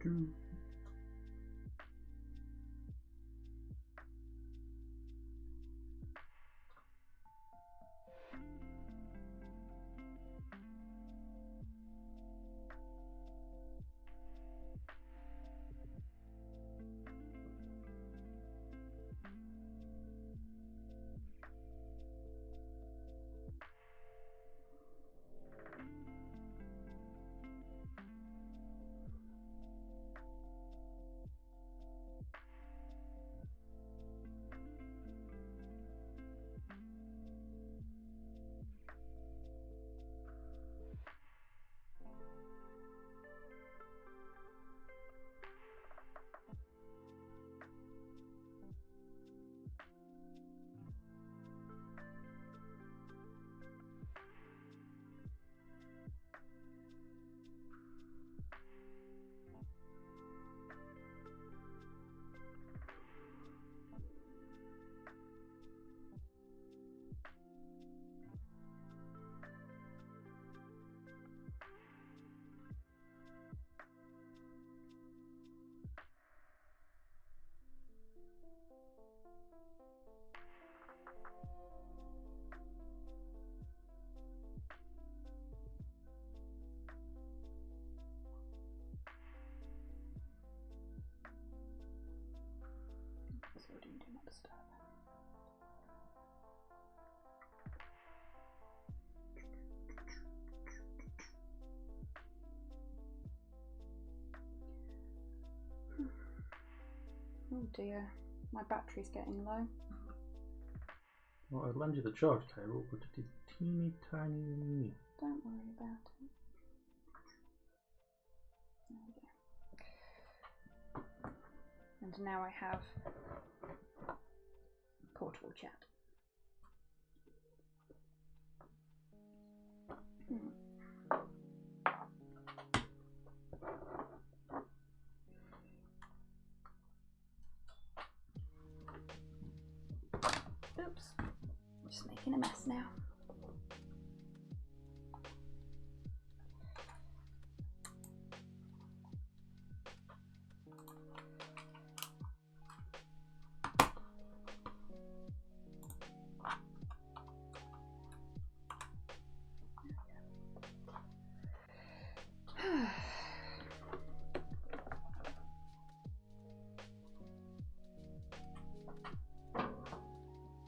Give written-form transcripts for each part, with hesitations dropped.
So we didn't do much stuff. Oh dear, my battery's getting low. Well, I'd lend you the charge cable, but it is teeny tiny. Don't worry about it. There we go. And now I have portable chat. Oops, just making a mess now.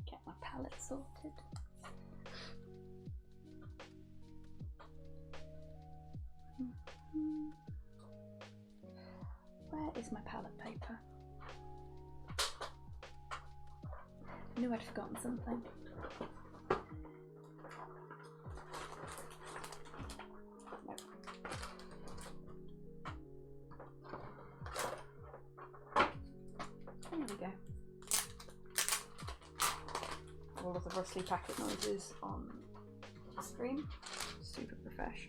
Get my palette sorted. Where is my palette paper? I knew I'd forgotten something. There we go. All of the rustly packet noises on the screen. Super profesh.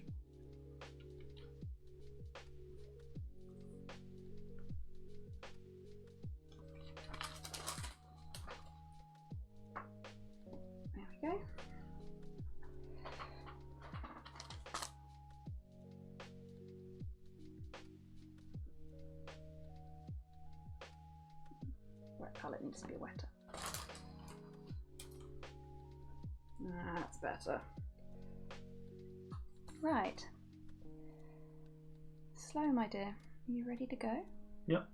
There we go. Wet palette needs to be wetter. That's better. Right. Slow, my dear. Are you ready to go? Yep.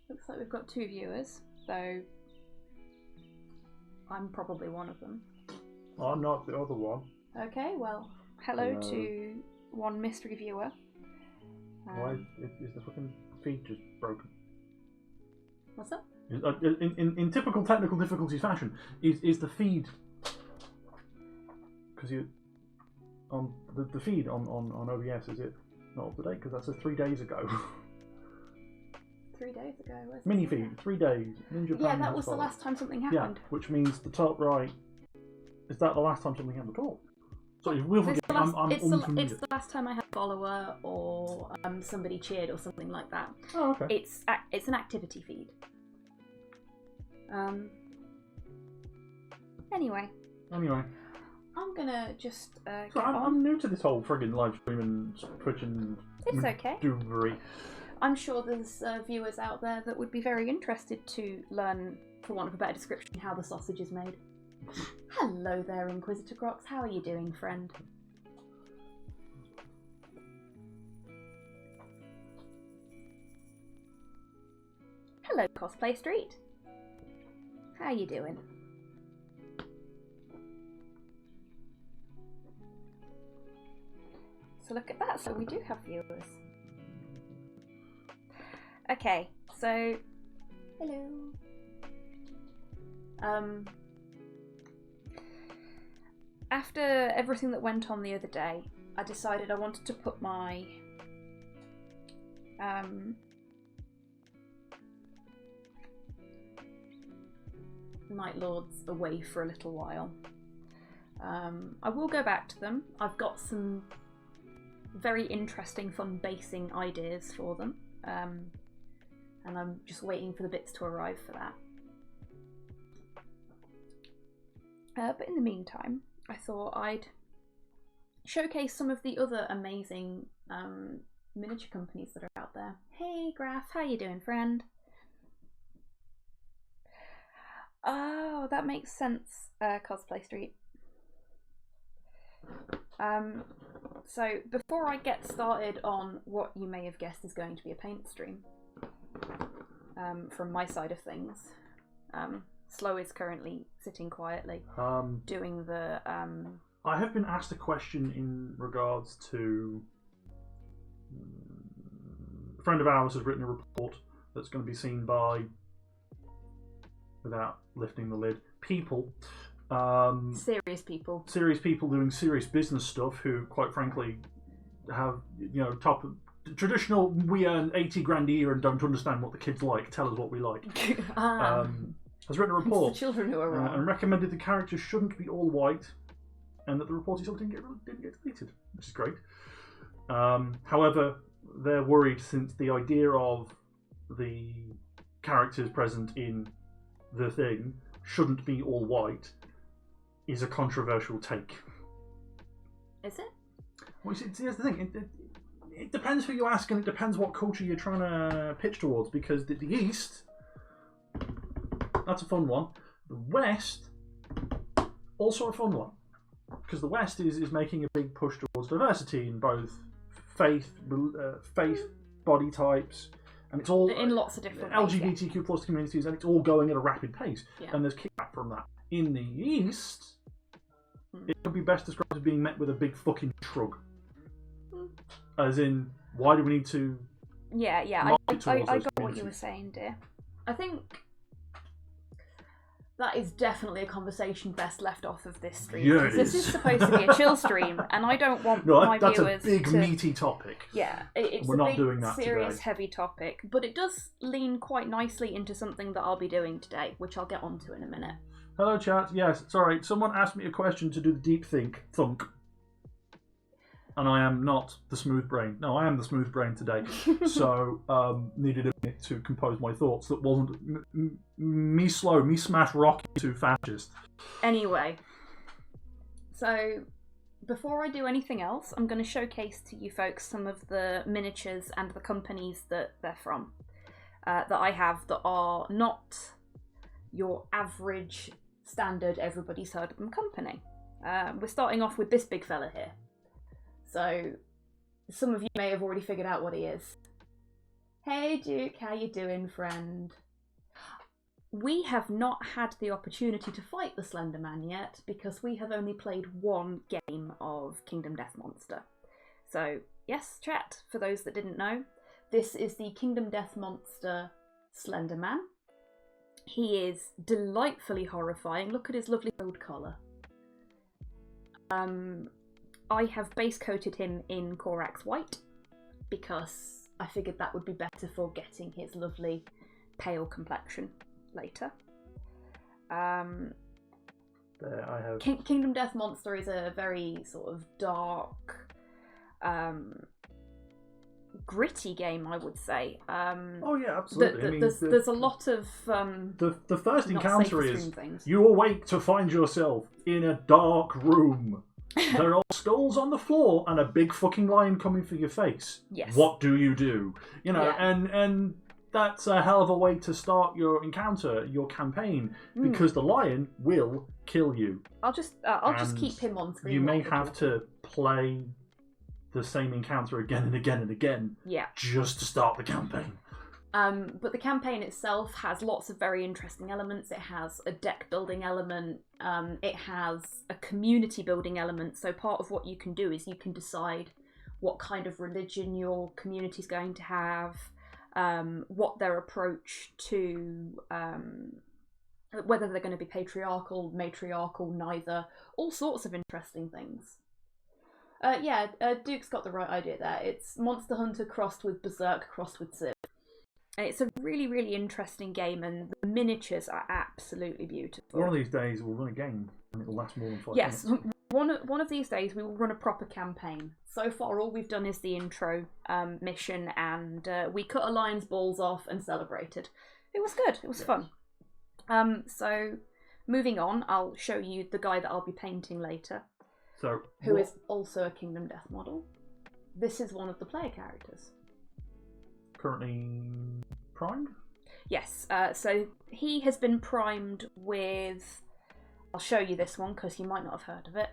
Looks like we've got 2 viewers, so I'm probably one of them. I'm not the other one. Okay, well, hello to one mystery viewer. Why is the fucking feed just broken? What's that? In typical technical difficulties fashion, is the feed, because you on the feed on OBS, is it not up to date? Because that's a 3 days ago. 3 days ago. Mini feed, 3 days. Ninja Yeah, that was the last time something happened. Yeah, which means the top right. Is that the last time something happened at all? Sorry, we'll forget. It's the last time I had a follower or somebody cheered or something like that. Oh, okay. It's an activity feed. Anyway, I'm gonna just so get on. I'm new to this whole friggin' live stream and Twitch and It's okay. doovery. I'm sure there's viewers out there that would be very interested to learn, for want of a better description, how the sausage is made. Hello there, Inquisitor Crocs. How are you doing, friend? Hello, Cosplay Street. How are you doing? So look at that. So we do have viewers. Okay, so hello. After everything that went on the other day, I decided I wanted to put my Night Lords away for a little while. I will go back to them. I've got some very interesting, fun basing ideas for them, and I'm just waiting for the bits to arrive for that. But in the meantime, I thought I'd showcase some of the other amazing miniature companies that are out there. Hey Graph, how you doing, friend? Oh, that makes sense, Cosplay Street. So before I get started on what you may have guessed is going to be a paint stream, from my side of things, Slow is currently sitting quietly, doing the... I have been asked a question in regards to... a friend of ours has written a report that's going to be seen by, without lifting the lid, people. Serious people. Serious people doing serious business stuff who, quite frankly, have, you know, traditional, we earn 80 grand a year and don't understand what the kids like, tell us what we like. Has written a report It's the children who are wrong. and recommended the characters shouldn't be all white, and that the report itself didn't get deleted, which is great. However, they're worried since the idea of the characters present in the thing shouldn't be all white is a controversial take. Is it? Well, see, here's the thing. It depends who you ask, and it depends what culture you're trying to pitch towards, because the East, that's a fun one. The West, also a fun one. Because the West is making a big push towards diversity in both faith, body types, and it's all in lots of different ways, LGBTQ plus communities, and it's all going at a rapid pace. Yeah. And there's kickback from that. In the East, it could be best described as being met with a big fucking shrug. As in, why do we need to... Yeah, I got what you were saying, dear. I think that is definitely a conversation best left off of this stream. Yeah, this is supposed to be a chill stream, and I don't want my that's viewers a big to... meaty topic. Yeah, it's We're a not big, doing that serious, today. heavy topic, but it does lean quite nicely into something that I'll be doing today, which I'll get onto in a minute. Hello, chat. Yes, sorry. Someone asked me a question to do the deep thunk. And I am not the smooth brain. No, I am the smooth brain today. So, needed a minute to compose my thoughts. That wasn't me slow, me smash rock to fascist. Anyway, so before I do anything else, I'm going to showcase to you folks some of the miniatures and the companies that they're from. That I have that are not your average, standard, everybody's heard of them company. We're starting off with this big fella here. So, some of you may have already figured out what he is. Hey Duke, how you doing, friend? We have not had the opportunity to fight the Slender Man yet, because we have only played one game of Kingdom Death Monster. So, yes, chat, for those that didn't know, this is the Kingdom Death Monster Slender Man. He is delightfully horrifying. Look at his lovely gold collar. I have base coated him in Corax White because I figured that would be better for getting his lovely pale complexion later. There I have. Kingdom Death Monster is a very sort of dark, gritty game, I would say. Oh yeah, absolutely. I mean, there's a lot of the first not encounter safe is things. you awake to find yourself in a dark room. There are skulls on the floor and a big fucking lion coming for your face. Yes. What do? You know, Yeah. and that's a hell of a way to start your encounter, your campaign, because the lion will kill you. I'll just And keep him on screen. You may while we're have talking. to play the same encounter again and again and again, Yeah. just to start the campaign. But the campaign itself has lots of very interesting elements. It has a deck building element. It has a community building element. So part of what you can do is you can decide what kind of religion your community is going to have, what their approach to, whether they're going to be patriarchal, matriarchal, neither. All sorts of interesting things. Duke's got the right idea there. It's Monster Hunter crossed with Berserk crossed with Civ. It's a really, really interesting game, and the miniatures are absolutely beautiful. One of these days we'll run a game and it'll last more than 5 Yes, minutes. one of these days we will run a proper campaign. So far, all we've done is the intro mission, and we cut a lion's balls off and celebrated. It was good. It was fun. So, moving on, I'll show you the guy that I'll be painting later, So, who is also a Kingdom Death model. This is one of the player characters. currently primed? Yes, so he has been primed with... I'll show you this one because you might not have heard of it.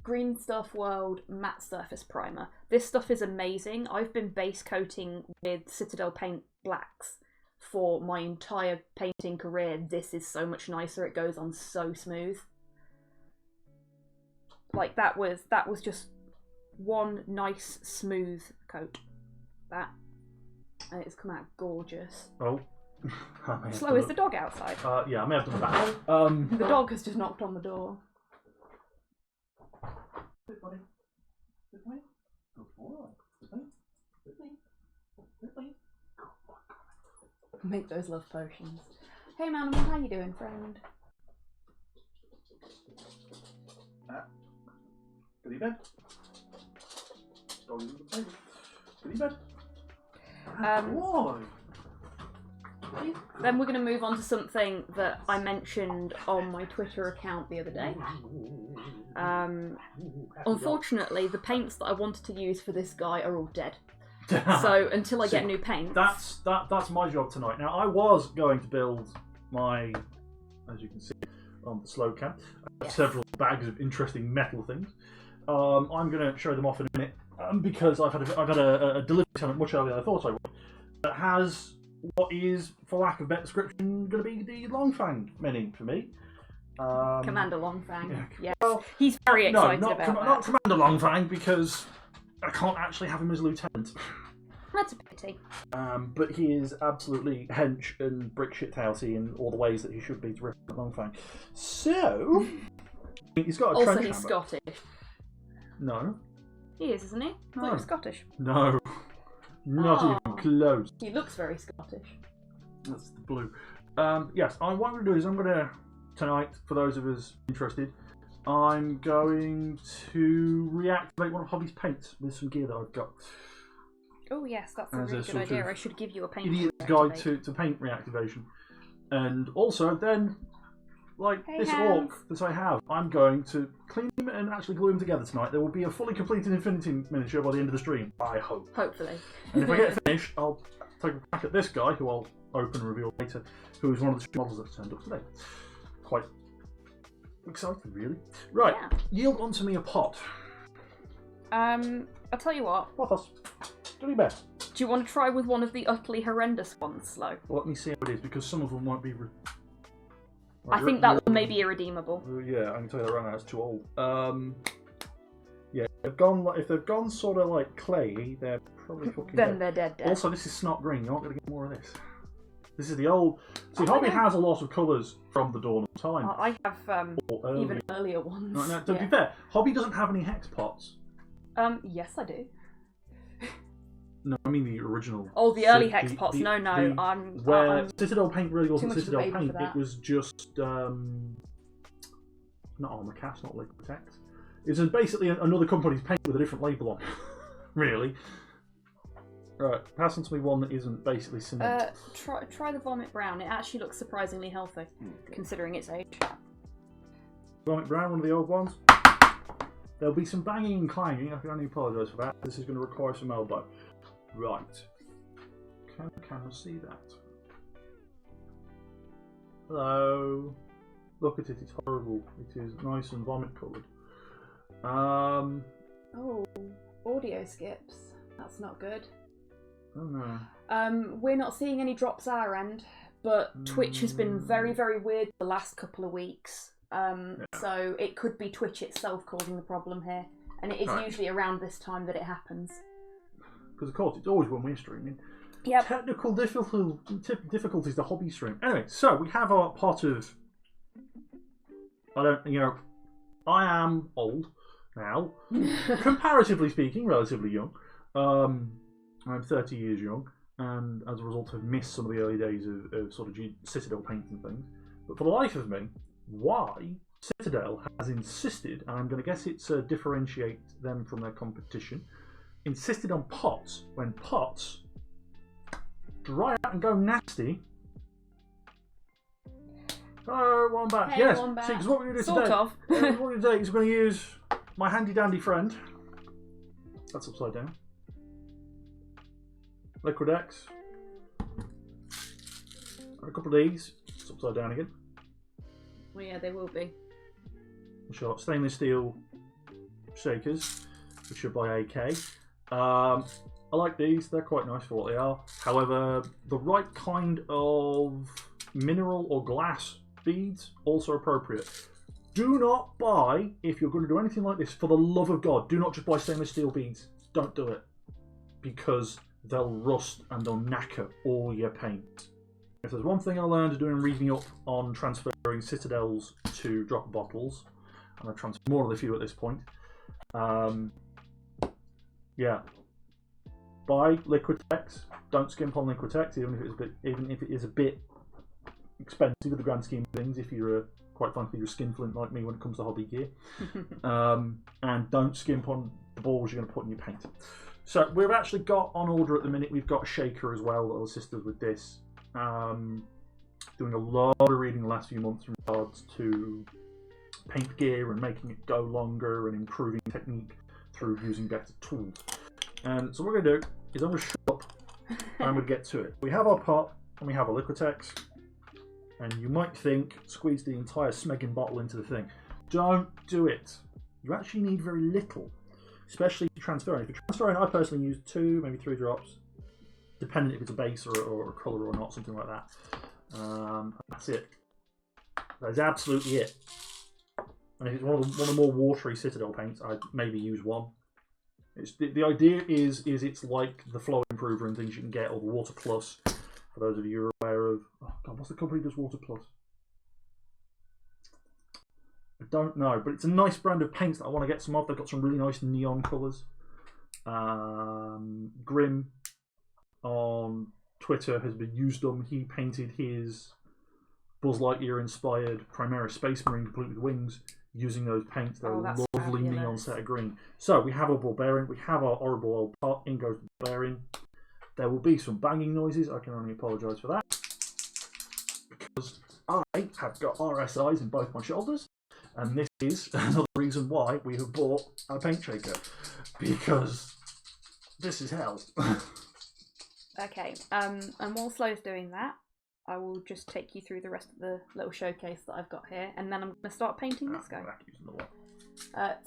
Green Stuff World Matte Surface Primer. This stuff is amazing. I've been base coating with Citadel Paint Blacks for my entire painting career. This is so much nicer. It goes on so smooth. Like that was just one nice smooth coat. That, and it's come out gorgeous. Oh. I may have Slow done is the dog outside. Yeah, I may have done that. The dog has just knocked on the door. Good buddy. Good boy. Good boy. Good boy. Good boy. Good boy. Make those love potions. Hey Manimal, how you doing, friend? Goodie bed. Dog is in the bed. Goodie bed. Boy. Then we're going to move on to something that I mentioned on my Twitter account the other day. Unfortunately, the paints that I wanted to use for this guy are all dead. So until I get new paints... That's my job tonight. Now, I was going to build my, as you can see on the slow cam, several bags of interesting metal things. I'm going to show them off in a minute because I've had a delivery tenant much earlier than I thought I would, that has what is, for lack of better description, going to be the Longfang mini for me. Commander Longfang. Yeah. Yes. He's very excited about that. Not Commander Longfang, because I can't actually have him as lieutenant. That's a pity. But he is absolutely hench and brick shithousey in all the ways that he should be to represent Longfang. So he's got a Also, trench he's hammer. Scottish. No. He is, isn't he? I thought he was Scottish. No. Not even close. He looks very Scottish. That's the blue. Yes, what I'm going to do is I'm going to, tonight, for those of us interested, I'm going to reactivate one of Hobby's paints with some gear that I've got. Oh yes, that's a As really a good sort idea. of I should give you a paint. Idiot's guide to paint reactivation. And also then, like Hey, this Hans. orc that I have, I'm going to clean him and actually glue him together tonight. There will be a fully completed Infinity miniature by the end of the stream, I hope. Hopefully. And if I get finished, I'll take a crack at this guy, who I'll open and reveal later, who is one of the models that turned up today. Quite excited, really. Right, Yeah. yield onto me a pot. I'll tell you what. Pothos, do your best. Do you want to try with one of the utterly horrendous ones, Slow? Let me see how it is, because some of them might be... I think that one may be irredeemable. Yeah, I can tell you that right now, it's too old. Yeah, if they've gone sort of like clay, they're probably fucking Then dead. they're dead. Also, this is snot green, you're not going to get more of this. This is the old... See, Hobby has a lot of colours from the dawn of time. I have Or even earlier ones. No, to Yeah. be fair, Hobby doesn't have any hex pots. Yes, I do. No, I mean the original. Oh, the early hex pots. No, I'm Citadel paint really wasn't much of a Citadel baby for paint. that. It was just not Armor Cast, not Liquitex. It's basically another company's paint with a different label on. Really. Right, pass on to me one that isn't basically cement. Try the Vomit Brown. It actually looks surprisingly healthy, considering its age. Vomit Brown, one of the old ones. There'll be some banging and clanging. I can only apologise for that. This is going to require some elbow. Right. Can the camera see that? Hello. Look at it. It's horrible. It is nice and vomit coloured. Oh, audio skips. That's not good. Oh no. We're not seeing any drops our end, but Twitch has been very, very weird the last couple of weeks. So it could be Twitch itself causing the problem here, and it is usually around this time that it happens. Because of course it's always when we're streaming. Yep. Technical difficulties, the hobby stream. Anyway, so we have our pot of. I am old now, comparatively speaking, relatively young. I'm 30 years young, and as a result have missed some of the early days of sort of Citadel paint and things. But for the life of me, why Citadel has insisted, and I'm going to guess it's differentiate them from their competition, insisted on pots when pots dry out and go nasty. Oh, one back. Hey, yes. one back. See, because what we're going to do Sort today, of. what we're going to do is we're going to use my handy dandy friend. That's upside down. Liquid-X. And a couple of these. It's upside down again. Well, yeah, they will be. Short stainless steel shakers, which are by AK. I like these. They're quite nice for what they are. However, the right kind of mineral or glass beads also appropriate. Do not buy, if you're going to do anything like this, for the love of God, do not just buy stainless steel beads. Don't do it. Because they'll rust and they'll knacker all your paint. If there's one thing I learned doing reading up on transferring Citadels to dropper bottles, and I've transferred more than a few at this point, yeah. Buy Liquid-X. Don't skimp on Liquid-X, even if it is a bit expensive in the grand scheme of things. If you're quite frankly you're a skinflint like me when it comes to hobby gear, and don't skimp on the balls you're going to put in your paint. So we've actually got on order at the minute. We've got a shaker as well that will assist us with this. Doing a lot of reading the last few months in regards to paint gear and making it go longer and improving technique through using better tools. And so what we're going to do is I'm going to shut up and I'm going to get to it. We have our pot and we have a Liquid-X, and you might think squeeze the entire smegging bottle into the thing. Don't do it. You actually need very little, especially if you're transferring. If you're transferring, I personally use 2, maybe 3 drops, depending if it's a base or a colour or not, something like that. That's it. That is absolutely it. And if it's one of the more watery Citadel paints, I'd maybe use 1. The idea is it's like the Flow Improver and things you can get, or the Water Plus, for those of you who are aware of. Oh God, what's the company that does Water Plus? I don't know, but it's a nice brand of paints that I want to get some of. They've got some really nice neon colours. Grim on Twitter has been used them. He painted his Buzz Lightyear inspired Primaris Space Marine complete with wings using those paints. They're a lovely fabulous neon set of green. So we have our ball bearing, we have our horrible old pot, in goes the bearing. There will be some banging noises. I can only apologise for that, because I have got RSIs in both my shoulders, and this is another reason why we have bought a paint shaker, because this is hell. Okay, and while Slow's doing that, I will just take you through the rest of the little showcase that I've got here, and then I'm going to start painting this guy.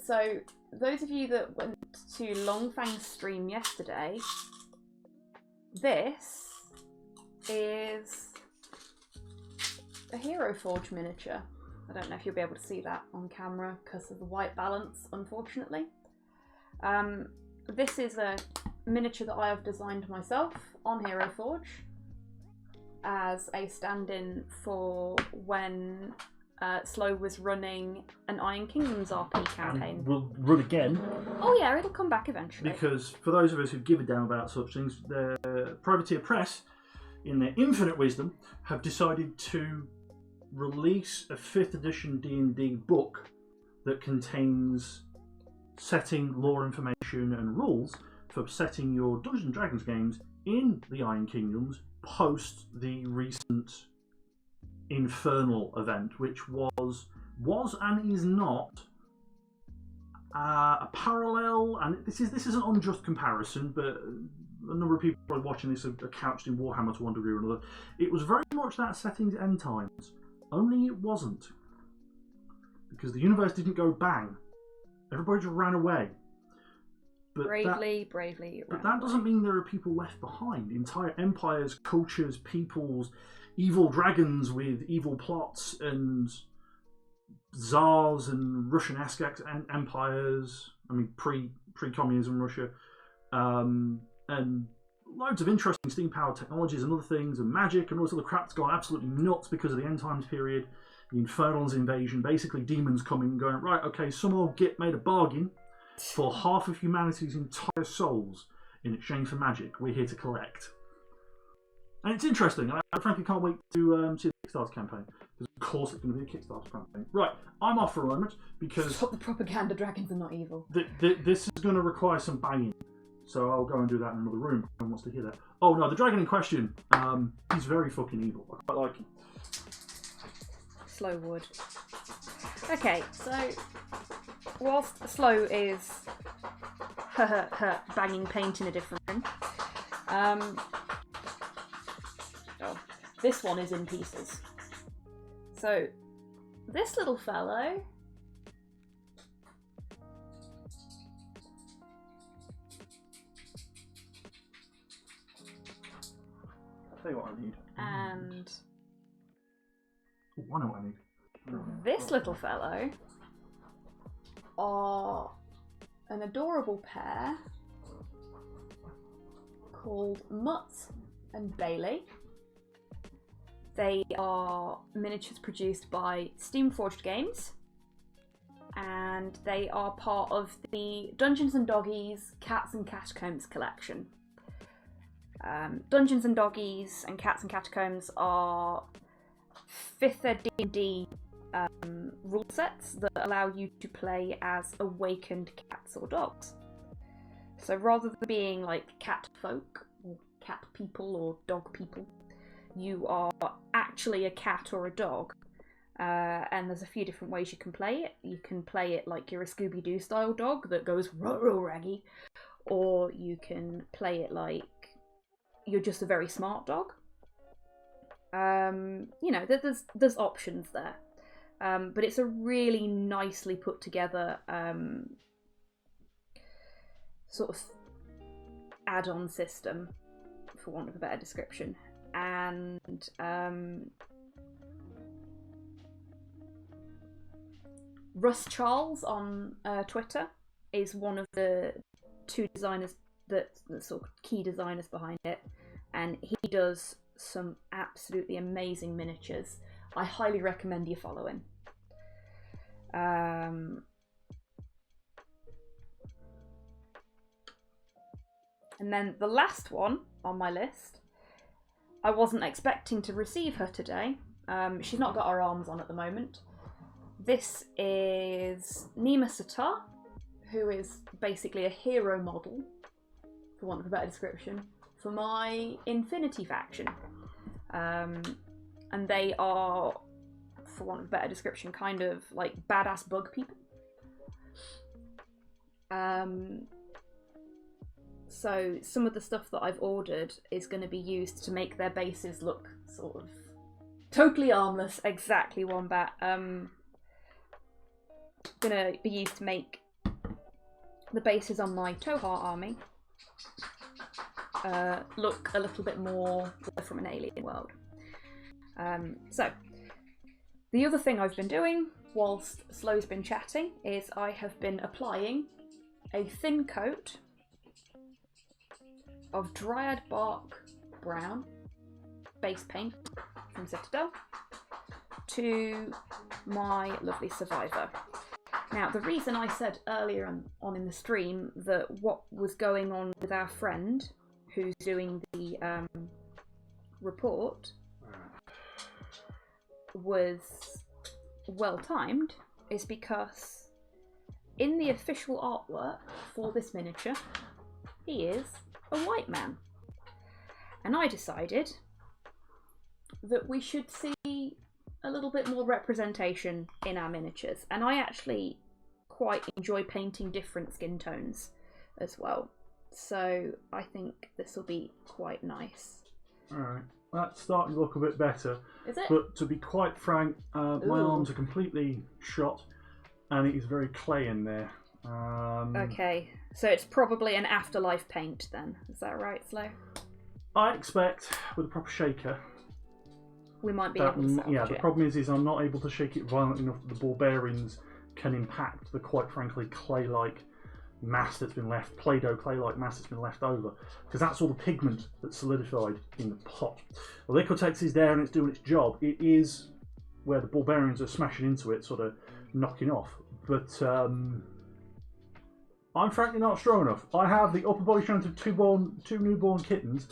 So, those of you that went to Longfang's stream yesterday, this is a Hero Forge miniature. I don't know if you'll be able to see that on camera because of the white balance, unfortunately. This is a miniature that I have designed myself on Hero Forge as a stand-in for when Slow was running an Iron Kingdoms RP campaign. And we'll run again. Oh yeah, it'll come back eventually. Because for those of us who give a damn about such things, the Privateer Press, in their infinite wisdom, have decided to release a 5th edition D&D book that contains setting lore information and rules for setting your Dungeons and Dragons games in the Iron Kingdoms post the recent Infernal event, which was and is not a parallel. And this is an unjust comparison, but a number of people probably watching this are couched in Warhammer to one degree or another. It was very much that setting's end times, only it wasn't, because the universe didn't go bang. Everybody just ran away. But bravely. But that doesn't mean there are people left behind. Entire empires, cultures, peoples, evil dragons with evil plots, and czars and Russian-esque empires. I mean, pre-communism Russia, and loads of interesting steam-powered technologies and other things, and magic and all this other crap's gone absolutely nuts because of the end times period. The Infernals invasion, basically demons coming and going, right, okay, some old git made a bargain for half of humanity's entire souls in exchange for magic. We're here to collect. And it's interesting. I frankly can't wait to see the Kickstarter campaign, because of course it's going to be a Kickstarter campaign. Right, I'm off for a moment, because stop the propaganda, dragons are not evil. This is going to require some banging. So I'll go and do that in another room. No one wants to hear that. Oh no, the dragon in question, he's very fucking evil. I quite like him. Slow wood. Okay, so whilst Slow is banging paint in a different room, this one is in pieces. So this little fellow I'll tell you what I need. and I know what I need. this little fellow are an adorable pair called Mutt and Bailey. They are miniatures produced by Steamforged Games, and they are part of the Dungeons and Doggies Cats and Catacombs collection. Dungeons and Doggies and Cats and Catacombs are 5th D&D rule sets that allow you to play as awakened cats or dogs. So rather than being like cat folk or cat people or dog people, you are actually a cat or a dog. And there's a few different ways you can play it. You can play it like you're a Scooby-Doo style dog that goes row raggy, or you can play it like you're just a very smart dog. You know, there's options there. But it's a really nicely put together sort of add-on system, for want of a better description. And Russ Charles on Twitter is one of the two designers that sort of key designers behind it, and he does some absolutely amazing miniatures. I highly recommend you follow him. And then the last one on my list, I wasn't expecting to receive her today. She's not got her arms on at the moment. This is Nima Satar, who is basically a hero model, for want of a better description, for my Infinity faction. And they are, for want of a better description, kind of like badass bug people. So some of the stuff that I've ordered is going to be used to make their bases look sort of totally armless. Exactly, Wombat. Going to be used to make the bases on my Tohar army look a little bit more from an alien world. So the other thing I've been doing whilst Slow's been chatting is I have been applying a thin coat of Dryad Bark Brown base paint from Citadel to my lovely Survivor. Now, the reason I said earlier on in the stream that what was going on with our friend who's doing the report was well timed is because in the official artwork for this miniature, he is a white man. And I decided that we should see a little bit more representation in our miniatures. And I actually quite enjoy painting different skin tones as well. So I think this will be quite nice. Alright, that's starting to look a bit better. Is it? But to be quite frank, my arms are completely shot and it is very clay in there. Okay, so it's probably an afterlife paint then. Is that right, Slow? I expect with a proper shaker. We might be able to salvage yeah, the it. problem is I'm not able to shake it violently enough that the barbarians can impact the quite frankly clay-like mass that's been left, Play-Doh clay-like mass that's been left over, because that's all the pigment that's solidified in the pot. The Liquitex is there and it's doing its job. It is where the barbarians are smashing into it, sort of knocking off. But I'm frankly not strong enough. I have the upper body strength of two newborn kittens,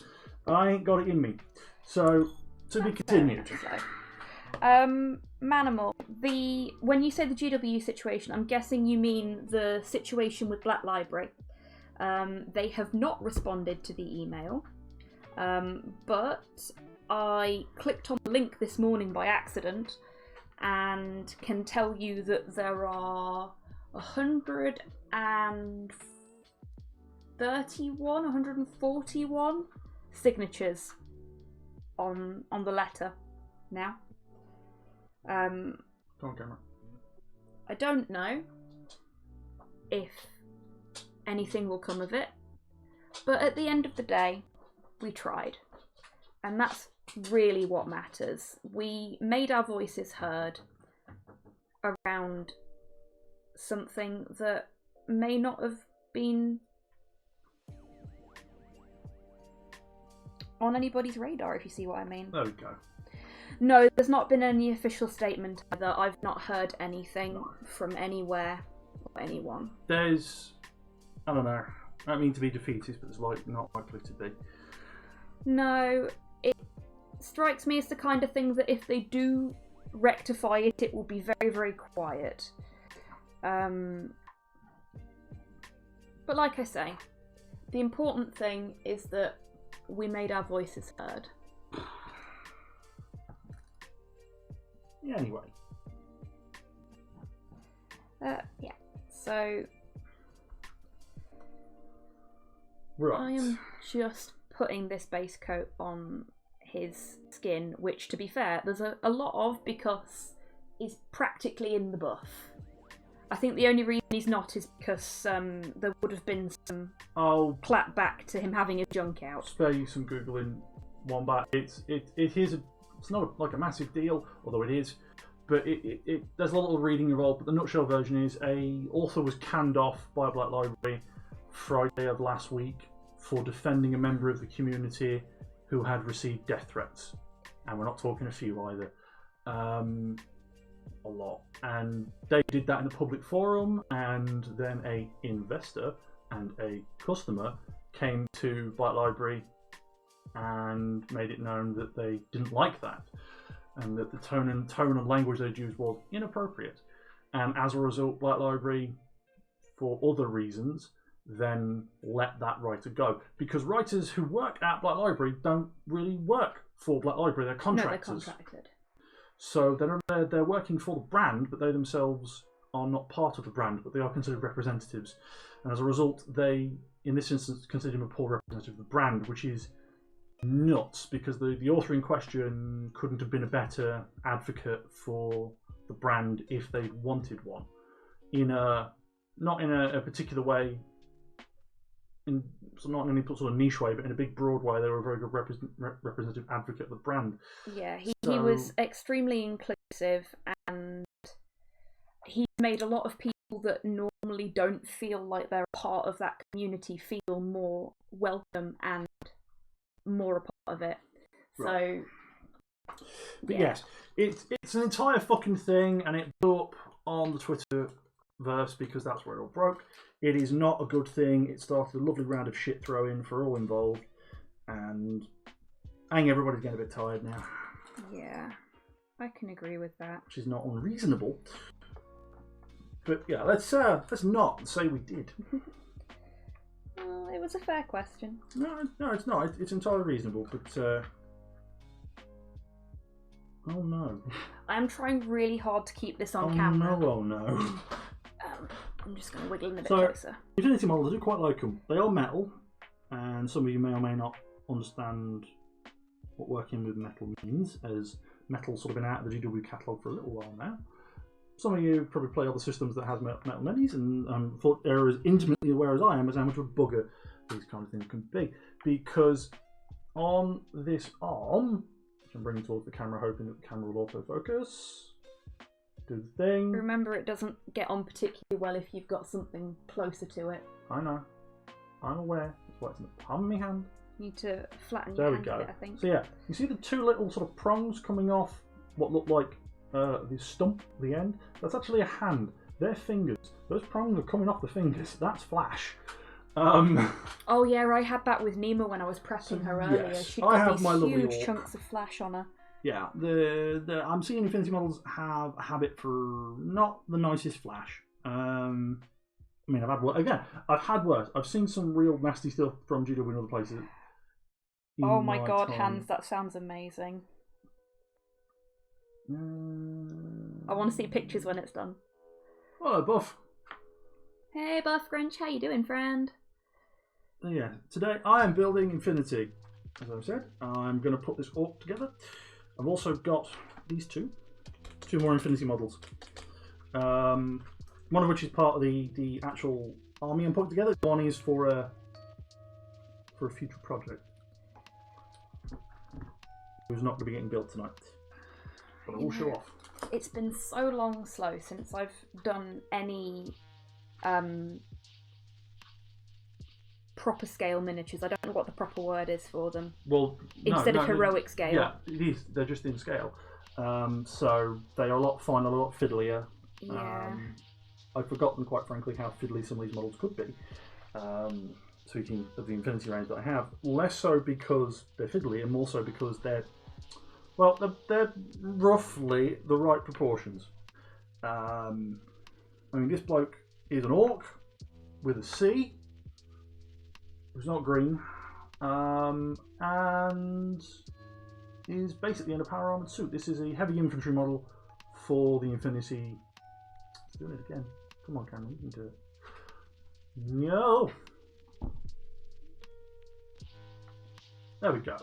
and I ain't got it in me. So, to be continued. Manimal, when you say the GW situation, I'm guessing you mean the situation with Black Library. They have not responded to the email, but I clicked on the link this morning by accident and can tell you that there are 141 signatures on the letter now. Go on, camera. I don't know if anything will come of it, but at the end of the day, we tried. And that's really what matters. We made our voices heard around something that may not have been on anybody's radar, if you see what I mean. There we go. No, there's not been any official statement either. I've not heard anything from anywhere or anyone. There's, I don't know, I don't mean to be defeatist, but it's like not likely to be. No, it strikes me as the kind of thing that if they do rectify it, it will be very, very quiet. But like I say, the important thing is that we made our voices heard. Anyway. Yeah. So Right. I am just putting this base coat on his skin, which, to be fair, there's a lot of because he's practically in the buff. I think the only reason he's not is because there would have been some I'll clap back to him having his junk out. spare you some googling, Wombat. It's not like a massive deal, although it is. But there's a little reading involved. But the nutshell version is a author was canned off by Black Library Friday of last week for defending a member of the community who had received death threats, and we're not talking a few either. A lot. And they did that in a public forum, and then a investor and a customer came to Black Library and made it known that they didn't like that, and that the tone and language they'd used was inappropriate. And as a result, Black Library, for other reasons, then let that writer go. Because writers who work at Black Library don't really work for Black Library, they're contractors. No, they're contracted. So they're working for the brand, but they themselves are not part of the brand, but they are considered representatives. And as a result, they, in this instance, consider him a poor representative of the brand, which is nuts, because the author in question couldn't have been a better advocate for the brand if they wanted one. Not in a particular way, not in any sort of niche way, but in a big broad way, they were a very good representative advocate of the brand. Yeah, he was extremely inclusive, and he made a lot of people that normally don't feel like they're a part of that community feel more welcome and more a part of it. Right. So, but yeah. yes, it's an entire fucking thing, and it blew up on the Twitterverse because that's where it all broke. It is not a good thing. It started a lovely round of shit throwing for all involved, and I think everybody's getting a bit tired now. Yeah, I can agree with that. Which is not unreasonable. But yeah, let's not say we did. Well, it was a fair question. No, it's not. It's entirely reasonable. But oh no. I'm trying really hard to keep this on Oh camera. no! Oh no! I'm just going to wiggle in a bit So- closer. Infinity models, I do quite like them. They are metal, and some of you may or may not understand what working with metal means, as metal's sort of been out of the GW catalogue for a little while now. Some of you probably play other systems that has metal minis, and thought they're as intimately aware as I am as how much of a bugger these kind of things can be. Because on this arm, which I'm bringing towards the camera, hoping that the camera will autofocus, do the thing. Remember, it doesn't get on particularly well if you've got something closer to it. I know. I'm aware. That's why it's in the palm of my hand. You need to flatten There your we hand go. a bit, I think. So yeah, you see the two little sort of prongs coming off what look like the stump, the end? That's actually a hand. They're fingers. Those prongs are coming off the fingers. That's Flash. Oh yeah, I had that with Nima when I was prepping her earlier. Yes, She'd I got have these my lovely huge orc. chunks of flash on her. Yeah, I'm seeing Infinity models have a habit for not the nicest Flash. I mean, I've had worse. I've seen some real nasty stuff from GW in other places. Oh my god, time. Hans, that sounds amazing. I want to see pictures when it's done. Hello, Buff. Hey, Buff Grinch, how you doing, friend? Yeah, today I am building Infinity. As I've said, I'm going to put this orc together. I've also got these two more Infinity models. One of which is part of the actual army I'm putting together. One is for a future project. Who's not going to be getting built tonight. But I will show off. It's been so long slow since I've done any proper scale miniatures. I don't know what the proper word is for them. Well, Instead of heroic scale. Yeah, it is. They're just in scale. So they are a lot finer, a lot fiddlier. Yeah. I've forgotten, quite frankly, how fiddly some of these models could be. Speaking of the Infinity range that I have, less so because they're fiddly, and more so because they're roughly the right proportions. I mean, this bloke is an orc with a C, who's not green, and is basically in a power armored suit. This is a heavy infantry model for the Infinity. Let's do it again. Come on, Cameron, you can do it. No. There we go.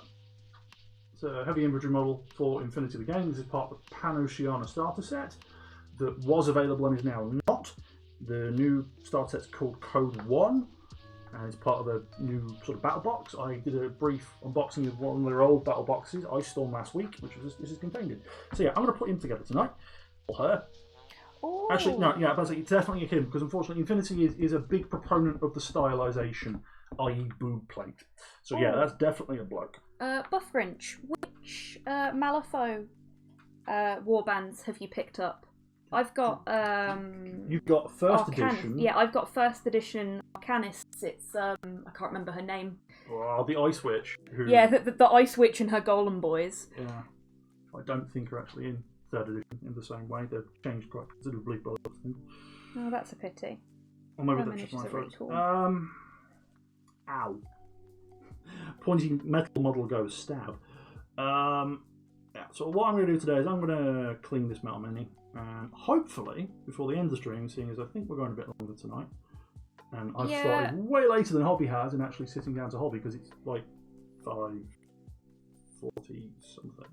It's a heavy infantry model for Infinity the game. This is part of the Pan-Oceania starter set that was available and is now not. The new starter set's called Code 1, and it's part of a new sort of battle box. I did a brief unboxing of one of their old battle boxes, Ice Storm, last week, which this is contained in. So yeah, I'm going to put him together tonight. Or her. Ooh. Actually, no, yeah, but it's definitely him, because unfortunately Infinity is a big proponent of the stylization, i.e. boob plate. So yeah, that's definitely a bloke. Buff Grinch, which Malifaux warbands have you picked up? I've got You've got first Arcanis. edition. Yeah, I've got first edition Arcanists. It's I can't remember her name. Well, the Ice Witch. Who, Yeah, the Ice Witch and her Golem boys. Yeah. I don't think are actually in third edition in the same way. They've changed quite considerably by the thing. Oh, that's a pity. Or maybe Her that's just my miniatures are really fault. cool. Ow. Pointy metal model goes stab. Yeah, so what I'm going to do today is I'm going to clean this metal mini, and hopefully before the end of the stream, seeing as I think we're going a bit longer tonight, and I've started way later than Hobby has in actually sitting down to Hobby, because it's like 5:40 something.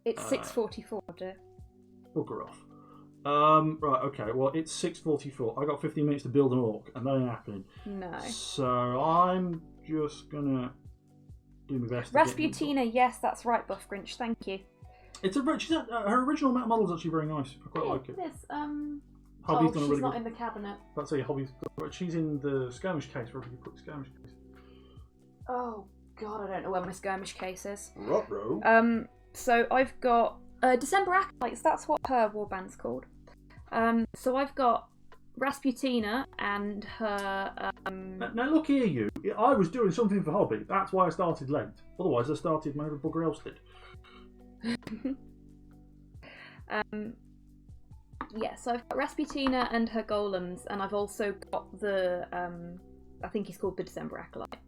It's 6:44, dear. Bugger off. Right, okay, well it's 6:44. I got 15 minutes to build an orc, and that ain't happening. No. So I'm just gonna do my best. Rasputina, yes, that's right, Buff Grinch. Thank you. It's her original model is actually very nice. I quite like it. It is. Hobby's done a she's really not good. in the cabinet. Let's say Hobby's. She's in the skirmish case. Wherever you put the skirmish case. Oh God, I don't know where my skirmish case is. Ruh-roh. So I've got December Acolytes. That's what her warband's called. So I've got Rasputina and her. Now look here, you. I was doing something for Hobby. That's why I started late. Otherwise, I started whenever bugger else did. Yeah, so I've got Rasputina and her golems, and I've also got the, I think he's called the December Acolyte,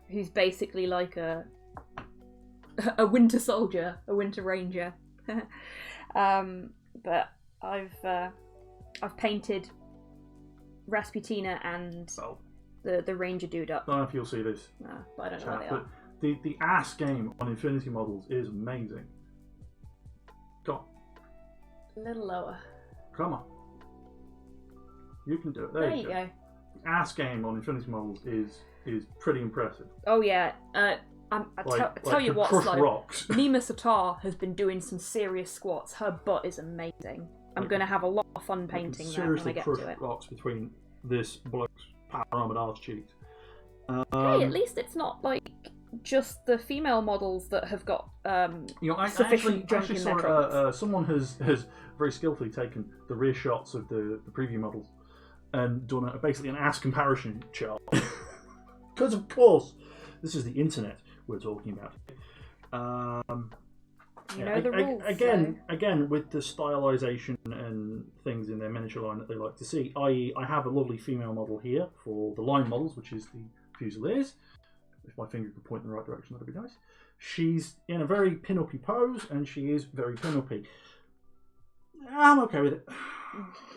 who's basically like a winter soldier, a winter ranger. But I've painted Rasputina and the ranger dude up. I don't know if you'll see this. No, but I don't know where they are. The ass game on Infinity Models is amazing. Go on. A little lower. Come on. You can do it. There you go. The ass game on Infinity Models is pretty impressive. Oh yeah. I tell you what, crush Slo, rocks. Nima Satar has been doing some serious squats. Her butt is amazing. I'm going to have a lot of fun painting that when I get to it. Seriously crush rocks between this bloke's power armoured arse cheeks. Hey, at least it's not like just the female models that have got sufficient junk in their trunks. Someone has very skillfully taken the rear shots of the preview models and done basically an ass comparison chart. Because of course, this is the internet we're talking about. You know the rules. Again, with the stylization and things in their miniature line that they like to see, i.e. I have a lovely female model here for the line models, which is the Fusiliers. If my finger could point in the right direction, that'd be nice. She's in a very pin-uppy pose, and she is very pin-uppy. I'm okay with it.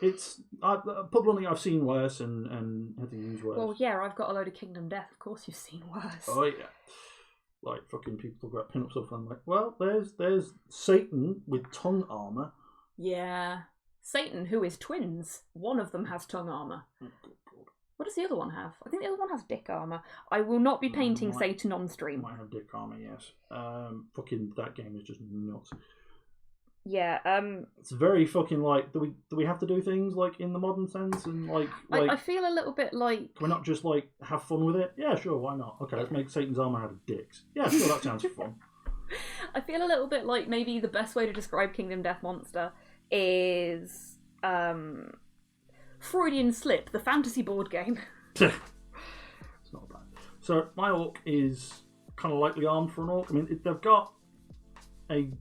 It's bluntly, I've seen worse and had to use worse. Well, yeah, I've got a load of Kingdom Death. Of course, you've seen worse. Oh yeah. Like fucking people talk about pin-up stuff, and I'm like, well, there's Satan with tongue armor. Yeah, Satan, who is twins. One of them has tongue armor. Oh, good God. What does the other one have? I think the other one has dick armor. I will not be painting Satan on stream. Might have dick armor, yes. Fucking that game is just nuts. Yeah, it's very fucking like. Do we have to do things like in the modern sense and like? I feel a little bit like. Can we not just like have fun with it? Yeah, sure, why not? Okay, let's make Satan's armor out of dicks. Yeah, sure, that sounds fun. I feel a little bit like maybe the best way to describe Kingdom Death Monster is Freudian Slip, the fantasy board game. It's not bad. So my orc is kind of lightly armed for an orc. I mean, they've got a.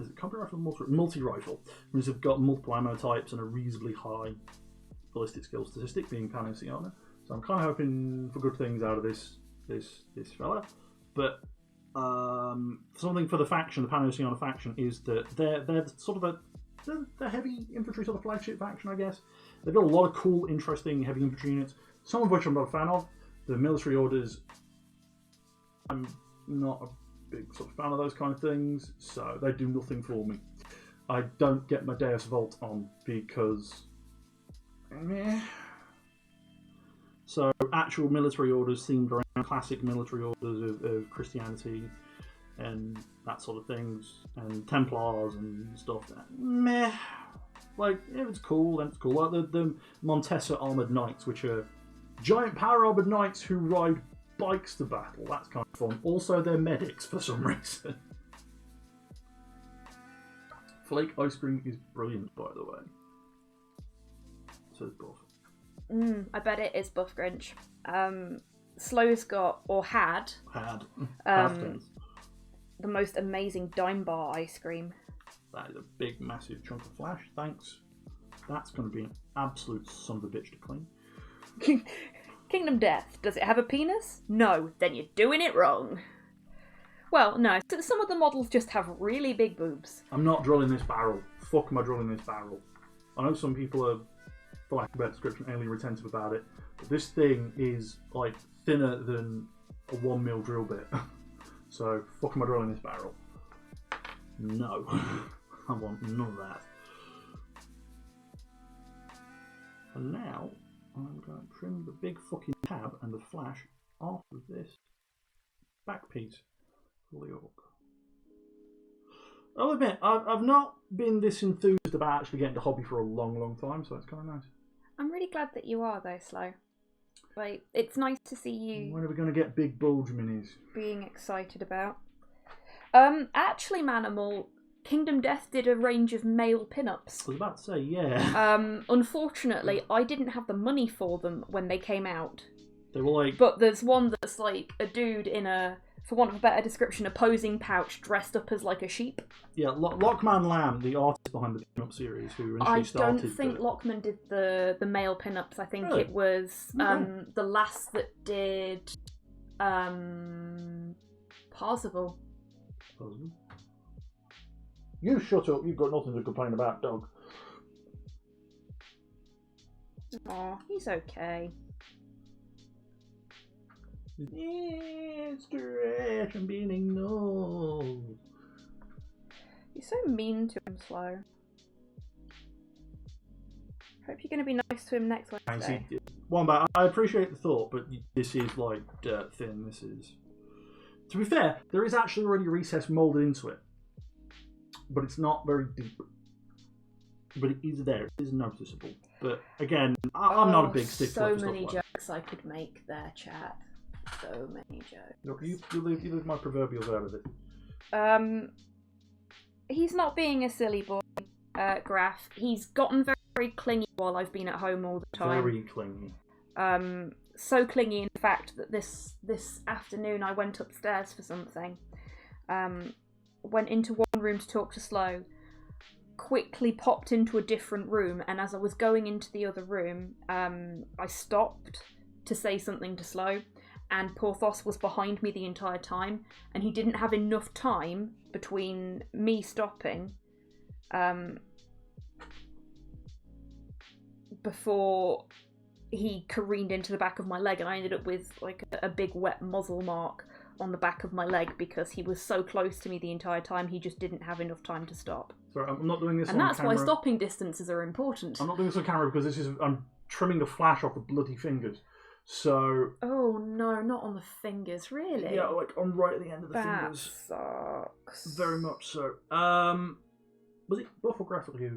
Is it combat rifle or multi-rifle? Means they've got multiple ammo types and a reasonably high ballistic skill statistic, being Panosiana. So I'm kind of hoping for good things out of this fella. But something for the faction, the Panosiana faction, is that they're sort of the heavy infantry sort of flagship faction, I guess. They've got a lot of cool, interesting heavy infantry units, some of which I'm not a fan of. The military orders, I'm not a big sort of fan of those kind of things, so they do nothing for me. I don't get my Deus Vult on because so actual military orders themed around classic military orders of Christianity and that sort of things, and Templars and stuff. Meh. Like, if it's cool, then it's cool. Like the Montesa Armoured Knights, which are giant power armoured knights who ride bikes to battle. That's kind of fun. Also, they're medics for some reason. Flake ice cream is brilliant, by the way. Says Buff. I bet it is Buff Grinch. Slo's got, or had the most amazing Dime Bar ice cream. That is a big, massive chunk of flash. Thanks. That's going to be an absolute son of a bitch to clean. Kingdom Death. Does it have a penis? No. Then you're doing it wrong. Well, no. Some of the models just have really big boobs. I'm not drilling this barrel. Fuck am I drilling this barrel? I know some people are, for lack of a better description, alien retentive about it, but this thing is like thinner than a 1mm drill bit. So, fuck am I drilling this barrel? No. I want none of that. And now, I'm going to trim the big fucking tab and the flash off of this back piece for the orc. I'll admit, I've not been this enthused about actually getting to hobby for a long, long time, so it's kind of nice. I'm really glad that you are, though, Slo. Like, it's nice to see you... When are we going to get big bulge minis? Being excited about. Actually, Manimal, Kingdom Death did a range of male pin-ups. I was about to say, yeah. Unfortunately, I didn't have the money for them when they came out. They were like... But there's one that's like a dude in a for want of a better description, opposing pouch dressed up as like a sheep. Yeah, Lockman Lamb, the artist behind the pin-up series, who initially started... I don't think Lockman did the male pin-ups. I think Really? it was the last that did Parzival. You shut up, you've got nothing to complain about, dog. Aw, he's okay. It's stretch and being ignored. You're so mean to him, Slow. Hope you're going to be nice to him next Wednesday. I appreciate the thought, but this is like dirt thin. This is... To be fair, there is actually already a recess moulded into it. But it's not very deep. But it is there. It is noticeable. But again, I'm not a big stickler So for stuff many like jokes I could make there, chat. So many jokes. Look, you leave my proverbials out of it. He's not being a silly boy, Graf. He's gotten very, very clingy while I've been at home all the time. Very clingy. So clingy, in fact, that this afternoon I went upstairs for something. Went into one room to talk to Slow. Quickly popped into a different room, and as I was going into the other room, I stopped to say something to Slow. And Porthos was behind me the entire time, and he didn't have enough time between me stopping before he careened into the back of my leg, and I ended up with like a big wet muzzle mark on the back of my leg because he was so close to me the entire time. He just didn't have enough time to stop. Sorry, I'm not doing this and on that's camera. why stopping distances are important. I'm not doing this on camera because I'm trimming the flash off the bloody fingers. So... Oh no, not on the fingers, really? Yeah, like on right at the end of the that fingers. Sucks. Very much so. Was it Buff or graphically?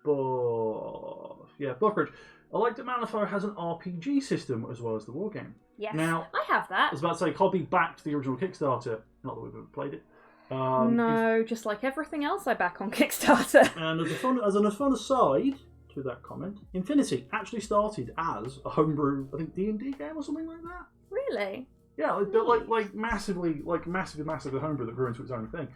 Buff. Yeah, Buffbridge. I like that Malifaux has an RPG system as well as the wargame. Yes, now, I have that. I was about to say, Hobby backed the original Kickstarter. Not that we've ever played it. No, just like everything else I back on Kickstarter. And as a fun aside to that comment, Infinity actually started as a homebrew, I think D&D game or something like that. Really? Yeah, like massively homebrew that grew into its own thing,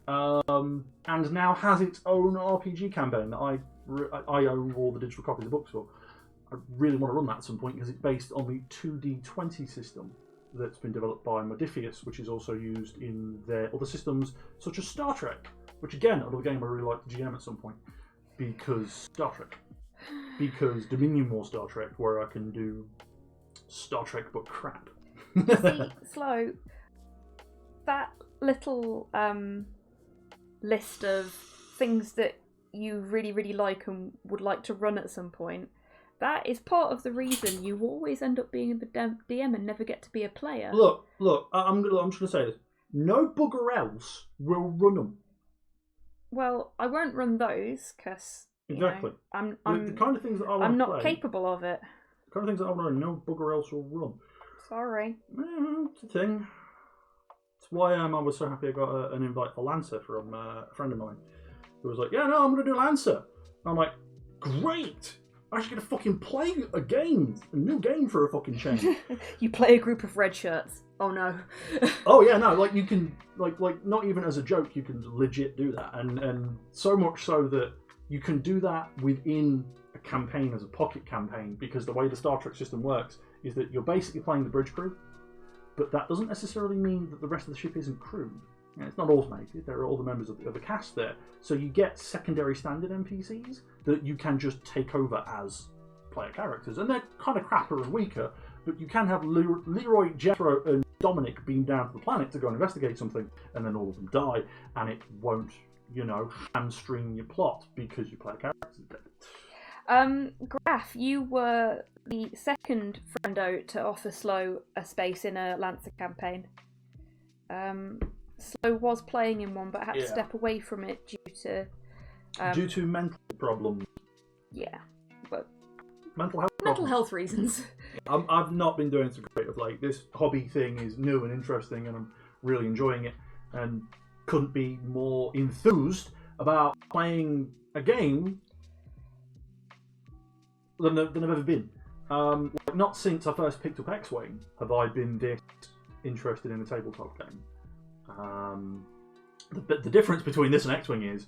and now has its own RPG campaign that I own all the digital copies of the books for. I really want to run that at some point because it's based on the 2D20 system that's been developed by Modifius, which is also used in their other systems such as Star Trek, which again, another game I really like to GM at some point because Star Trek. Because Dominion War Star Trek, where I can do Star Trek but crap. See, Slow, that little list of things that you really, really like and would like to run at some point, that is part of the reason you always end up being the DM and never get to be a player. Look, I'm just going to say this. No bugger else will run them. Well, I won't run those, because... Exactly. I'm the kind of things that I want to I'm not play, capable of it. The kind of things that I want to run, no bugger else will run. Sorry. It's a thing. It's why I was so happy I got an invite for Lancer from a friend of mine who was like, yeah, no, I'm going to do Lancer. And I'm like, great! I should get to fucking play a new game for a fucking change. You play a group of red shirts. Oh no. Oh yeah, no, like you can, like not even as a joke, you can legit do that. And so much so that you can do that within a campaign as a pocket campaign, because the way the Star Trek system works is that you're basically playing the bridge crew, but that doesn't necessarily mean that the rest of the ship isn't crewed. You know, it's not automated. There are all the members of the cast there. So you get secondary standard NPCs that you can just take over as player characters. And they're kind of crapper and weaker, but you can have Leroy, Jethro, and Dominic beam down to the planet to go and investigate something, and then all of them die, and it won't, hamstring your plot because you play characters. Graf, you were the second friendo to offer Slow a space in a Lancer campaign. Slow was playing in one, but had to step away from it due to mental problems. Yeah, but mental health reasons. I've not been doing so great. Of this hobby thing is new and interesting, and I'm really enjoying it, and couldn't be more enthused about playing a game than I've ever been. Not since I first picked up X-Wing have I been this interested in a tabletop game. The difference between this and X-Wing is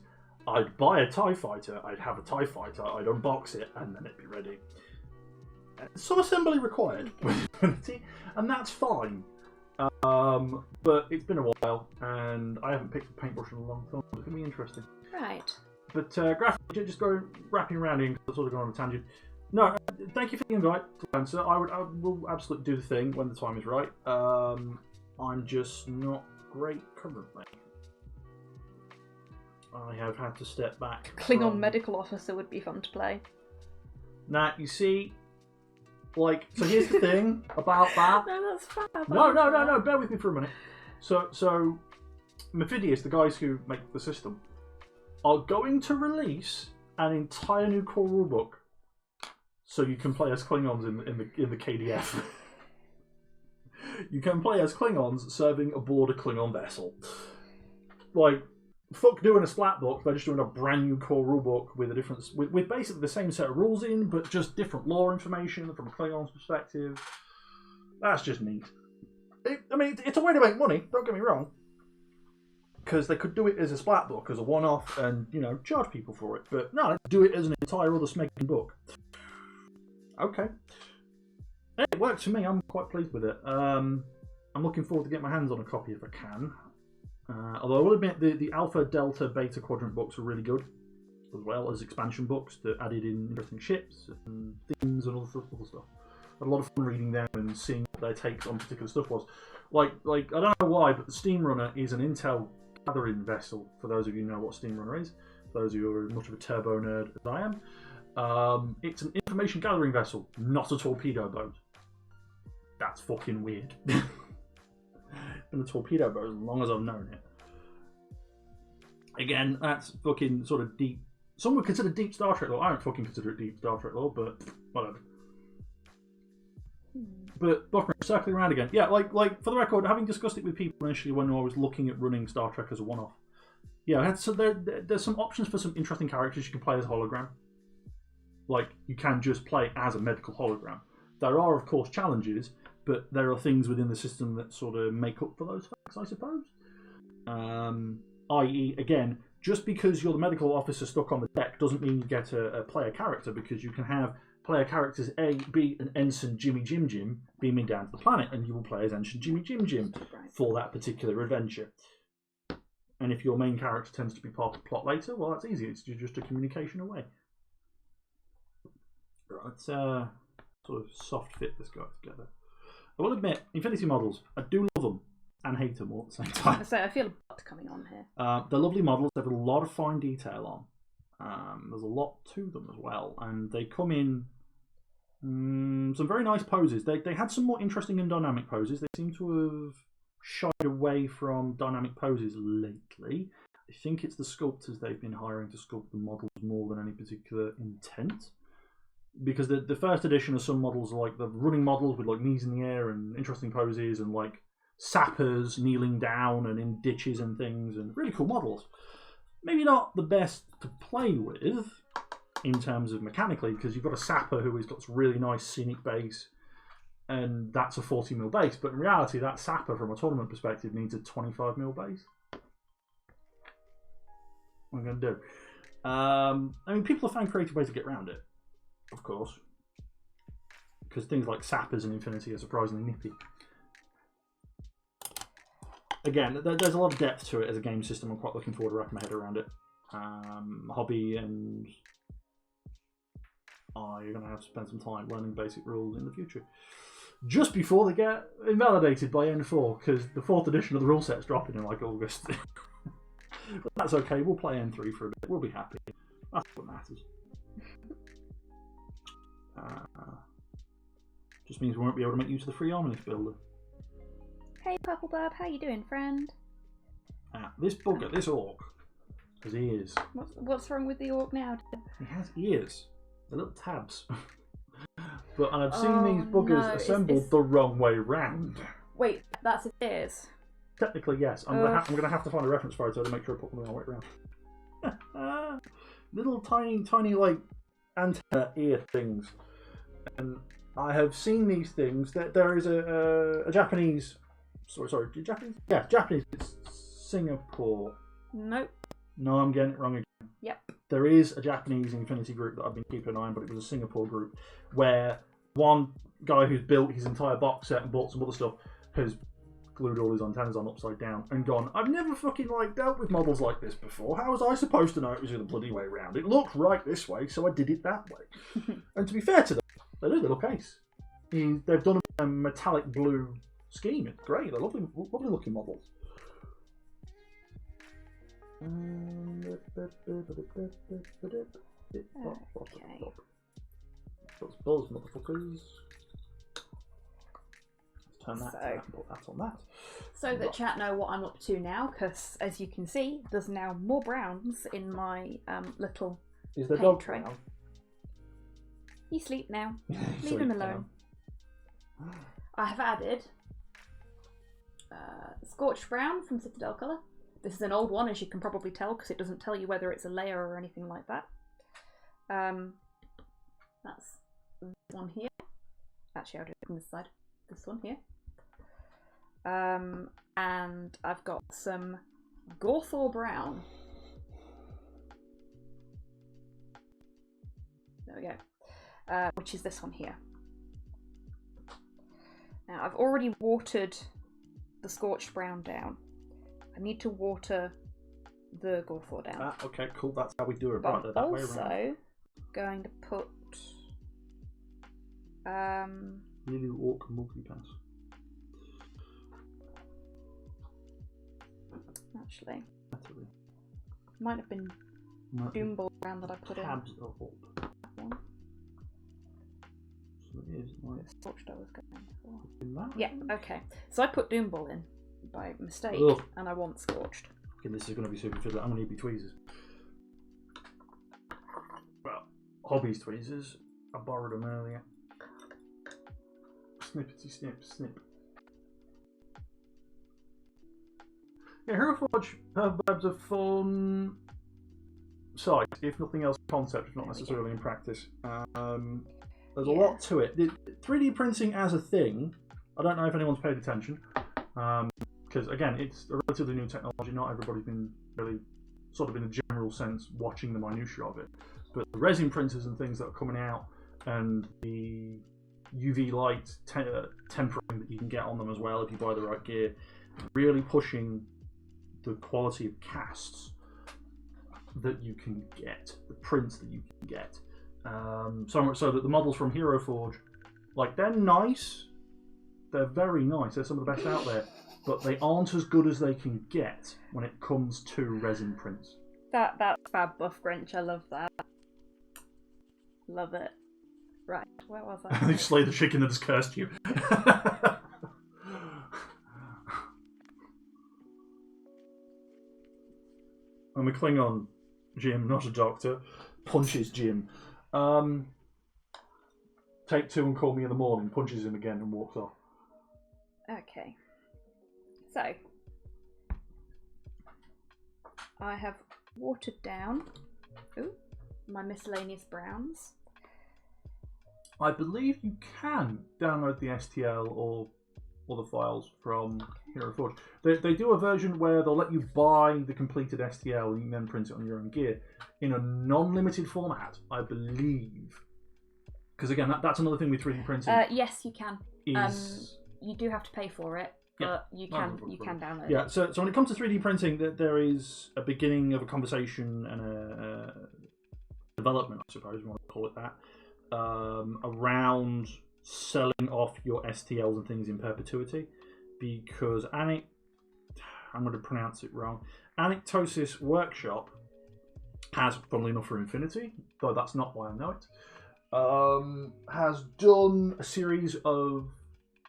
I'd buy a TIE fighter, I'd have a TIE fighter, I'd unbox it, and then it'd be ready. Some assembly required with Infinity, and that's fine. But it's been a while, and I haven't picked a paintbrush in a long time. It's going to be interesting. Right. But graphically, just go wrapping around in, because I've sort of gone on a tangent. No, thank you for the invite to answer. I will absolutely do the thing when the time is right. I'm just not great currently. I have had to step back. Klingon medical officer would be fun to play. Now, you see, like, so here's the thing about that. No, that's fab. No, bear with me for a minute. So Mephidius, the guys who make the system, are going to release an entire new core rulebook so you can play as Klingons in the KDF. You can play as Klingons serving aboard a Klingon vessel. Like, fuck doing a splat book, they're just doing a brand new core rulebook with a different, with basically the same set of rules in, but just different lore information from a Klingon's perspective. That's just neat. It's a way to make money, don't get me wrong. Because they could do it as a splat book, as a one-off, and, you know, charge people for it. But no, let's do it as an entire other Smegging book. Okay. It works for me, I'm quite pleased with it. I'm looking forward to getting my hands on a copy if I can. Although I will admit the Alpha, Delta, Beta Quadrant books are really good, as well as expansion books that added in interesting ships and themes and all the other stuff. I had a lot of fun reading them and seeing what their takes on particular stuff was. Like I don't know why, but the Steam Runner is an intel gathering vessel. For those of you who know what Steam Runner is, for those of you who are as much of a turbo nerd as I am, it's an information gathering vessel, not a torpedo boat. That's fucking weird. Been a torpedo boat as long as I've known it. Again, that's fucking sort of deep. Some would consider deep Star Trek lore. I don't fucking consider it deep Star Trek lore, but whatever. But circling around again, yeah. Like for the record, having discussed it with people initially when I was looking at running Star Trek as a one-off, yeah. So there's some options for some interesting characters you can play as a hologram. Like you can just play as a medical hologram. There are, of course, challenges. But there are things within the system that sort of make up for those facts, I suppose. I.e., again, just because you're the medical officer stuck on the deck doesn't mean you get a player character, because you can have player characters A, B, and Ensign Jimmy Jim Jim beaming down to the planet, and you will play as Ensign Jimmy Jim Jim for that particular adventure. And if your main character tends to be part of the plot later, well, that's easy. It's just a communication away. Right, let's sort of soft fit this guy together. I will admit, Infinity models, I do love them and hate them all at the same time. So I feel a lot coming on here. They're lovely models. They have a lot of fine detail on. There's a lot to them as well, and they come in some very nice poses. They had some more interesting and dynamic poses. They seem to have shied away from dynamic poses lately. I think it's the sculptors they've been hiring to sculpt the models more than any particular intent. Because the first edition of some models are like the running models with like knees in the air and interesting poses, and like sappers kneeling down and in ditches and things, and really cool models. Maybe not the best to play with in terms of mechanically, because you've got a sapper who has got this really nice scenic base, and that's a 40mm base. But in reality, that sapper from a tournament perspective needs a 25mm base. What am I going to do? I mean, people have found creative ways to get around it. Of course, because things like sappers in Infinity are surprisingly nippy. Again, there's a lot of depth to it as a game system. I'm quite looking forward to wrapping my head around it. Hobby and you're going to have to spend some time learning basic rules in the future. Just before they get invalidated by N4, because the 4th edition of the rule set's dropping in like August. But that's okay, we'll play N3 for a bit. We'll be happy. That's what matters. Just means we won't be able to make use of the free Arminus builder. Hey Purple Burb, how you doing, friend? This bugger, this orc, has ears. What's wrong with the orc now? He has ears. They're little tabs. But I've seen these buggers assembled the wrong way round. Wait, that's his ears? Technically, yes. I'm gonna have to find a reference photo to make sure I put them the right way round. Little tiny like antenna ear things. And I have seen these things. There is a Japanese Sorry, Japanese? Yeah, Japanese. It's Singapore. Nope. No, I'm getting it wrong again. Yep. There is a Japanese Infinity group that I've been keeping an eye on, but it was a Singapore group where one guy who's built his entire box set and bought some other stuff has glued all his antennas on upside down and gone, I've never fucking dealt with models like this before. How was I supposed to know it was the bloody way around? It looked right this way, so I did it that way. And to be fair to them, they do the little case. They've done a metallic blue scheme. It's great. They're lovely looking models. Okay. Those balls, motherfuckers. Turn that, So- and put that on that. So that chat know what I'm up to now, because as you can see, there's now more browns in my little. Is the paint dog tray. brown? You sleep now. Leave Sleep him now. alone. I have added Scorched Brown from Citadel Colour. This is an old one, as you can probably tell, because it doesn't tell you whether it's a layer or anything like that. That's this one here. Actually, I'll do it from this side. This one here. And I've got some Gawthor Brown. There we go. Which is this one here. Now, I've already watered the Scorched Brown down. I need to water the Gawthor down. Okay, cool. That's how we do it. But Right, I'm that way also around. going to put Lily Orc multipass. actually Naturally. might have been No, Doomball Brown that I put tabs are up. in one. So it is like The Scorched I was going for. in that. Yeah, okay. So I put Doomball in by mistake, Ugh. and I want Scorched. Okay, this is going to be super fiddly. I'm going to need my tweezers. Well, Hobby's tweezers. I borrowed them earlier. Snippety snip snip. Yeah, Hero Forge Web's a fun site, if nothing else, concept, if not necessarily in practice. There's a lot to it. 3D printing as a thing, I don't know if anyone's paid attention. Because again, it's a relatively new technology. Not everybody's been really, sort of in a general sense, watching the minutiae of it. But the resin printers and things that are coming out, and the UV light tempering that you can get on them as well if you buy the right gear, really pushing the quality of casts that you can get, the prints that you can get. So much so that the models from Hero Forge, they're nice. They're very nice. They're some of the best out there. But they aren't as good as they can get when it comes to resin prints. That's fab, Buff Grinch. I love that. Love it. Right, where was I? You slay the chicken that has cursed you. I'm a Klingon, Jim, not a doctor. Punches Jim. Take two and call me in the morning. Punches him again and walks off. Okay. So, I have watered down my miscellaneous browns. I believe you can download the STL or other files from Hero Forge. They do a version where they'll let you buy the completed STL and you can then print it on your own gear in a non-limited format, I believe. Because again, that's another thing with 3D printing. Yes, you can. Is You do have to pay for it, but you can download yeah. it. So when it comes to 3D printing, there is a beginning of a conversation and a development, I suppose you want to call it that, around selling off your STLs and things in perpetuity, because I'm going to pronounce it wrong. Anectosis Workshop has, funnily enough, for Infinity, though that's not why I know it, has done a series of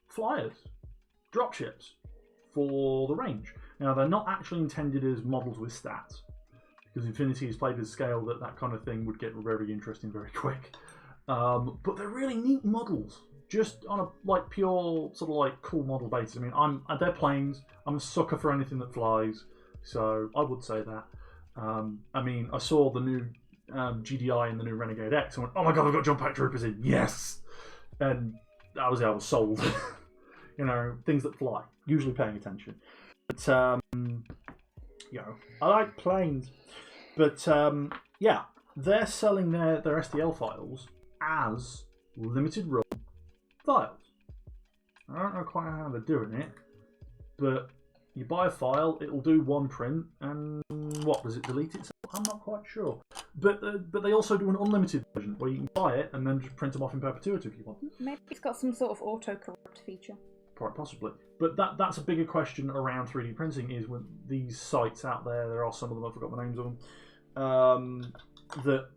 flyers, dropships for the range. Now, they're not actually intended as models with stats, because Infinity is played at a scale that kind of thing would get very interesting very quick. But they're really neat models, just on a pure sort of cool model basis. I mean, they're planes. I'm a sucker for anything that flies, so I would say that. I mean, I saw the new GDI and the new Renegade X, and went, "Oh my god, I've got Jump Pack Troopers in, yes!" And I was sold. You know, things that fly. Usually paying attention. But you know, I like planes. But yeah, they're selling their STL files as limited run files. I don't know quite how they're doing it, but you buy a file, it'll do one print, and what, does it delete itself? I'm not quite sure. But they also do an unlimited version where you can buy it and then just print them off in perpetuity if you want. Maybe it's got some sort of auto-corrupt feature. Quite possibly. But that's a bigger question around 3D printing is when these sites out there are some of them, I forgot the names of them,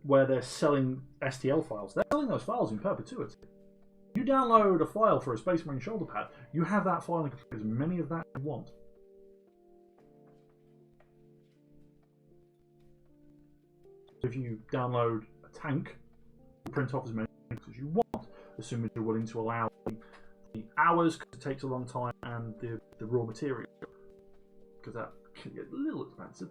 where they're selling STL files. They're selling those files in perpetuity. You download a file for a Space Marine shoulder pad, you have that file and as many of that as you want. If you download a tank, you print off as many tanks as you want, assuming you're willing to allow the hours, because it takes a long time, and the raw material, because that can get a little expensive.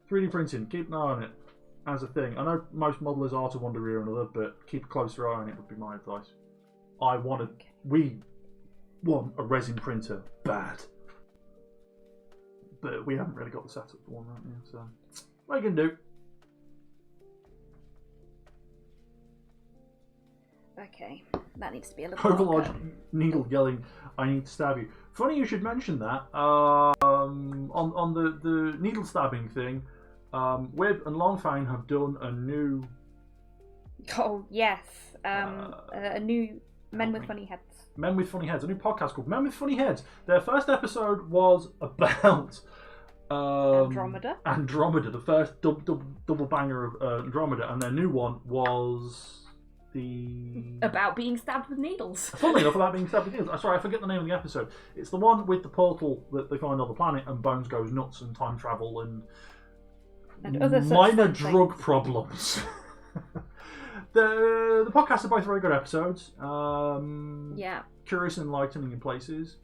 3D printing, keep an eye on it as a thing. I know most modelers are to one degree or another, but keep a closer eye on it would be my advice. We want a resin printer bad, but we haven't really got the setup for one right now, so what are you going to do? Okay, that needs to be a little Overlord Needle yelling, "I need to stab you." Funny you should mention that. On the needle stabbing thing, Wib and Longfang have done a new. Oh yes, a new Men with Funny Heads. Men with Funny Heads, a new podcast called Men with Funny Heads. Their first episode was about Andromeda. Andromeda, the first double banger of Andromeda, and their new one was. About being stabbed with needles. Funnily enough, about being stabbed with needles. Sorry, I forget the name of the episode. It's the one with the portal that they find on the planet and Bones goes nuts and time travel and other minor drug problems. The podcasts are both very good episodes. Yeah. Curious and enlightening in places.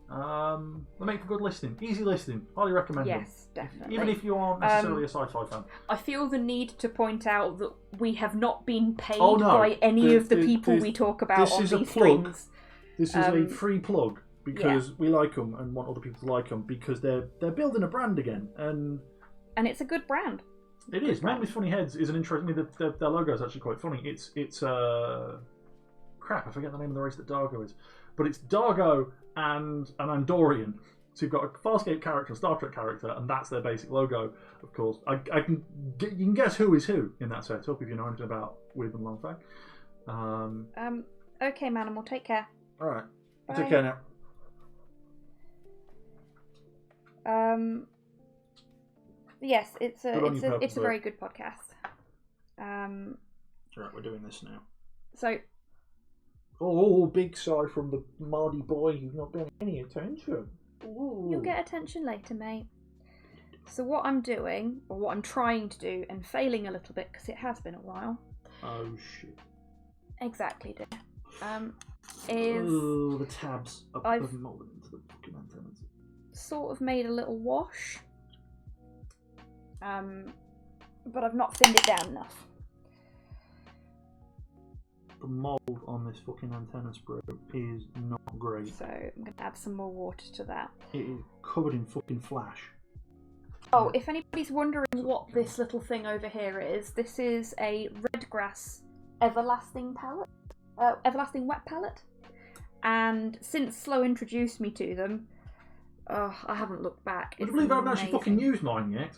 They make for good listening. Easy listening. Highly recommend them. Yes, definitely. Even if you aren't necessarily a sci-fi fan. I feel the need to point out that we have not been paid Oh, no. by any of the people we talk about on these streams. This is a free plug because we like them and want other people to like them because they're building a brand again and it's a good brand. It is. Men with Funny Heads is an interesting. I mean, their logo is actually quite funny. It's crap. I forget the name of the race that Dargo is, but it's Dargo and an Andorian. So you've got a Farscape character, a Star Trek character, and that's their basic logo. Of course, you can guess who is who in that setup if you know anything about Wib and Longfang. Okay, Manimal, take care. All right. Bye. Take care now. Yes, it's a very good podcast. Right, we're doing this now. So. Oh, big sigh from the Mardy boy who's not paying any attention. Ooh. You'll get attention later, mate. So what I'm doing, or what I'm trying to do, and failing a little bit because it has been a while. Oh shit! Exactly, dear. Is the tabs I've molded into the fucking antennas. Sort of made a little wash. But I've not thinned it down enough. The mould on this fucking antenna sprue is not great. So I'm going to add some more water to that. It is covered in fucking flash. Oh, if anybody's wondering what this little thing over here is, this is a Redgrass Everlasting palette. Everlasting wet palette. And since Slow introduced me to them, I haven't looked back. I believe I haven't actually fucking used mine yet.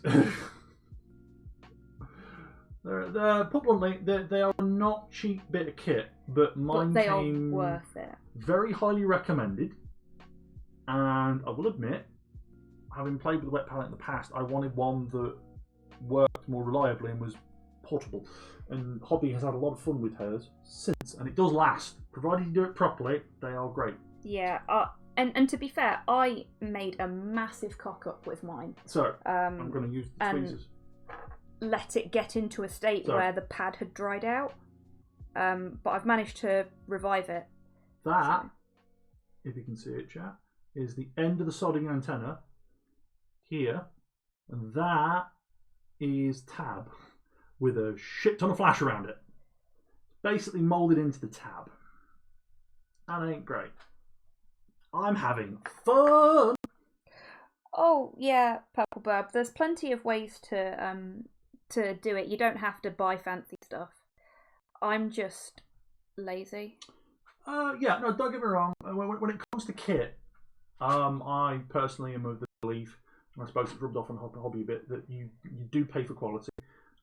They're put bluntly, they are not cheap bit of kit, but mine they came are worth it. Very highly recommended. And I will admit, having played with the wet palette in the past, I wanted one that worked more reliably and was portable. And Hobby has had a lot of fun with hers since, and it does last. Provided you do it properly, they are great. Yeah, and to be fair, I made a massive cock up with mine. So, I'm going to use the tweezers. Let it get into a state where the pad had dried out. But I've managed to revive it. That, if you can see it, chat, is the end of the sodding antenna here, and that is tab with a shit ton of flash around it. Basically molded into the tab. and ain't great. I'm having fun. Oh yeah, Purple Burb. There's plenty of ways to do it. You don't have to buy fancy stuff. I'm just lazy. Yeah, no, don't get me wrong. When it comes to kit, I personally am of the belief, and I suppose it's rubbed off on Hobby a bit, that you do pay for quality.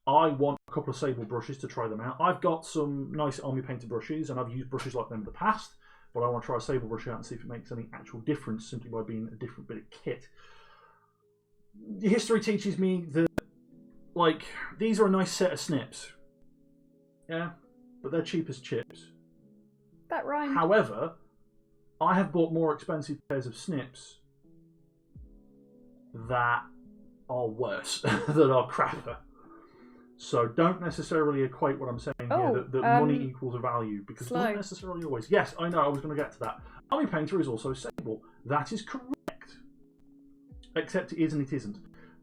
I want a couple of Sable brushes to try them out. I've got some nice Army Painter brushes, and I've used brushes like them in the past, but I want to try a Sable brush out and see if it makes any actual difference simply by being a different bit of kit. History teaches me that, like, these are a nice set of snips. Yeah, but they're cheap as chips. That rhymed. However, I have bought more expensive pairs of snips that are worse, that are crapper. So don't necessarily equate what I'm saying here, that money equals a value, because it doesn't necessarily always. Yes, I know, I was going to get to that. Army Painter is also Sable. That is correct. Except it is and it isn't.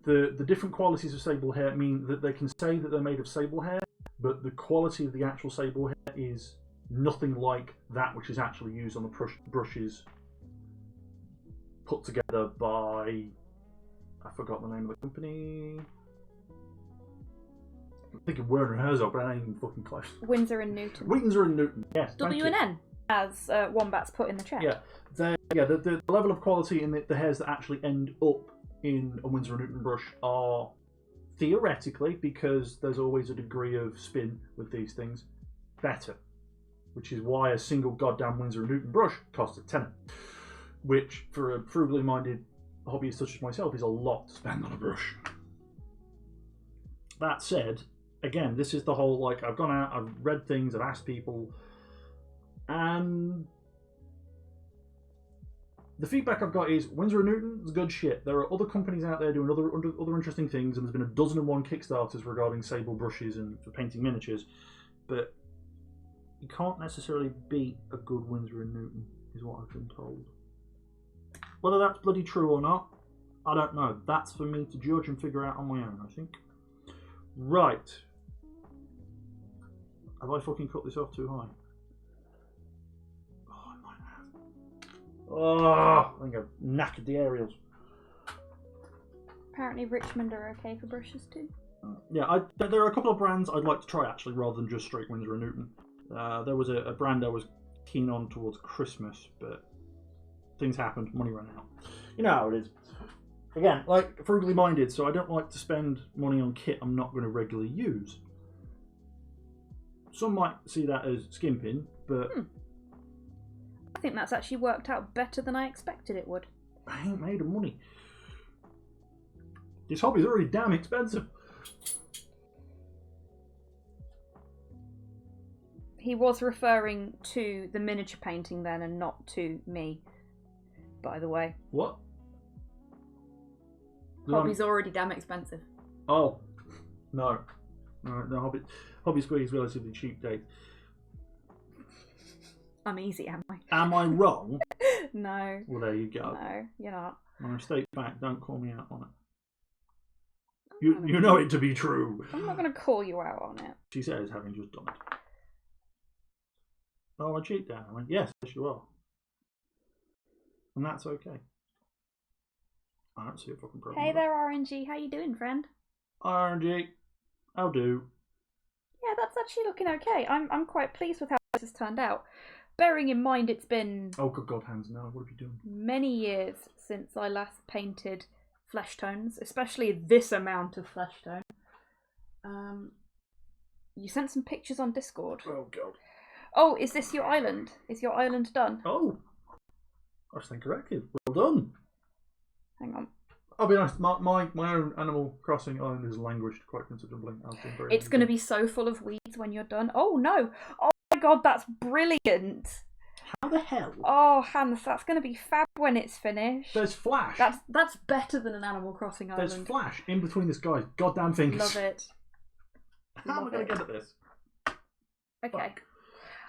The different qualities of Sable hair mean that they can say that they're made of Sable hair, but the quality of the actual Sable hair is nothing like that which is actually used on the brushes put together by... I forgot the name of the company. I'm thinking Werner Herzog, but I ain't even fucking close. Winsor and Newton. Winsor and Newton, yes. W&N, as Wombat's put in the chat. Yeah, the level of quality in the hairs that actually end up in a Winsor and Newton brush are theoretically, because there's always a degree of spin with these things, better. Which is why a single goddamn Winsor and Newton brush costs a tenner. Which, for a frugally minded hobbyist such as myself, is a lot to spend on a brush. That said, again, this is the whole, like, I've gone out, I've read things, I've asked people, and the feedback I've got is Winsor & Newton is good shit. There are other companies out there doing other interesting things, and there's been a dozen and one Kickstarters regarding Sable brushes and for painting miniatures, but you can't necessarily beat a good Winsor & Newton, is what I've been told. Whether that's bloody true or not, I don't know. That's for me to judge and figure out on my own, I think. Right. Have I fucking cut this off too high? Oh, I might have. Oh, I think I've knackered the aerials. Apparently Richmond are okay for brushes too. Yeah, there are a couple of brands I'd like to try actually, rather than just straight Winsor & Newton. There was a brand I was keen on towards Christmas, but things happened, money ran out. You know how it is. Again, like, frugally minded, so I don't like to spend money on kit I'm not going to regularly use. Some might see that as skimping, but... I think that's actually worked out better than I expected it would. I ain't made of money. This hobby's already damn expensive. He was referring to the miniature painting then and not to me, by the way. What? Hobby's already damn expensive. Oh, no. No, Hobby Squeak is relatively cheap date. I'm easy, am I? Am I wrong? No. Well, there you go. No, you're not. I'm a state fact, don't call me out on it. You know it to be true. I'm not going to call you out on it. She says, having just done it. Oh, I cheat down. I went, yes, you are. And that's okay. I don't see a fucking problem. Hey there, RNG. How you doing, friend? RNG. I'll do. Yeah, that's actually looking okay. I'm quite pleased with how this has turned out. Bearing in mind it's been... Oh, good God, Hans, no. What are you doing? Many years since I last painted flesh tones, especially this amount of flesh tone. You sent some pictures on Discord. Oh, God. Oh, is this your island? Is your island done? Oh. I stand corrected. Well done. Hang on. I'll be honest, my own Animal Crossing island has languished quite considerably. It's going to be so full of weeds when you're done. Oh, no. Oh, my God, that's brilliant. How the hell? Oh, Hans, that's going to be fab when it's finished. There's Flash. That's better than an Animal Crossing island. There's Flash in between this guy's goddamn fingers. Love it. How am I going to get at this? Okay. Fuck.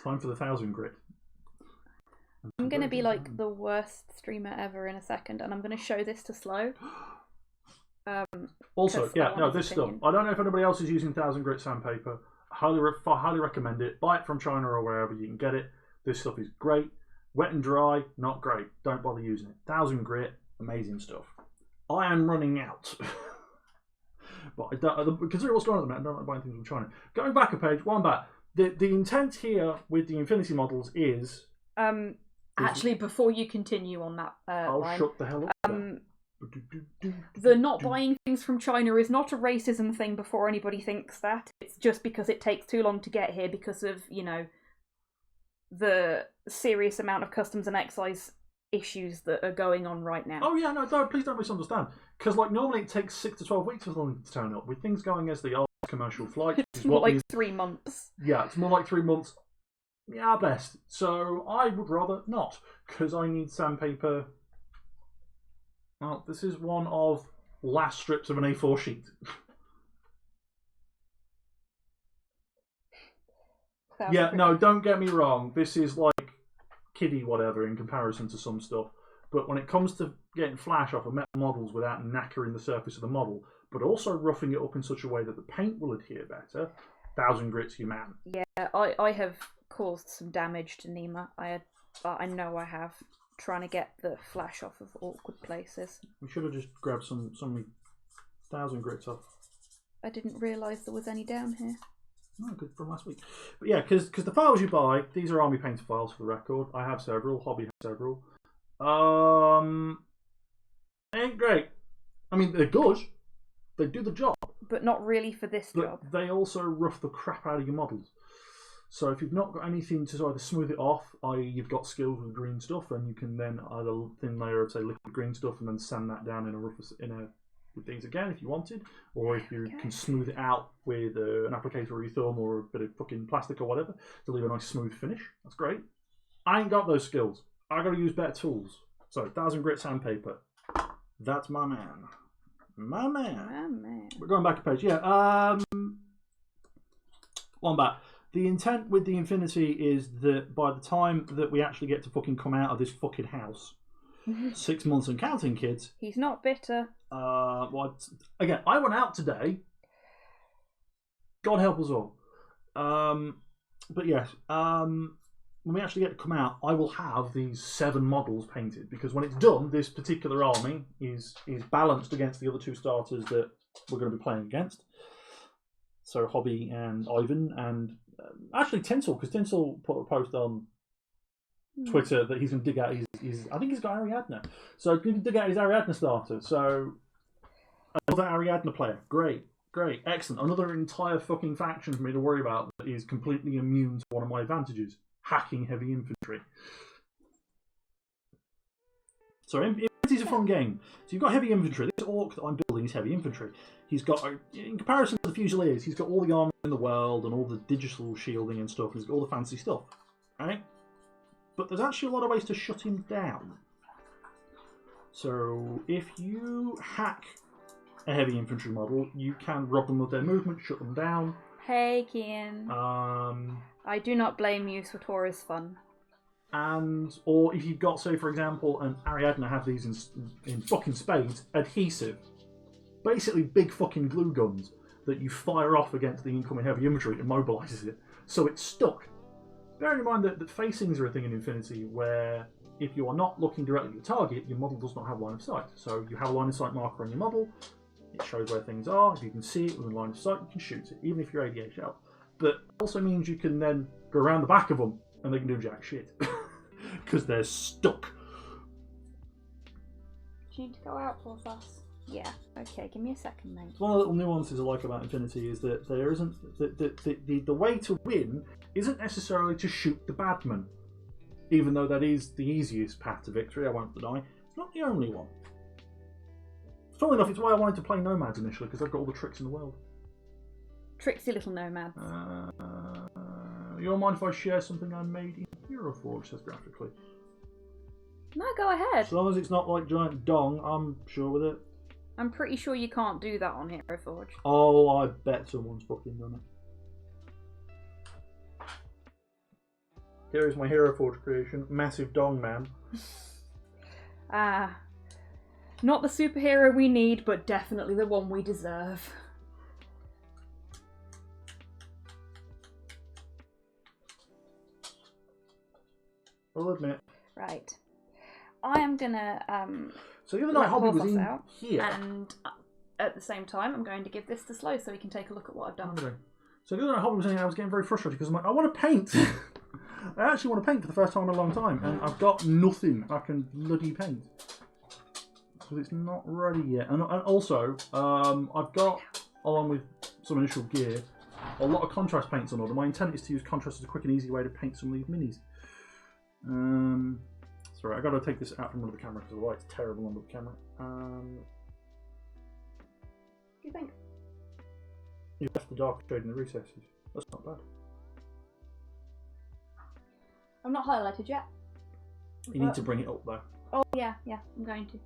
Time for the 1000 grit. I'm going to be like the worst streamer ever in a second, and I'm going to show this to Slow. Also, yeah, no, this stuff. I don't know if anybody else is using 1000 grit sandpaper. Highly recommend it. Buy it from China or wherever you can get it. This stuff is great. Wet and dry, not great. Don't bother using it. 1000 grit, amazing stuff. I am running out. But I don't, considering what's going on at the moment, I don't like buying things from China. Going back a page, one back. The intent here with the Infinity models is... actually, before you continue on that I'll line... shut the hell up. The not buying things from China is not a racism thing before anybody thinks that. It's just because it takes too long to get here because of, you know, the serious amount of customs and excise issues that are going on right now. Oh yeah, no, please don't misunderstand. Because like normally it takes 6 to 12 weeks for something to turn up. With things going as they are, commercial flight. It's more like 3 months. Yeah, it's more like 3 months. Yeah, best. So I would rather not, because I need sandpaper. Well, this is one of last strips of an A4 sheet. Yeah, no, don't get me wrong. This is like kiddie whatever in comparison to some stuff. But when it comes to getting flash off of metal models without knackering the surface of the model, but also roughing it up in such a way that the paint will adhere better, 1000 grits, you man. Yeah, I have caused some damage to Nima. I know I have. Trying to get the flash off of awkward places. We should have just grabbed some 1000 grits off. I didn't realise there was any down here. No, good from last week. But yeah, because the files you buy, these are Army Painter files for the record. I have several. Hobby has several. Ain't great. I mean, they're good. They do the job. But not really for this job. They also rough the crap out of your models. So if you've not got anything to either smooth it off, i.e. you've got skills with green stuff, and you can then add a thin layer of, say, liquid green stuff and then sand that down with things again if you wanted. Or if you can smooth it out with an applicator or your thumb or a bit of fucking plastic or whatever to leave a nice smooth finish. That's great. I ain't got those skills. I got to use better tools. So 1000 grit sandpaper. That's my man. My man. We're going back a page. Yeah. One back. The intent with the Infinity is that by the time that we actually get to fucking come out of this fucking house, 6 months and counting, kids. He's not bitter. Well, again, I went out today. God help us all. But yes, when we actually get to come out, I will have these 7 models painted because when it's done, this particular army is balanced against the other 2 starters that we're going to be playing against. So Hobby and Ivan and actually Tinsel, because Tinsel put a post on Twitter that he's going to dig out his I think he's got Ariadne. So he's going to dig out his Ariadne starter. So another Ariadne player. Great. Excellent. Another entire fucking faction for me to worry about that is completely immune to one of my advantages. Hacking heavy infantry. So Infinity's a fun game. So you've got heavy infantry. This orc that I'm building is heavy infantry. He's got, in comparison to the Fusiliers, he's got all the armor in the world and all the digital shielding and stuff. And he's got all the fancy stuff, right? But there's actually a lot of ways to shut him down. So if you hack a heavy infantry model, you can rob them of their movement, shut them down. Hey, Kian. I do not blame you. SWTOR is fun. Or if you've got, say, for example, an Ariadne have these in fucking spades, adhesive. Basically big fucking glue guns that you fire off against the incoming heavy infantry and immobilises it. So it's stuck. Bearing in mind that facings are a thing in Infinity where if you are not looking directly at your target, your model does not have line of sight. So you have a line of sight marker on your model, it shows where things are. If you can see it within line of sight, you can shoot it, even if you're ADHL. But it also means you can then go around the back of them and they can do jack shit. Because they're stuck. Do you need to go out for us? Yeah. Okay, give me a second, mate. One of the little nuances I like about Infinity is that there isn't the way to win isn't necessarily to shoot the badman, even though that is the easiest path to victory. I won't deny. It's not the only one. Funnily enough, it's why I wanted to play Nomads initially because they've got all the tricks in the world. Tricksy little Nomads. You don't mind if I share something I made in Hero Forge, says graphically? No, go ahead. As long as it's not like giant dong, I'm sure with it. I'm pretty sure you can't do that on Hero Forge. Oh, I bet someone's fucking done it. Here is my Hero Forge creation. Massive dong man. Not the superhero we need, but definitely the one we deserve. I'll admit. Right. I am gonna So the other night, Hobby was Porthos in out, here. and at the same time, I'm going to give this to Slow so he can take a look at what I've done. So the other night, Hobby was in here. I was getting very frustrated because I'm like, I want to paint. I actually want to paint for the first time in a long time, and I've got nothing I can bloody paint because it's not ready yet. And also, I've got, along with some initial gear, a lot of contrast paints on order. My intent is to use contrast as a quick and easy way to paint some of these minis. Sorry, I got to take this out from under the camera because the light's terrible under the camera. What do you think? You left the dark shade in the recesses. That's not bad. I'm not highlighted yet. You need to bring it up though. Oh yeah, I'm going to.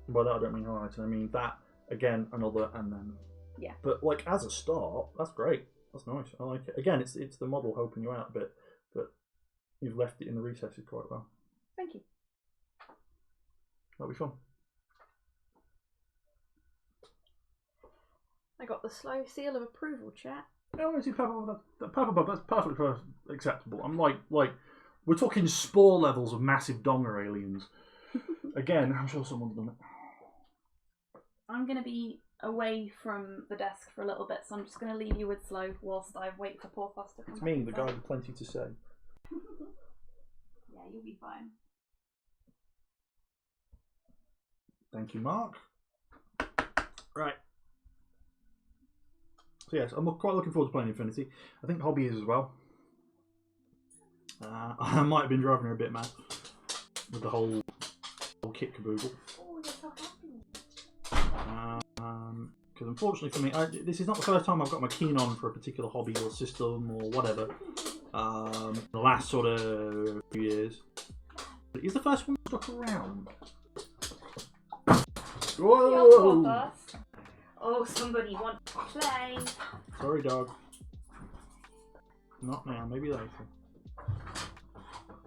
By that I don't mean highlighting. I mean that again, another, and then. Yeah. But like as a start, that's great. That's nice. I like it. Again, it's the model helping you out a bit, but you've left it in the recesses quite well. Thank you. That'll be fun. I got the Slow seal of approval, chat. Oh, I see purple. That's perfectly acceptable. I'm like we're talking spore levels of massive donger aliens. Again, I'm sure someone's done it. I'm going to be away from the desk for a little bit, so I'm just going to leave you with Slow whilst I wait for Porthos to come It's back me, the inside. guy with plenty to say. Yeah, you'll be fine. Thank you, Mark. Right. So yes, I'm quite looking forward to playing Infinity. I think Hobby is as well. I might have been driving her a bit mad with the whole kit caboodle. Oh, you're so happy. Because unfortunately for me, this is not the first time I've got my keen on for a particular hobby or system or whatever. The last sort of few years. But it's the first one stuck around. Whoa! Porthos. Oh, somebody wants to play. Sorry, dog. Not now, maybe later.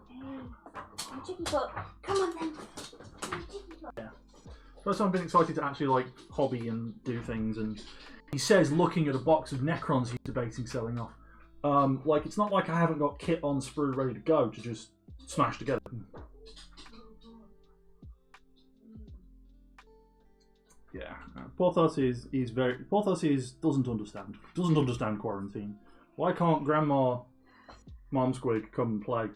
Hey, Chicky Foot. Come on then. Yeah. First time I've been excited to actually like hobby and do things, and he says looking at a box of Necrons he's debating selling off. Like it's not like I haven't got kit on sprue ready to go to just smash together. Yeah, Porthos doesn't understand quarantine. Why can't Grandma Mom Squig come and play?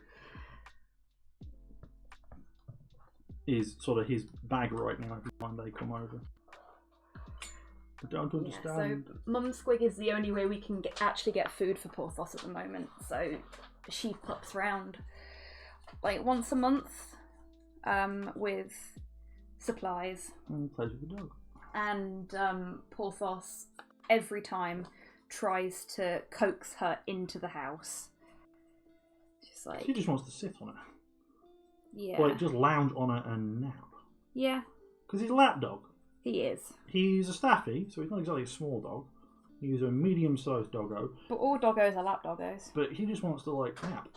Is sort of his bag right now every time they come over. I don't understand. So Mum Squig is the only way we can actually get food for Porthos at the moment. So she pops round like once a month with supplies. Plays with the dog. And Porthos every time tries to coax her into the house. Just like She just wants to sit on it. yeah, Like just lounge on it and nap. yeah, Because he's a lap dog. he is. He's a staffy, so he's not exactly a small dog. He's a medium-sized doggo. But all doggos are lap doggos. But he just wants to like nap.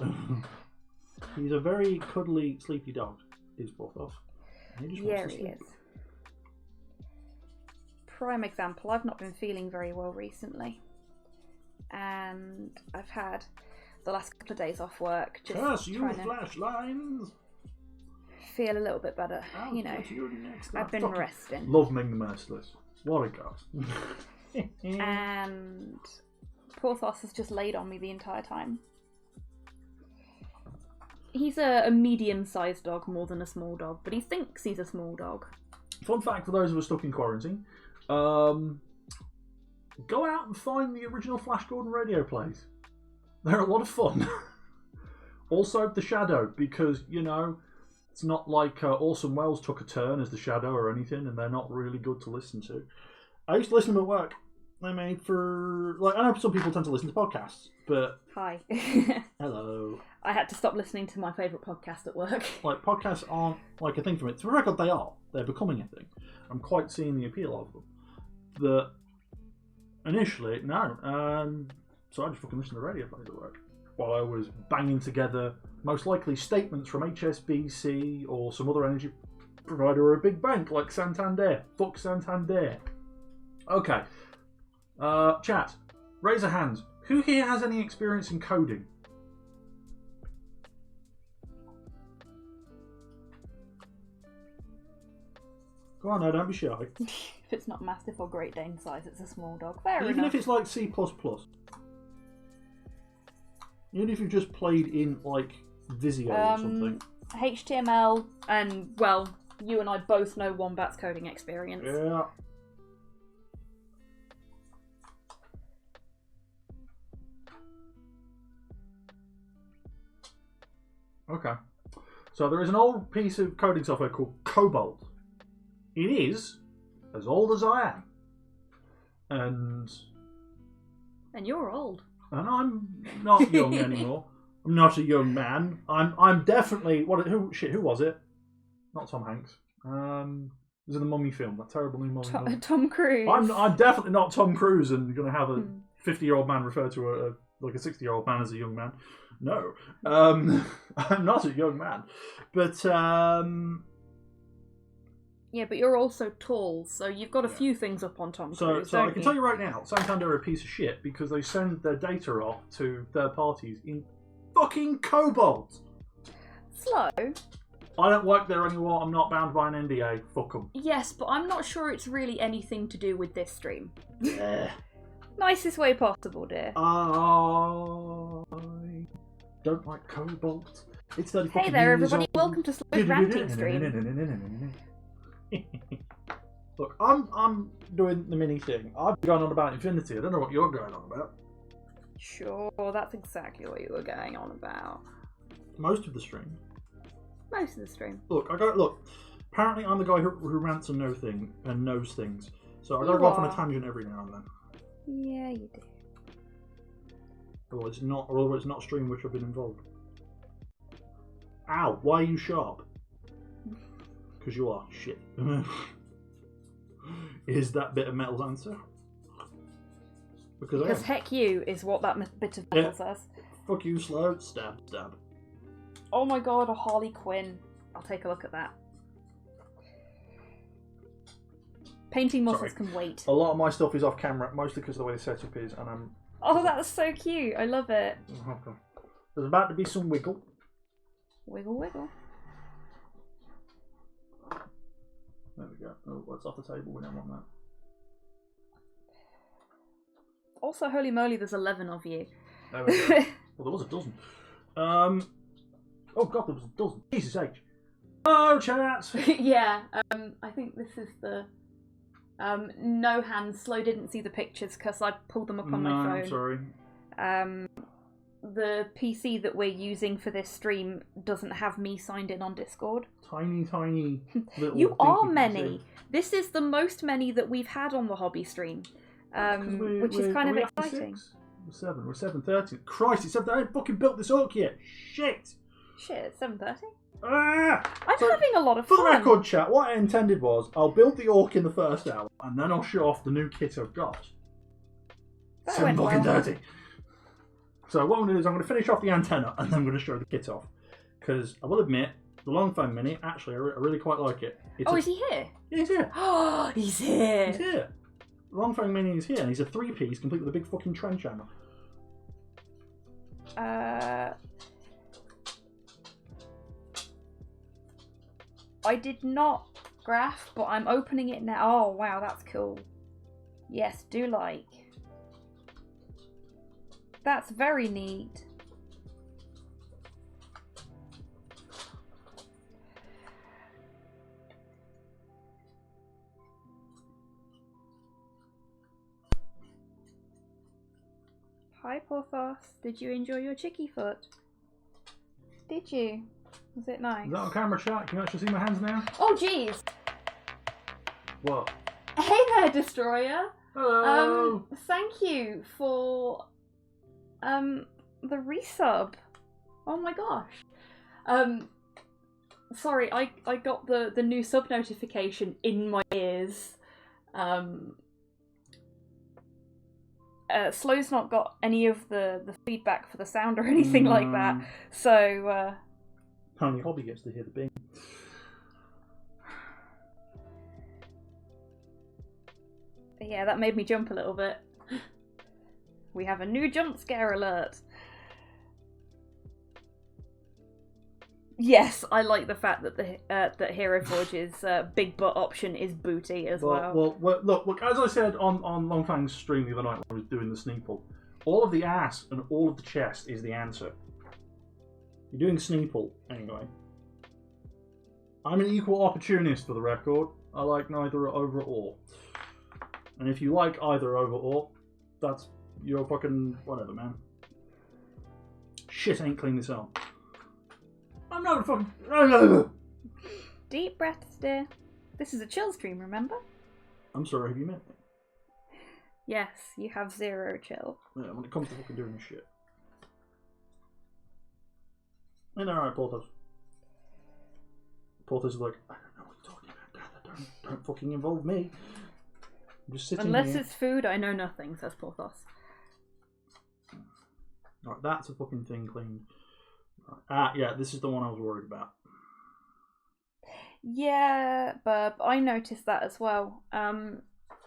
He's a very cuddly, sleepy dog. Is Porthos. And he just wants to He sleep. is. Prime example, I've not been feeling very well recently. And I've had the last couple of days off work just Curse you, trying to flash lines! feel a little bit better. I'll You know, get you next. I've been Fucking resting. Love Ming the Merciless. What a guy. And Porthos has just laid on me the entire time. He's a medium-sized dog more than a small dog, but he thinks he's a small dog. Fun fact for those of us stuck in quarantine. Go out and find the original Flash Gordon radio plays. They're a lot of fun. Also, The Shadow, because, you know, it's not like Orson Welles took a turn as The Shadow or anything, and they're not really good to listen to. I used to listen to them at work. They made for... Like, I know some people tend to listen to podcasts, but... Hi. Hello. I had to stop listening to my favourite podcast at work. Like, podcasts aren't, like, a thing for me. To a record, they are. They're becoming a thing. I'm quite seeing the appeal of them. That initially, no. So I just fucking listened to radio plays at work while I was banging together, most likely statements from HSBC or some other energy provider or a big bank like Santander. Fuck Santander. Okay. Chat, raise a hand. Who here has any experience in coding? Go on, no, don't be shy. If it's not Mastiff or Great Dane size, it's a small dog. Fair Even enough. if it's like C++. Even if you've just played in, like, Visio or something. HTML, and, well, you and I both know Wombat's coding experience. Yeah. Okay. So there is an old piece of coding software called Cobalt. It is as old as I am. And you're old. And I'm not young anymore. I'm not a young man. I'm definitely who was it? Not Tom Hanks. It was in the Mummy film, that terrible new Mummy film. Tom Cruise. I'm definitely not Tom Cruise and going to have a 50-year-old man refer to a 60-year-old man as a young man. No, I'm not a young man, but yeah, but you're also tall, so you've got a few things up on Tom Cruise. So I can tell you right now, Santander are a piece of shit because they send their data off to third parties in fucking Cobalt. Slow. I don't work there anymore. I'm not bound by an NDA. Fuck them. Yes, but I'm not sure it's really anything to do with this stream. Yeah. Nicest way possible, dear. I don't like Cobalt. It's 30 Hey there, everybody. Welcome to Slow's ranting stream. Look, I'm doing the mini thing. I've been going on about Infinity. I don't know what you're going on about. Sure, that's exactly what you were going on about. Most of the stream. Most of the stream. Look, apparently I'm the guy who rants and knows things. So I gotta You go off on are. a tangent every now and then. Yeah, you do. Otherwise it's not a stream which I've been involved. Ow, why are you sharp? Because you are shit. Is that bit of metal's answer? Because heck you is what that bit of metal says. Fuck you, slow. Stab, stab. Oh my god, a Harley Quinn. I'll take a look at that. Painting muscles can wait. A lot of my stuff is off camera, mostly because of the way the setup is, and I'm... Oh, that's so cute. I love it. Okay. There's about to be some wiggle. Wiggle, wiggle. There we go. Oh, that's off the table. We don't want that. Also, holy moly, there's 11 of you. There we go. Well, there was a dozen. Oh god, there was a dozen. Jesus H. Oh, chats! Yeah, I think this is the... no hands. Slow didn't see the pictures because I pulled them up on my phone. I'm sorry. The PC that we're using for this stream doesn't have me signed in on Discord. Tiny little... You are dinky many. PC. This is the most many that we've had on the hobby stream. Which is kind of exciting. We're 7:30. Christ, it's 7:30. I haven't fucking built this orc yet. Shit! Shit, it's 7:30. Ah! I'm having a lot of For fun. the record, chat, what I intended was I'll build the orc in the first hour and then I'll show off the new kit I've got. That 7:30. So what I'm going to do is I'm going to finish off the antenna and then I'm going to show the kit off. Because I will admit, the Longfang Mini, actually, I really quite like it. Is he here? Yeah, he's here. Oh, he's here. He's here. The Longfang Mini is here and he's a 3-piece complete with a big fucking trench hammer. I did not graph, but I'm opening it now. Oh, wow, that's cool. Yes, do like. That's very neat. Hi, Porthos. Did you enjoy your chicky foot? Did you? Was it nice? Is that on camera, chat? Can you actually see my hands now? Oh, jeez. What? Hey there, Destroyer. Hello. Thank you for the resub. Oh my gosh. Sorry, I got the new sub notification in my ears. Slow's not got any of the feedback for the sound or anything like that. So Only Hobby gets to hear the bing. yeah, that made me jump a little bit. We have a new jump scare alert. Yes, I like the fact that that Hero Forge's big butt option is booty as well. Well, look. As I said on Longfang's stream the other night when I was doing the Sneeple, all of the ass and all of the chest is the answer. You're doing Sneeple anyway. I'm an equal opportunist for the record. I like neither over or. And if you like either over or, that's your fucking whatever, man. Shit ain't clean this up. I'm not a fucking. Deep breaths, dear. This is a chill stream, remember? I'm sorry, have you met me? Yes, you have 0 chill. Yeah, when it comes to fucking doing this shit. And alright, Porthos. Porthos is like, I don't know what you're talking about, Dad. Don't fucking involve me. I'm just sitting Unless here. it's food, I know nothing, says Porthos. Right, that's a fucking thing cleaned. Right. Yeah, this is the one I was worried about. Yeah, Bub, I noticed that as well.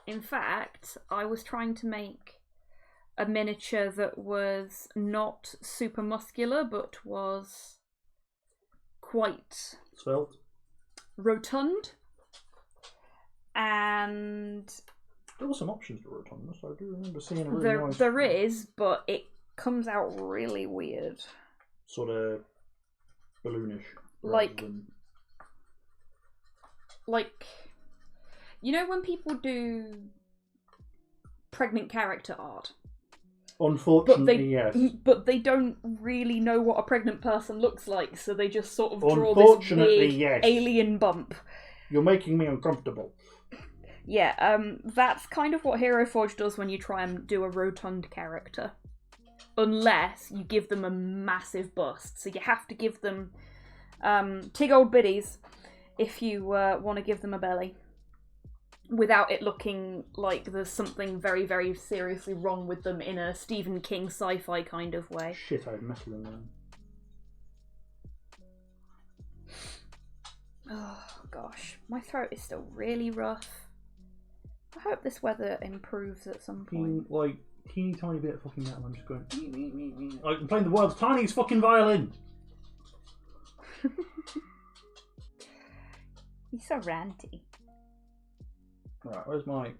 In fact, I was trying to make a miniature that was not super muscular, but was quite Svelte. rotund. And There were some options for rotundness. I do remember seeing a really nice... There is, but it comes out really weird. Sort of balloonish. Like, you know when people do pregnant character art? Unfortunately, yes. But they don't really know what a pregnant person looks like, so they just sort of draw this weird yes. alien bump. You're making me uncomfortable. Yeah, that's kind of what Hero Forge does when you try and do a rotund character. Unless you give them a massive bust. So you have to give them tig old biddies if you want to give them a belly. Without it looking like there's something very, very seriously wrong with them in a Stephen King sci-fi kind of way. Shit, I had metal in there. Oh, gosh. My throat is still really rough. I hope this weather improves at some point. Like, teeny tiny bit of fucking metal, I'm just going... Like, I'm playing the world's tiniest fucking violin! You're so ranty. Right, where's my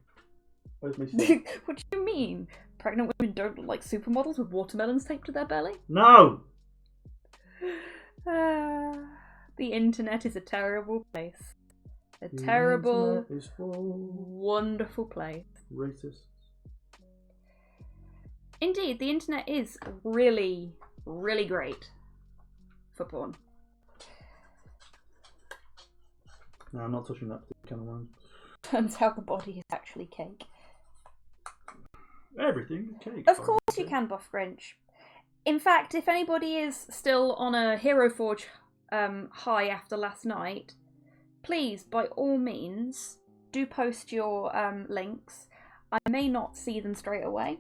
seat? What do you mean? Pregnant women don't look like supermodels with watermelons taped to their belly? No! The internet is a terrible place. A terrible, wonderful place. Racist. Indeed, the internet is really, really great for porn. No, I'm not touching that kind of one. Turns out the body is actually cake. Everything is cake. Of course you can, Buff Grinch. In fact, if anybody is still on a Hero Forge high after last night, please, by all means, do post your links. I may not see them straight away.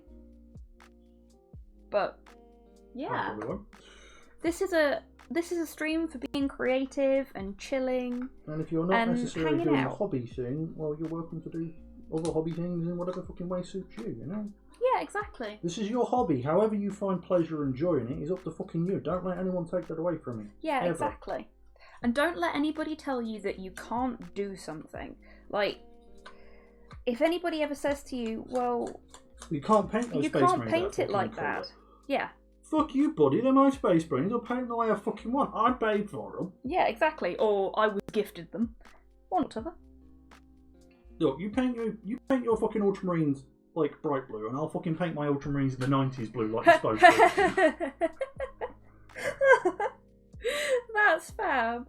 But, yeah. This is a stream for being creative and chilling. And if you're not necessarily doing out. a hobby thing, well, you're welcome to do other hobby things in whatever fucking way suits you, you know? Yeah, exactly. This is your hobby. However you find pleasure and joy in it is up to fucking you. Don't let anyone take that away from you. Yeah, ever. Exactly. And don't let anybody tell you that you can't do something. Like, if anybody ever says to you, well... You can't paint those You space can't marines paint it like colour. that. Yeah. Fuck you, buddy. They're my space brains. I'll paint the way I fucking want. I paid for them. Yeah, exactly. Or I was gifted them. One or t'other. Look, you paint your fucking ultramarines like bright blue, and I'll fucking paint my ultramarines in the 90s blue like you're supposed to. That's fab.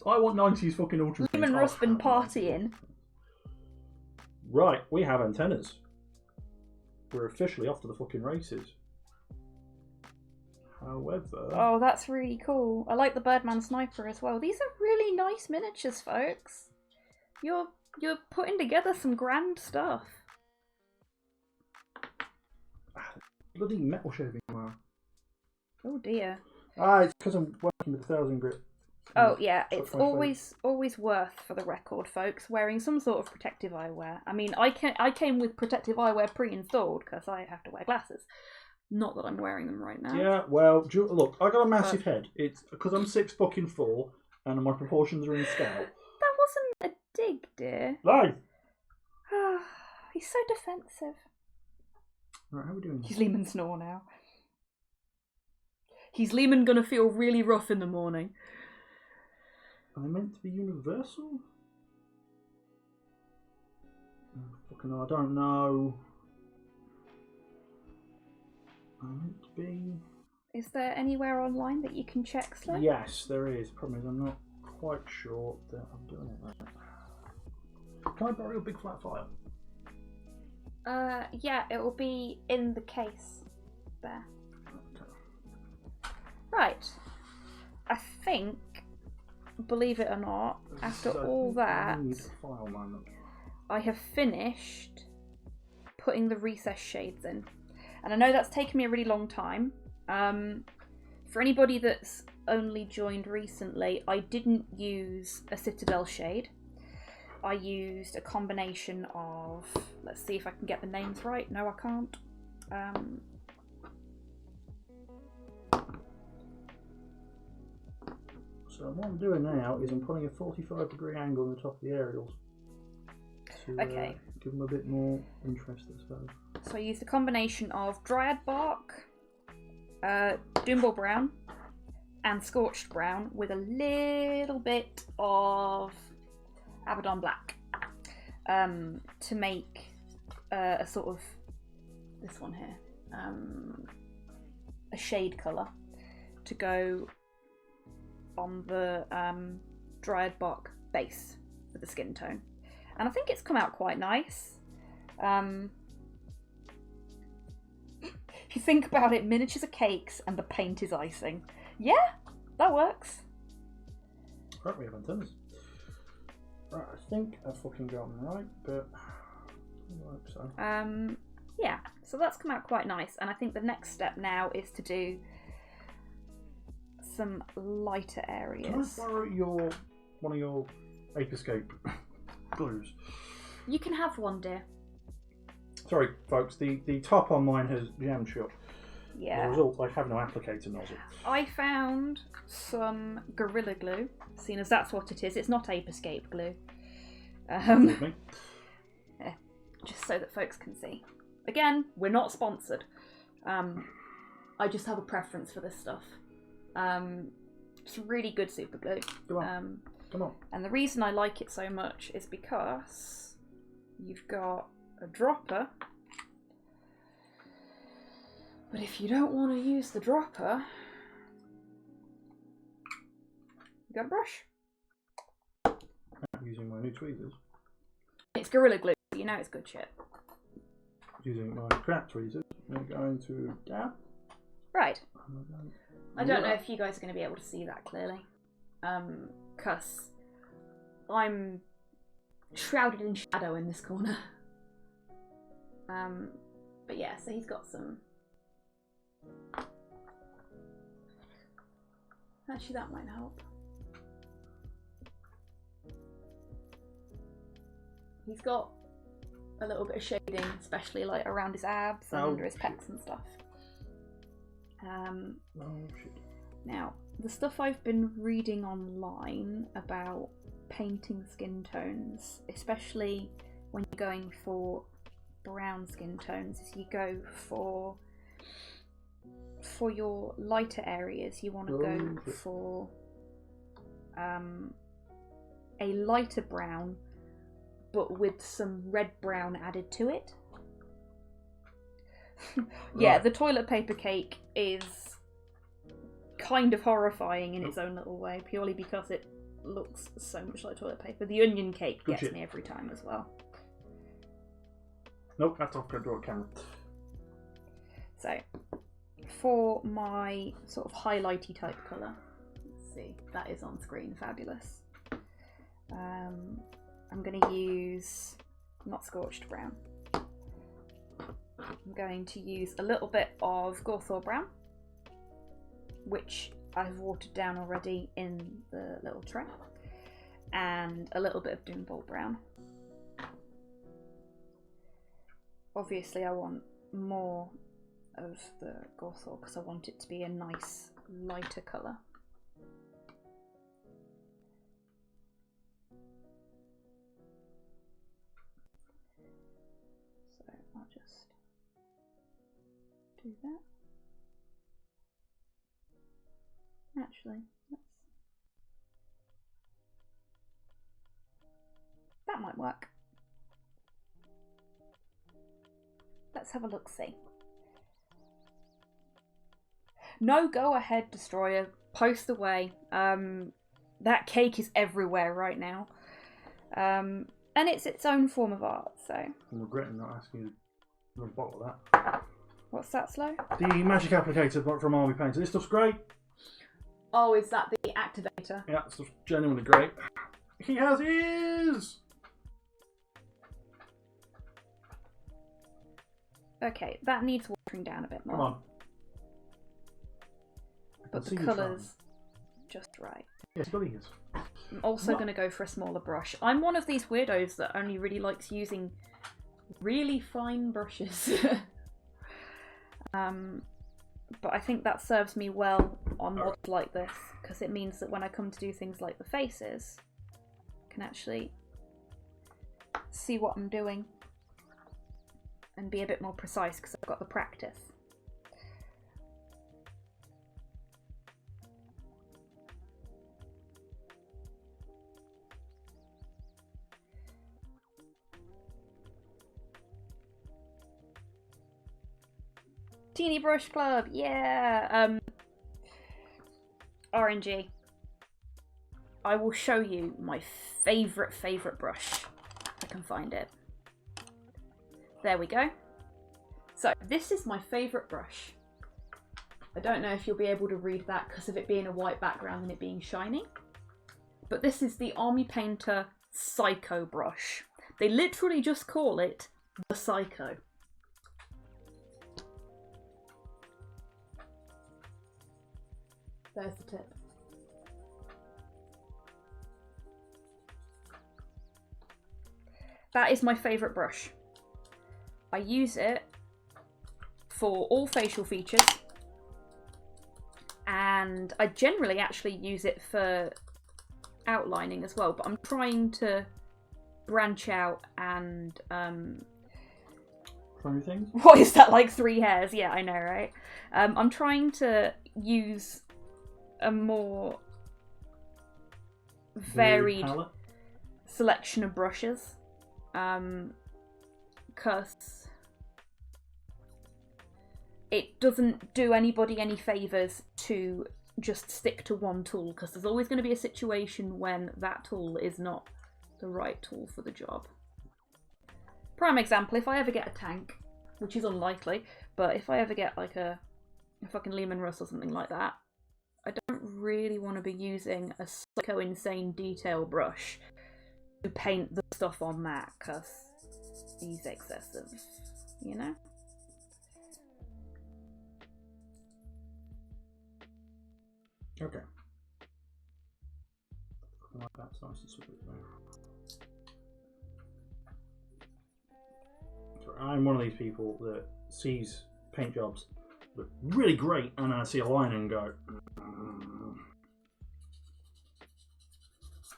I want 90s fucking ultramarines. Lehman Russman partying. Right, we have antennas. We're officially off to the fucking races. However... Oh, that's really cool. I like the Birdman Sniper as well. These are really nice miniatures, folks. You're putting together some grand stuff. Bloody metal shaving wire. Oh dear. It's because I'm working with 1000 grit. Oh yeah, it's always worth, for the record, folks, wearing some sort of protective eyewear. I mean, I came with protective eyewear pre-installed because I have to wear glasses. Not that I'm wearing them right now. Yeah, well, look, I got a massive head. It's because I'm 6'4" and my proportions are in scale. That wasn't a dig, dear. Live. He's so defensive. Right, how are we doing? He's Lehman snore now. He's Lehman gonna feel really rough in the morning. Are they meant to be universal? Oh, fucking hell, I don't know. Are they meant to be? Is there anywhere online that you can check, Slow? Yes, there is. Problem is, I'm not quite sure that I'm doing it right. Can I borrow a big flat file? Yeah, it will be in the case there. Okay. Right. I think, believe it or not, after all that, I have finished putting the recess shades in. And I know that's taken me a really long time. For anybody that's only joined recently, I didn't use a Citadel shade. I used a combination of, let's see if I can get the names right. No, I can't. So what I'm doing now is I'm putting a 45-degree angle on the top of the aerials to Okay. give them a bit more interest, I suppose. So I used a combination of Dryad Bark, Doomball Brown, and Scorched Brown with a little bit of Abaddon Black to make a sort of, this one here, a shade colour to go on the Dryad Bark base for the skin tone. And I think it's come out quite nice. If you think about it, miniatures are cakes and the paint is icing. Yeah, that works. Right, we have antennas. Right, I think I've fucking got them right, but I hope so. Yeah, so that's come out quite nice, and I think the next step now is to do some lighter areas. Can I borrow one of your Ape Escape glues? You can have one, dear. Sorry, folks, the top on mine has jammed shut. Yeah. As a result, I have no applicator nozzle. I found some Gorilla Glue, seeing as that's what it is. It's not Ape Escape glue. Excuse me. Yeah, just so that folks can see. Again, we're not sponsored. I just have a preference for this stuff. It's really good super glue. Come on. Come on. And the reason I like it so much is because you've got a dropper, but if you don't want to use the dropper, you got a brush. I'm using my new tweezers. It's Gorilla Glue, you know it's good shit. Using my crap tweezers, I'm going to dab. Right. I don't know if you guys are going to be able to see that clearly, because I'm shrouded in shadow in this corner. But yeah, so he's got some. Actually, that might help. He's got a little bit of shading, especially like around his abs and under his pecs and stuff. Shit. Now, the stuff I've been reading online about painting skin tones, especially when you're going for brown skin tones, is you go for your lighter areas, you want to go for a lighter brown but with some red brown added to it. Yeah, the toilet paper cake is kind of horrifying in its own little way, purely because it looks so much like toilet paper. The onion cake gets me every time as well. Nope, that's off the camera. So, for my sort of highlighty type colour, let's see, that is on screen, fabulous. I'm going to use, not Scorched Brown, I'm going to use a little bit of Gawthor Brown, which I've watered down already in the little tray, and a little bit of Doomball Brown. Obviously I want more of the Gothor because I want it to be a nice lighter colour. So I'll just do that. Actually, that might work. Let's have a look-see. No, go ahead, Destroyer. Post away. That cake is everywhere right now. And it's its own form of art, so... I'm regretting not asking you to bottle that. What's that, Slow? The magic applicator from Army Painter. This stuff's great. Oh, is that the activator? Yeah, this stuff's genuinely great. He has ears! Okay, that needs watering down a bit more. Come on. But the colour's just right. Yes, got ears. I'm also going to go for a smaller brush. I'm one of these weirdos that only really likes using really fine brushes. But I think that serves me well on mods like this, because it means that when I come to do things like the faces, I can actually see what I'm doing and be a bit more precise because I've got the practice. Teeny Brush Club, yeah! RNG. I will show you my favourite brush, if I can find it. There we go. So, this is my favourite brush. I don't know if you'll be able to read that because of it being a white background and it being shiny. But this is the Army Painter Psycho brush. They literally just call it the Psycho. There's the tip. That is my favourite brush. I use it for all facial features, and I generally actually use it for outlining as well, but I'm trying to branch out and Try new things? what is that, like 3 hairs? Yeah, I know, right? I'm trying to use a more varied selection of brushes, because it doesn't do anybody any favours to just stick to one tool, because there's always going to be a situation when that tool is not the right tool for the job. Prime example, if I ever get a tank, which is unlikely, but if I ever get like a fucking Lehman Russ or something like that, I don't really want to be using a psycho insane detail brush to paint the stuff on that, because he's excessive, you know? Okay. Like that, so nice and sweet. So I'm one of these people that sees paint jobs look really great, and then I see a line and go,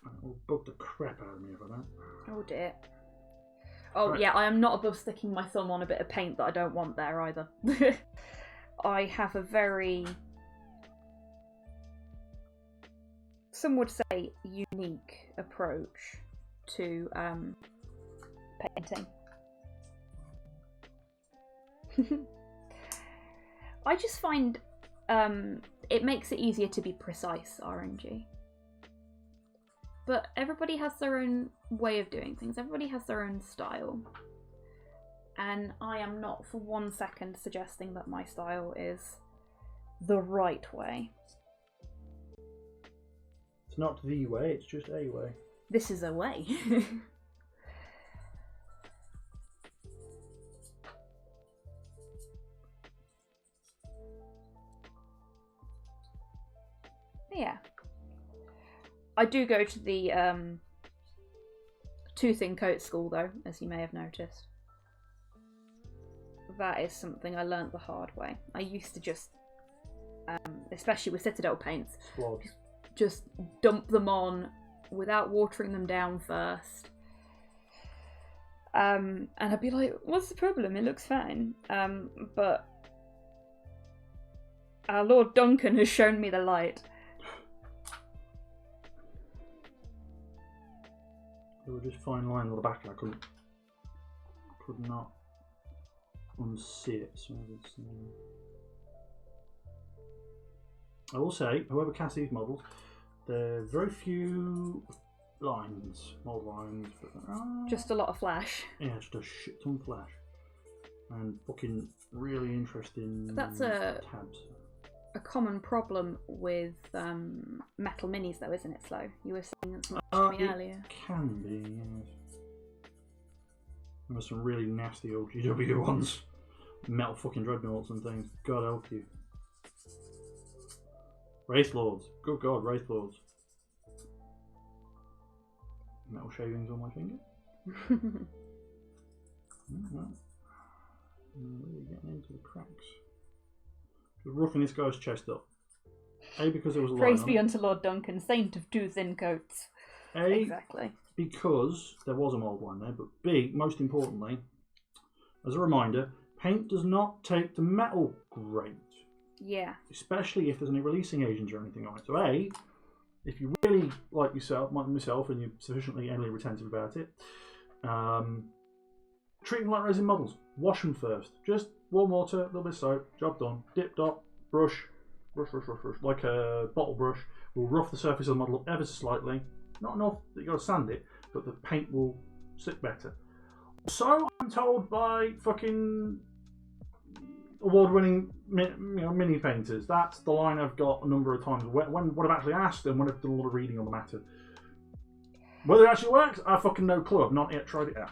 it will bug the crap out of me if I don't. Oh dear. Oh right. Yeah, I am not above sticking my thumb on a bit of paint that I don't want there either. I have a very, some would say, unique approach to painting. I just find it makes it easier to be precise, RNG. But everybody has their own way of doing things. Everybody has their own style. And I am not for 1 second suggesting that my style is the right way. It's not the way, it's just a way. This is a way. Yeah. I do go to the tooth and coat school though, as you may have noticed. that is something I learnt the hard way. I used to just, especially with Citadel paints, Splodge. just dump them on without watering them down first. And I'd be like, what's the problem? It looks fine. But our Lord Duncan has shown me the light. There were just fine lines on the back, and I could not unsee it. So I will say, whoever cast these models, there are very few lines, mold lines, but Just a lot of flash. yeah, just a shit ton of flash, and fucking really interesting That's tabs. a common problem with metal minis, though, isn't it, Slow? You were saying that to me earlier. Can be, yes. There were some really nasty old GW ones. Metal fucking dreadnoughts and things. God help you. Wraith Lords. Good God, Wraith Lords. Metal shavings on my finger. Well, I'm really getting into the cracks. Just roughing this guy's chest up. A, because there was a line Praise on be it. unto Lord Duncan, saint of two thin coats. A, Exactly. because there was a mould line there, but B, most importantly, as a reminder, paint does not take to metal great, Yeah. especially if there's any releasing agents or anything on it. So A, if you really like myself, and you're sufficiently anally retentive about it, treat them like resin models. Wash them first. Just warm water, a little bit of soap, job done. Dip, dot, brush, like a bottle brush. Will rough the surface of the model ever so slightly. Not enough that you've got to sand it, but the paint will stick better. So I'm told by fucking award-winning mini painters. That's the line I've got a number of times. When what I've actually asked and when I've done a lot of reading on the matter. Whether it actually works, I fucking no clue. I've not yet tried it out.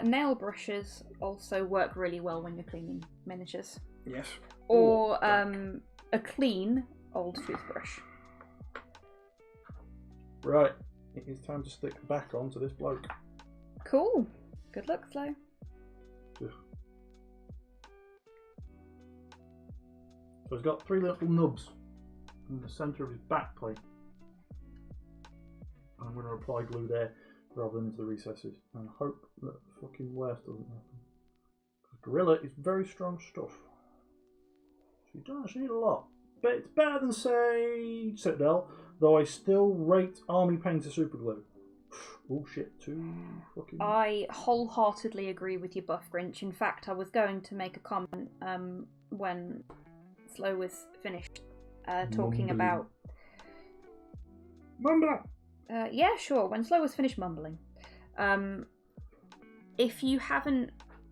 Nail brushes also work really well when you're cleaning miniatures. Yes. Or a clean old toothbrush. Right. It is time to stick the back onto this bloke. Cool. Good luck, Slow. So he's got three little nubs in the centre of his back plate. I'm going to apply glue there rather than into the recesses and hope that the fucking worst doesn't happen. Because Gorilla is very strong stuff. So you don't actually need a lot. But it's better than, say, Citadel, though I still rate Army Painter Superglue. Bullshit, too fucking... I wholeheartedly agree with you, Buff Grinch. In fact, I was going to make a comment when Slow was finished talking about... Mumbler! Yeah, sure. When Slow was finished mumbling. If you haven't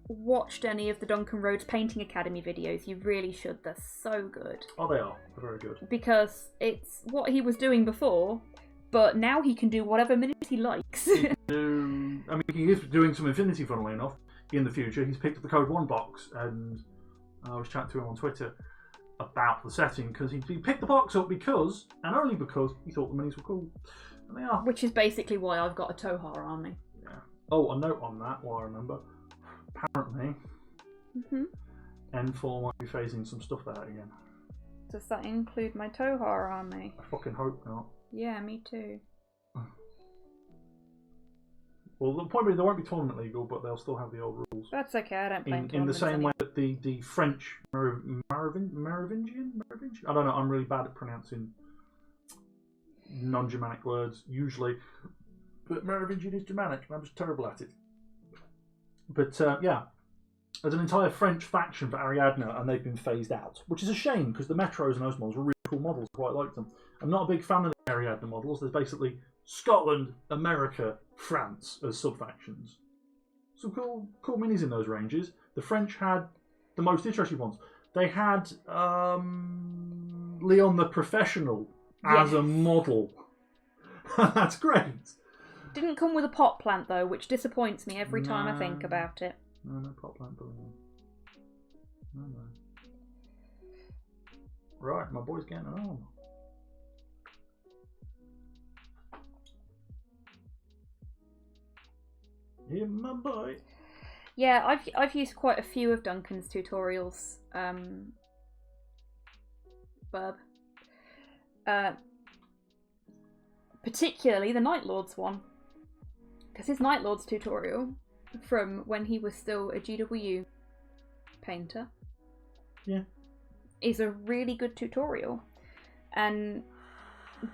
watched any of the Duncan Rhodes Painting Academy videos, you really should. They're so good. Oh, they are. They're very good. Because it's what he was doing before, but now he can do whatever minute he likes. I mean, he is doing some Infinity, funnily enough, in the future. He's picked up the Code 1 box, and I was chatting to him on Twitter about the setting, because he picked the box up because, and only because, he thought the minis were cool. And they are. Which is basically why I've got a Tohar army. Yeah. Oh, a note on that, while I remember. Apparently, N4 might be phasing some stuff out again. Does that include my Tohar army? I fucking hope not. Yeah, me too. Well, the point is, they won't be tournament legal, but they'll still have the old rules. That's okay, I don't play In the same way that the French Merovingian? I don't know, I'm really bad at pronouncing non-Germanic words, usually. But Merovingian is Germanic, and I'm just terrible at it. But, yeah, there's an entire French faction for Ariadne, and they've been phased out. Which is a shame, because the Metros and those models were really cool models. I quite like them. I'm not a big fan of the Ariadne models. There's basically Scotland, America, France as sub-factions. Some cool minis in those ranges. The French had the most interesting ones. They had Leon the Professional as a model. That's great. Didn't come with a pot plant though, which disappoints me every time I think about it. No pot plant. No. Right, my boy's getting an arm. Yeah, my boy. Yeah, I've used quite a few of Duncan's tutorials, Burb. Particularly the Night Lords one. Because his Night Lords tutorial, from when he was still a GW painter, is a really good tutorial. And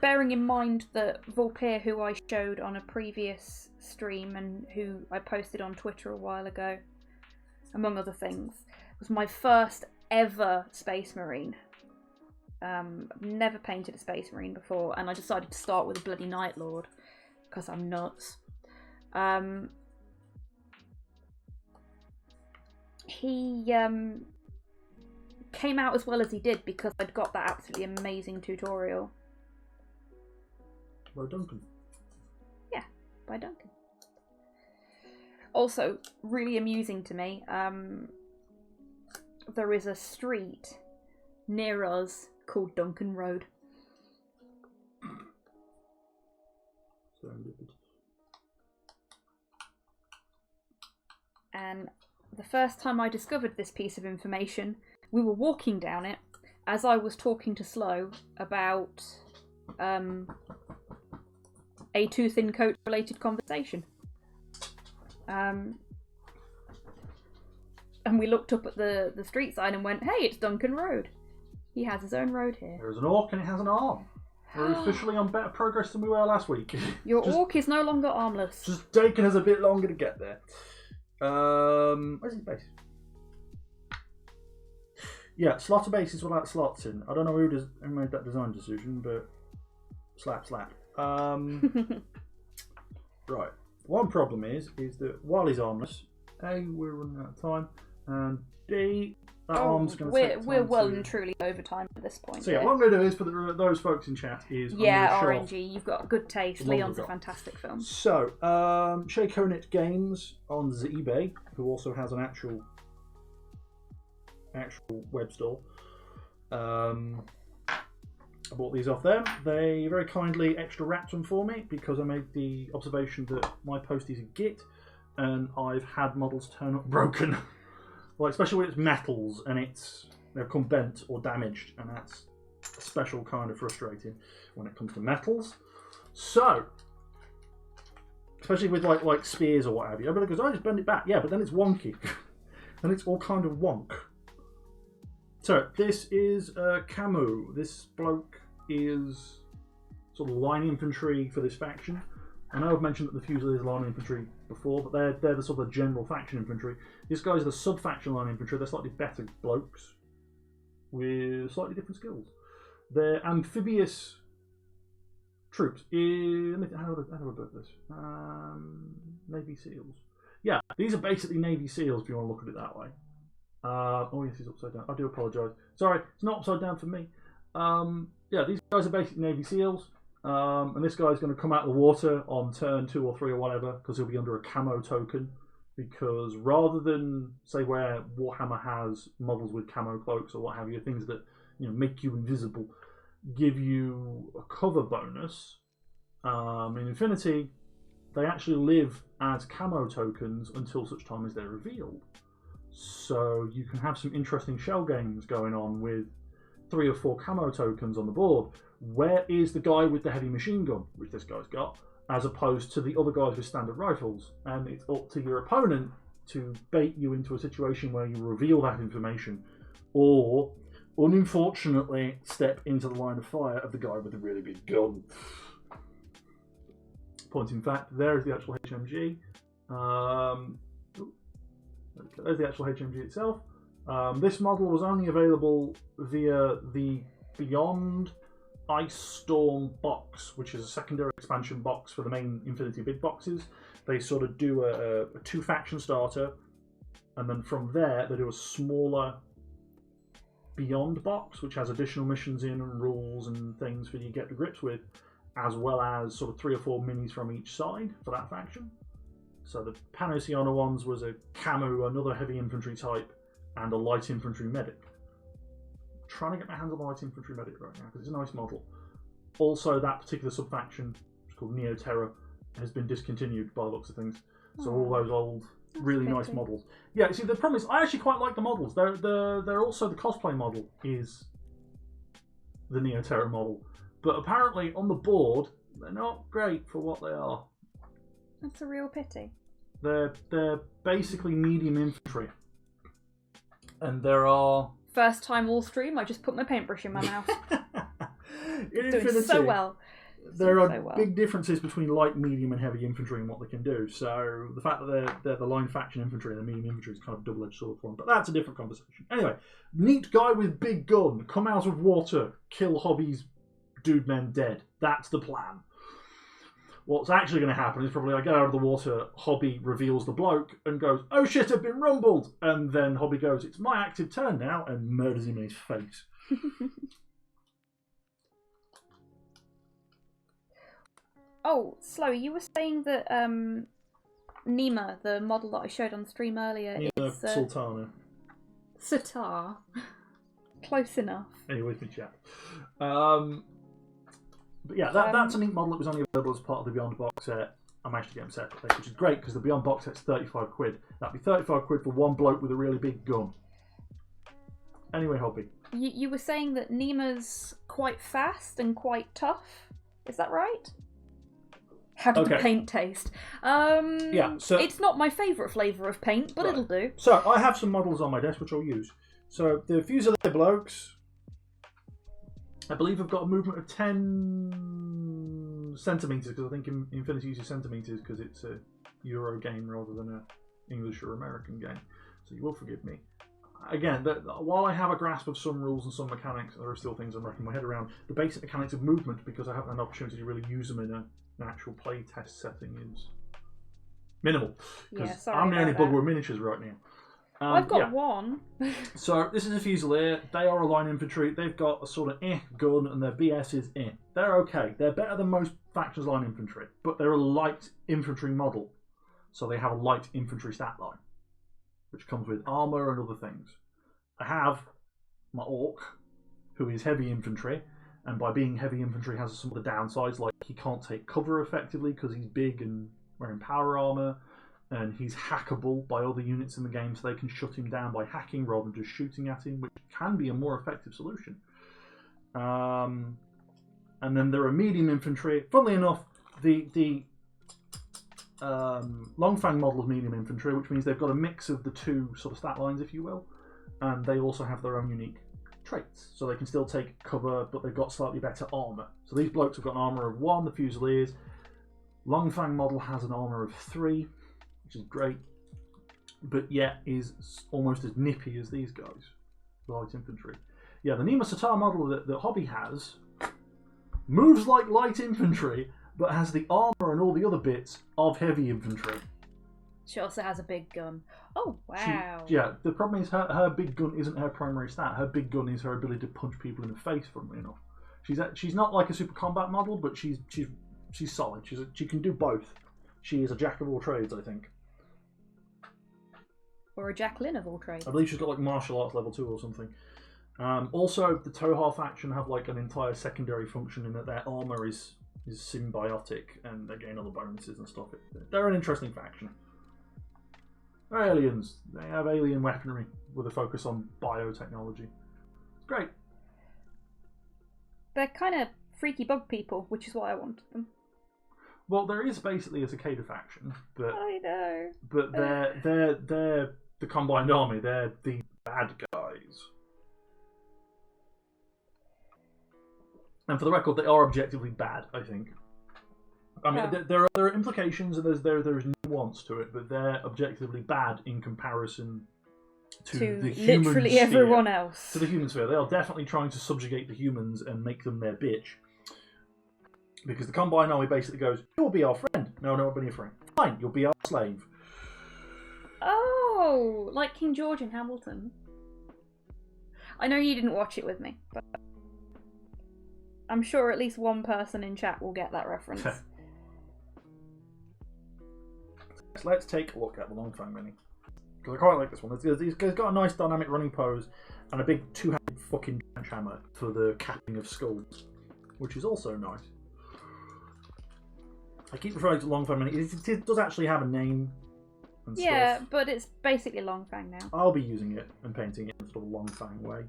bearing in mind that Vulpir, who I showed on a previous stream and who I posted on Twitter a while ago, among other things, was my first ever Space Marine. Never painted a Space Marine before, and I decided to start with a bloody Night Lord because I'm nuts. He came out as well as he did because I'd got that absolutely amazing tutorial. By Duncan. Yeah, by Duncan. Also, really amusing to me, there is a street near us called Duncan Road. And the first time I discovered this piece of information, we were walking down it as I was talking to Slow about a Too Thin Coat related conversation. And we looked up at the street sign and went, hey, it's Duncan Road. He has his own road here. There's an orc and it has an arm. We're officially on better progress than we were last week. Your orc is no longer armless. Just taking us a bit longer to get there. Where's his base? Yeah, slaughter bases without slots in. I don't know who made that design decision, but slap. Right. One problem is that while he's armless, A, we're running out of time, and B, that arm's going to take time. We're well and truly over time at this point. So yeah, what I'm going to do is for those folks in chat is RNG, you've got good taste. Leon's a fantastic film. So, Shay Conant Games on eBay, who also has an actual web store. I bought these off them. They very kindly extra wrapped them for me because I made the observation that my posties are Git and I've had models turn up broken. Like, especially when it's metals and they've come bent or damaged, and that's a special kind of frustrating when it comes to metals. So, especially with like spears or what have you, everybody goes, "Oh, I just bend it back." Yeah, but then it's wonky. Then it's all kind of wonk. So this is Camus. This bloke is sort of line infantry for this faction. I know I've mentioned that the Fusiliers are line infantry before, but they're the sort of general faction infantry. These guys are the sub-faction line infantry. They're slightly better blokes with slightly different skills. They're amphibious troops. How do I put this? Navy SEALs. Yeah, these are basically Navy SEALs if you want to look at it that way. Oh yes, he's upside down. I do apologise. Sorry, it's not upside down for me. Yeah, these guys are basically Navy SEAls. And this guy's going to come out of the water on turn 2 or 3 or whatever, because he'll be under a camo token. Because rather than, say, where Warhammer has models with camo cloaks or what have you, things that make you invisible, give you a cover bonus, in Infinity, they actually live as camo tokens until such time as they're revealed. So you can have some interesting shell games going on with 3 or 4 camo tokens on the board. Where is the guy with the heavy machine gun, which this guy's got, as opposed to the other guys with standard rifles? And it's up to your opponent to bait you into a situation where you reveal that information, or, unfortunately, step into the line of fire of the guy with the really big gun. Point in fact, there is the actual HMG. There's the actual HMG itself. This model was only available via the Beyond Ice Storm box, which is a secondary expansion box for the main Infinity big boxes. They sort of do a 2-faction starter, and then from there they do a smaller Beyond box, which has additional missions in and rules and things for you to get to grips with, as well as sort of 3 or 4 minis from each side for that faction. So the Panosiana ones was a Camu, another heavy infantry type, and a light infantry medic. I'm trying to get my hands on the light infantry medic right now because it's a nice model. Also, that particular sub-faction, which is called Neo Terror, has been discontinued by the looks of things. So all those old really nice models. Yeah, see, the problem is I actually quite like the models. They're also the cosplay model is the Neoterra model, but apparently on the board they're not great for what they are. That's a real pity. They're basically medium infantry, and there are First time all stream, I just put my paintbrush in my mouth. in Doing Infinity, so well. There are big differences between light, medium, and heavy infantry and what they can do. So the fact that they're the line faction infantry and the medium infantry is kind of a double-edged sword for them. But that's a different conversation. Anyway, neat guy with big gun, come out of water, kill Hobby's dude men dead. That's the plan. What's actually going to happen is probably I get out of the water, Hobby reveals the bloke and goes, "Oh shit, I've been rumbled!" And then Hobby goes, "It's my active turn now," and murders him in his face. Oh, Slow, you were saying that Nima, the model that I showed on stream earlier, is Sultana. Sitar. Close enough. Anyway, with me chat. But yeah, that's a neat model that was only available as part of the Beyond box set. I managed to get them separately, which is great because the Beyond box set's 35 quid. That'd be 35 quid for one bloke with a really big gun. Anyway, Hobby. You were saying that Nima's quite fast and quite tough. Is that right? How did the paint taste? Yeah, so it's not my favourite flavour of paint, but it'll do. So I have some models on my desk which I'll use. So the Fusilier blokes, I believe have got a movement of 10 centimetres, because I think Infinity uses centimetres because it's a Euro game rather than an English or American game. So you will forgive me. Again, while I have a grasp of some rules and some mechanics, there are still things I'm wrapping my head around. The basic mechanics of movement, because I haven't had an opportunity to really use them in an actual play test setting, is minimal. Because I'm the only bug with miniatures right now. I've got one. So this is a Fusilier. They are a line infantry. They've got a sort of gun, and their BS is They're okay. They're better than most factions line infantry, but they're a light infantry model, so they have a light infantry stat line, which comes with armour and other things. I have my Orc, who is heavy infantry, and by being heavy infantry has some of the downsides, like he can't take cover effectively because he's big and wearing power armour, and he's hackable by other units in the game, so they can shut him down by hacking rather than just shooting at him, which can be a more effective solution. And then there are medium infantry. Funnily enough, the Longfang model of medium infantry, which means they've got a mix of the two sort of stat lines, if you will, and they also have their own unique traits, so they can still take cover, but they've got slightly better armour. So these blokes have got an armour of 1, the Fusiliers. Longfang model has an armour of 3, which is great, but yet is almost as nippy as these guys, the light infantry. Yeah, the Nima Sitar model that Hobby has moves like light infantry, but has the armour and all the other bits of heavy infantry. She also has a big gun. Oh, wow. The problem is her big gun isn't her primary stat. Her big gun is her ability to punch people in the face, funnily enough. She's not like a super combat model, but she's solid. She can do both. She is a jack of all trades, I think. Or a Jacqueline of all trades. I believe she's got like martial arts level 2 or something. Also, the Tohar faction have like an entire secondary function in that their armour is symbiotic and they gain other bonuses and stuff. They're an interesting faction. They're aliens. They have alien weaponry with a focus on biotechnology. It's great. They're kind of freaky bug people, which is why I wanted them. Well, there is basically a cicada faction, but I know. But they're the combined army. They're the bad guys. And for the record, they are objectively bad, I think. I mean, there are implications and there's nuance to it, but they're objectively bad in comparison to the human literally sphere. Everyone else. To the human sphere. They are definitely trying to subjugate the humans and make them their bitch. Because the combined army basically goes, "You'll be our friend." No, not be your friend. Fine, you'll be our slave. Oh, like King George in Hamilton. I know you didn't watch it with me, but I'm sure at least one person in chat will get that reference. Let's take a look at the Longfang Mini. Because I quite like this one. It's got a nice dynamic running pose and a big two-handed fucking hammer for the capping of skulls, which is also nice. I keep referring to Longfang Mini. It does actually have a name. and Yeah, stuff. but it's basically Longfang now. I'll be using it and painting it in sort of a Longfang way.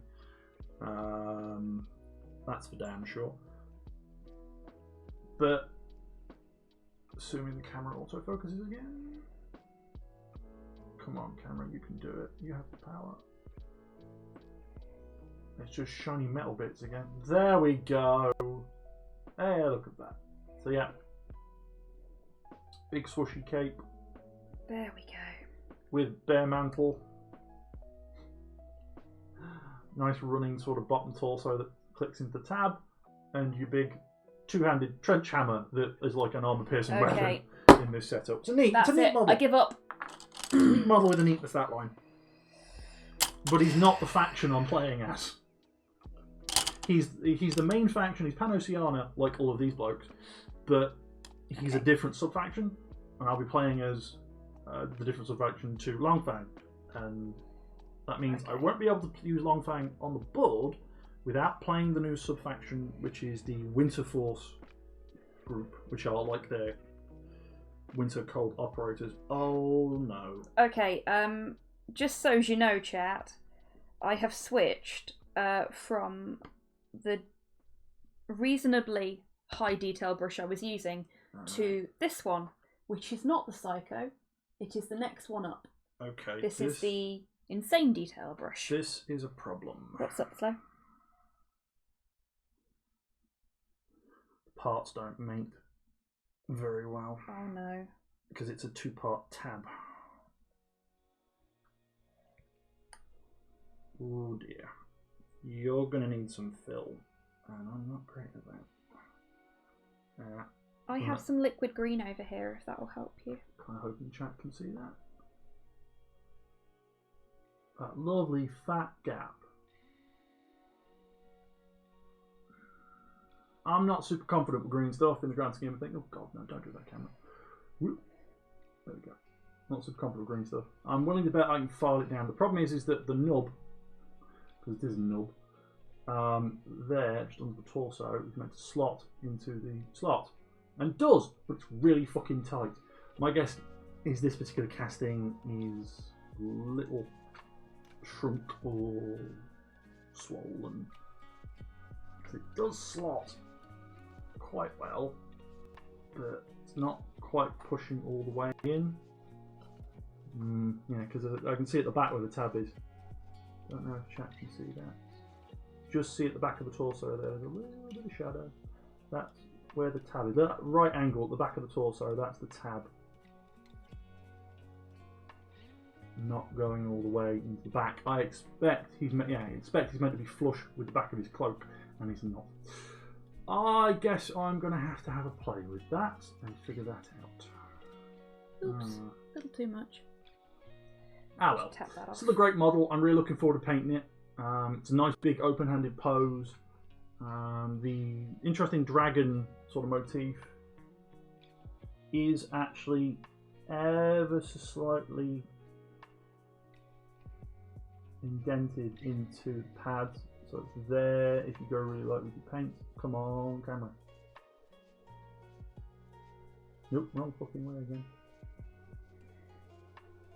That's for damn sure. But assuming the camera autofocuses again. Come on, camera, you can do it. You have the power. It's just shiny metal bits again. There we go. Hey, look at that. So yeah, big swooshy cape There we go. with bare mantle. Nice running sort of bottom torso that clicks into the tab, and your big two-handed trench hammer that is like an armor-piercing weapon in this setup. It's a neat model. I give up. It's a neat model with a neatness that line. But he's not the faction I'm playing as. He's the main faction. He's Pan-Oceania, like all of these blokes, but he's a different sub-faction, and I'll be playing as the different sub-faction to Longfang, and that means I won't be able to use Longfang on the board without playing the new sub-faction, which is the Winter Force group, which are like their winter cold operators. Oh no. Okay, just so you know, chat, I have switched from the reasonably high detail brush I was using to this one, which is not the Psycho, it is the next one up. Okay. This is the insane detail brush. This is a problem. What's up, Flo? Parts don't mate very well Oh no. because it's a two-part tab. Oh dear. You're going to need some fill, and I'm not great at that. I have some liquid green over here if that will help you. Kind of hoping the chat can see that. That lovely fat gap. I'm not super confident with green stuff in the grand scheme of things. Oh god, no, don't do that, camera. Whoop. There we go. Not super confident with green stuff. I'm willing to bet I can file it down. The problem is that the nub, because it is a nub, there, just under the torso, is meant to slot into the slot. And it does, but it's really fucking tight. My guess is this particular casting is a little shrunk or swollen. Because it does slot quite well, but it's not quite pushing all the way in. Yeah, because I can see at the back where the tab is. Don't know if chat can see that. Just see at the back of the torso there's a little bit of shadow. That's where the tab is. That right angle at the back of the torso, that's the tab. Not going all the way into the back. I expect he's meant to be flush with the back of his cloak, and he's not. I guess I'm going to have a play with that and figure that out. Oops, a little too much. Ah well. Tap that off. Still a great model. I'm really looking forward to painting it. It's a nice big open-handed pose. The interesting dragon sort of motif is actually ever so slightly indented into the pads, so it's there if you go really light with your paint. Come on, camera. Nope, wrong fucking way again.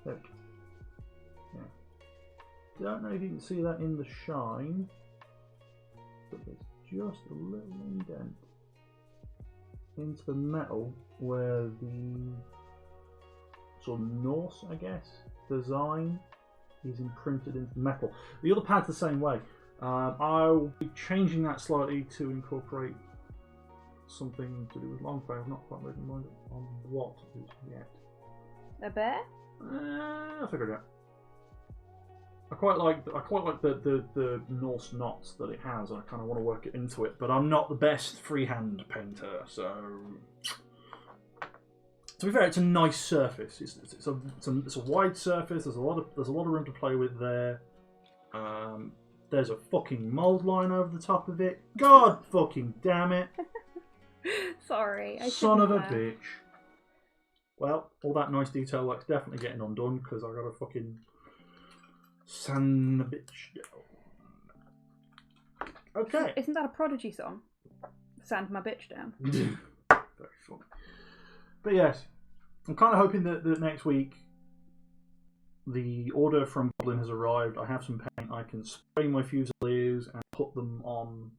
There we go. Yeah. Don't know if you can see that in the shine, but there's just a little indent into the metal where the sort of Norse, I guess, design is imprinted into the metal. The other pad's the same way. I'll be changing that slightly to incorporate something to do with Longfang. I've not quite made my mind on what is yet. A bear? I'll figure it out. I quite like the Norse knots that it has, and I kind of want to work it into it. But I'm not the best freehand painter, so to be fair, it's a nice surface. It's a wide surface. There's a lot of room to play with there. There's a fucking mold line over the top of it. God fucking damn it! Sorry, I Son of a laugh. bitch. Well, all that nice detail work's definitely getting undone because I got to fucking sand the bitch down. Okay. Isn't that a Prodigy song? Sand my bitch down. Very funny. But yes, I'm kind of hoping that next week the order from Goblin has arrived. I have some paint. I can spray my Fusiliers and put them on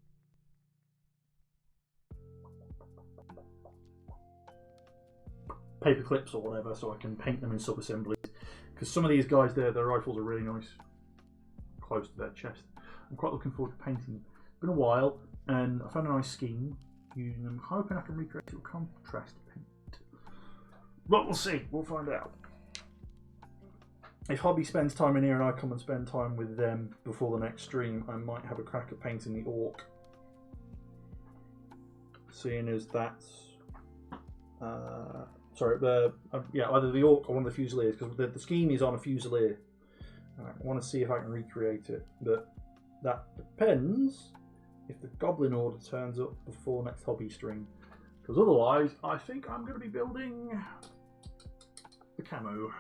paper clips or whatever, so I can paint them in sub-assemblies. Because some of these guys, their rifles are really nice, close to their chest. I'm quite looking forward to painting. It's been a while, and I found a nice scheme using them. Hoping I can recreate it with contrast paint. But we'll see. We'll find out. If Hobby spends time in here and I come and spend time with them before the next stream, I might have a crack at painting the Orc. Seeing as that's... either the Orc or one of the Fusiliers, because the scheme is on a Fusilier. I want to see if I can recreate it, but that depends if the Goblin Order turns up before next Hobby stream. Because otherwise, I think I'm going to be building the camo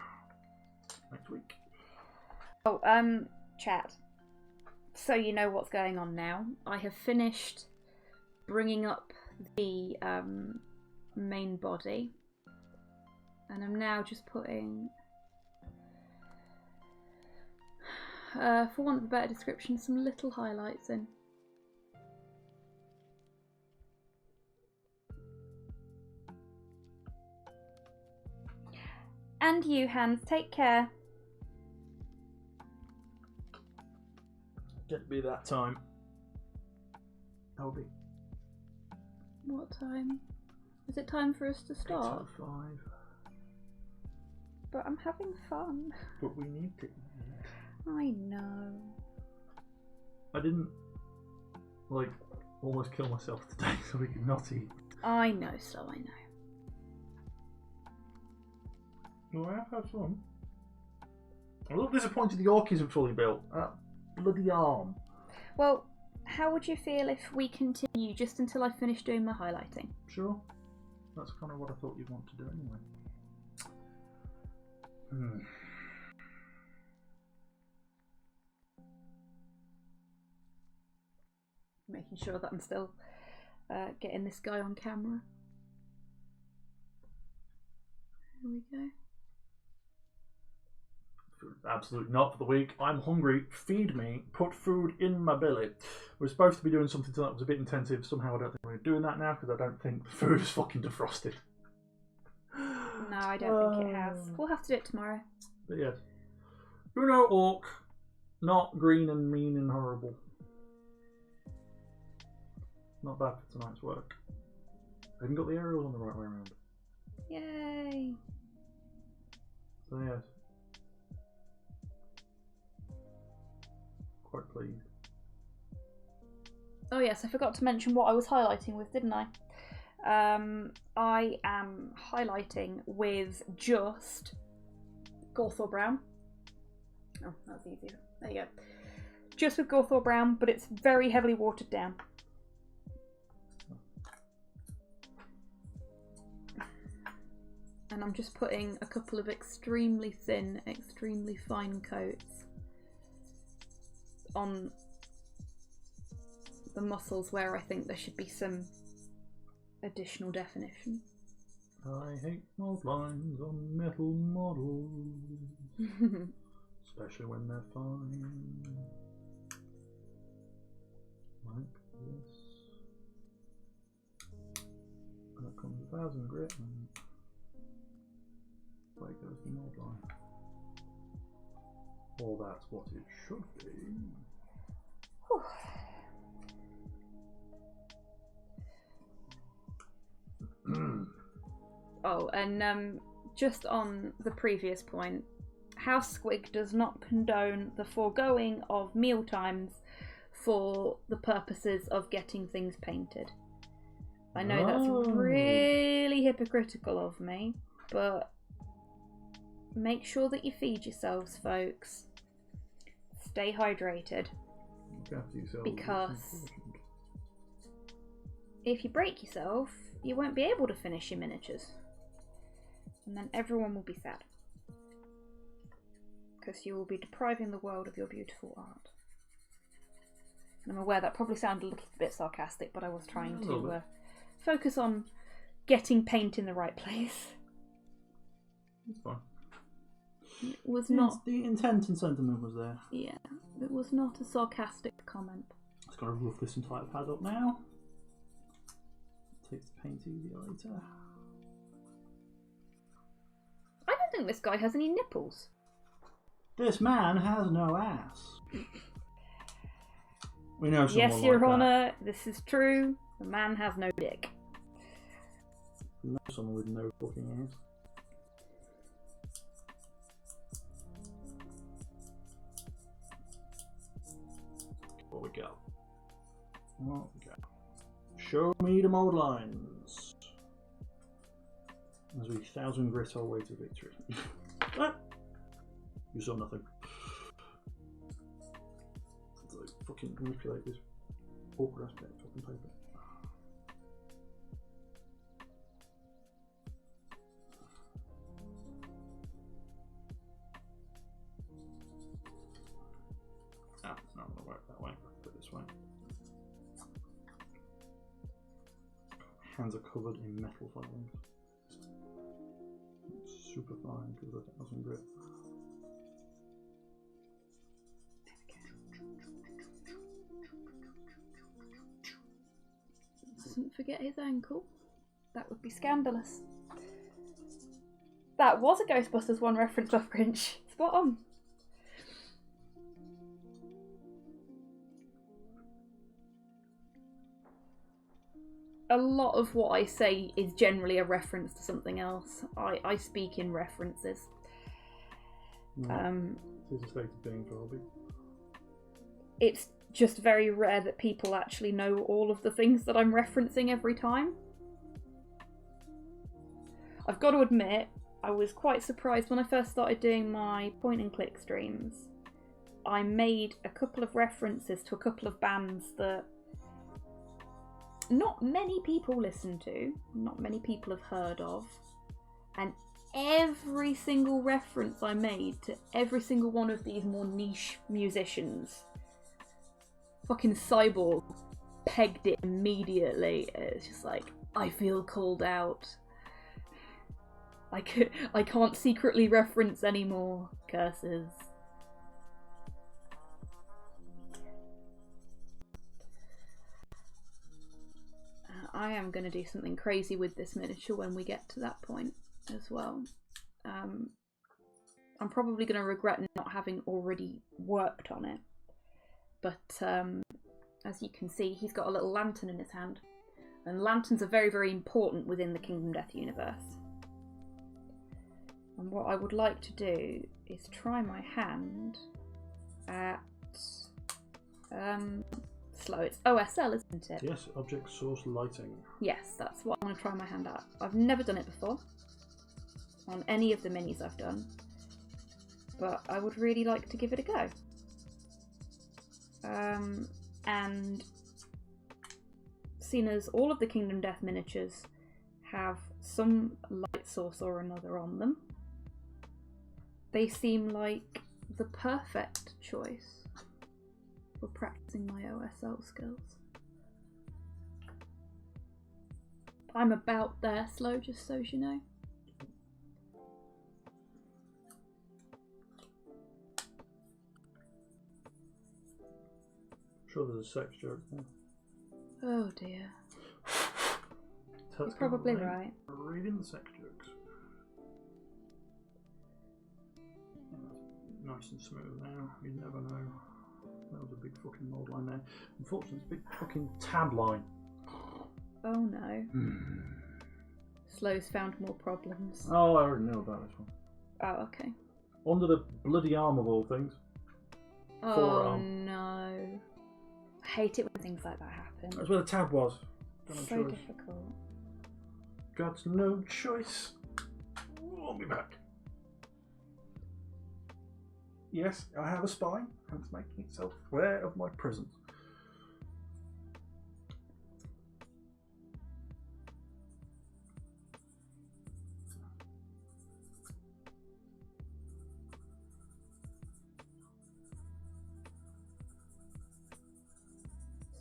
next week. Oh, chat. So you know what's going on now. I have finished bringing up the main body, and I'm now just putting, for want of a better description, some little highlights in. And you, Hans, take care. Get to be that time. Hobby. What time? Is it time for us to start? 8:05. But I'm having fun. But we need to eat. I know. I didn't, almost kill myself today so we could not eat. I know, so I know. No, I have had fun. I'm a little disappointed the Orc isn't fully built. That bloody arm. Well, how would you feel if we continue just until I finish doing my highlighting? Sure. That's kind of what I thought you'd want to do anyway. Making sure that I'm still getting this guy on camera. There we go. Absolutely not for the week. I'm hungry. Feed me. Put food in my belly. We're supposed to be doing something that was a bit intensive. Somehow I don't think we're doing that now because I don't think the food is fucking defrosted. No, I don't think it has. We'll have to do it tomorrow. But yes. Uno Orc. Not green and mean and horrible. Not bad for tonight's work. I even got the aerials on the right way around. Yay! So yes. Quite pleased. Oh yes, I forgot to mention what I was highlighting with, didn't I? I am highlighting with just Gorthor Brown. Oh, that's easier. There you go. Just with Gorthor Brown, but it's very heavily watered down. And I'm just putting a couple of extremely thin, extremely fine coats on the muscles where I think there should be some additional definition. I hate those lines on metal models, especially when they're fine. Like this. And that comes 1,000 grit and away goes the mod line. Or that's what it should be. Whew. Oh, and just on the previous point, House Squig does not condone the foregoing of meal times for the purposes of getting things painted. I know that's really hypocritical of me, but make sure that you feed yourselves, folks. Stay hydrated. Because if you break yourself, you won't be able to finish your miniatures. And then everyone will be sad. Because you will be depriving the world of your beautiful art. And I'm aware that probably sounded a little bit sarcastic, but I was trying to focus on getting paint in the right place. It's fine. It was not. The intent and sentiment was there. Yeah, it was not a sarcastic comment. Just gotta rough this entire pad up now. Take the paint easier later. I don't think this guy has any nipples. This man has no ass. We know someone Yes, Your like Honour, this is true. The man has no dick. We know someone with no fucking ass. What we got? What we got? Show me the mold lines. As we 1,000 grit our way to victory. Ah! You saw nothing. It's like fucking manipulate this awkward aspect of fucking paper. Ah, it's not going to work that way. Put it this way. Hands are covered in metal filings. It's super fine because of 1,000 grit. Doesn't forget his ankle. That would be scandalous. That was a Ghostbusters 1 reference off Grinch. Spot on. A lot of what I say is generally a reference to something else. I speak in references. It's a state of being for hobby. It's just very rare that people actually know all of the things that I'm referencing every time. I've got to admit, I was quite surprised when I first started doing my point and click streams. I made a couple of references to a couple of bands that not many people listen to, not many people have heard of, and every single reference I made to every single one of these more niche musicians, fucking Cyborg pegged it immediately. It's just like, I feel called out. I can't secretly reference anymore. Curses. I am going to do something crazy with this miniature when we get to that point as well. I'm probably going to regret not having already worked on it. But as you can see, he's got a little lantern in his hand. And lanterns are very, very important within the Kingdom Death universe. And what I would like to do is try my hand at... slow. It's OSL, isn't it? Yes, object source lighting. Yes, that's what I want to try my hand at. I've never done it before on any of the minis I've done, but I would really like to give it a go. And seeing as all of the Kingdom Death miniatures have some light source or another on them, they seem like the perfect choice for practicing my OSL skills. I'm about there, Slow, just so you know. Sure, there's a sex joke there. Oh dear. You're probably right. Reading the sex jokes. Yeah, nice and smooth now. You never know. That was a big fucking mold line there. Unfortunately, it's a big fucking tab line. Oh no. Slow's found more problems. Oh, I already know about this one. Oh, okay. Under the bloody arm of all things. Oh Forearm. no. I hate it when things like that happen. That's where the tab was. So difficult. Got no choice. I'll be back. Yes, I have a spine, and it's making itself aware of my presence.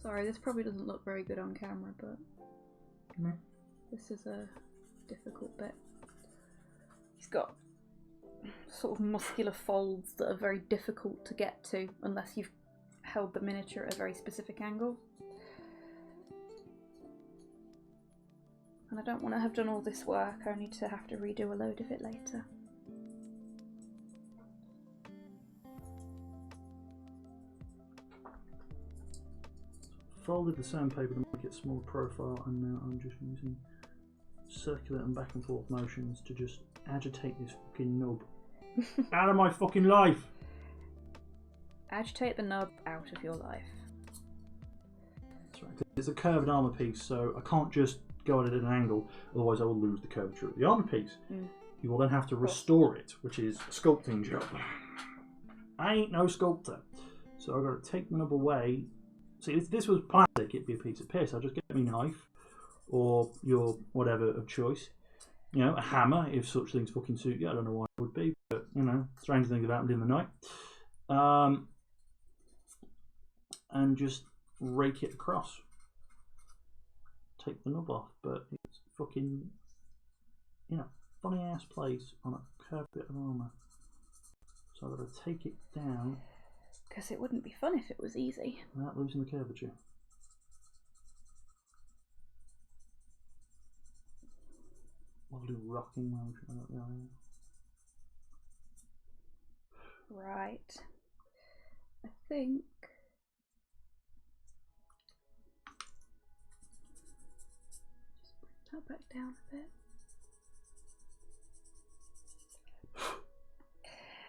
Sorry, this probably doesn't look very good on camera, but No. this is a difficult bit. He's got sort of muscular folds that are very difficult to get to unless you've held the miniature at a very specific angle. And I don't want to have done all this work only to have to redo a load of it later. Folded the sandpaper to make it small profile, and now I'm just using circular and back and forth motions to just agitate this fucking nub out of my fucking life. Agitate the nub out of your life. That's right. It's a curved armour piece, so I can't just go at it at an angle, otherwise I will lose the curvature of the armour piece. You will then have to restore it, which is a sculpting job. I ain't no sculptor, so I've got to take the nub away. See, if this was plastic, it'd be a piece of piss. I'll just get me a knife, or your whatever of choice. You know, a hammer, if such things fucking suit you. I don't know why it would be, but, you know, strange things have happened in the night. And just rake it across. Take the nub off, but it's fucking, you know, funny ass place on a curved bit of armour. So I've got to take it down. Because it wouldn't be fun if it was easy. Without losing the curvature. I'll do rocking motion. Right. I think. Just bring that back down a bit.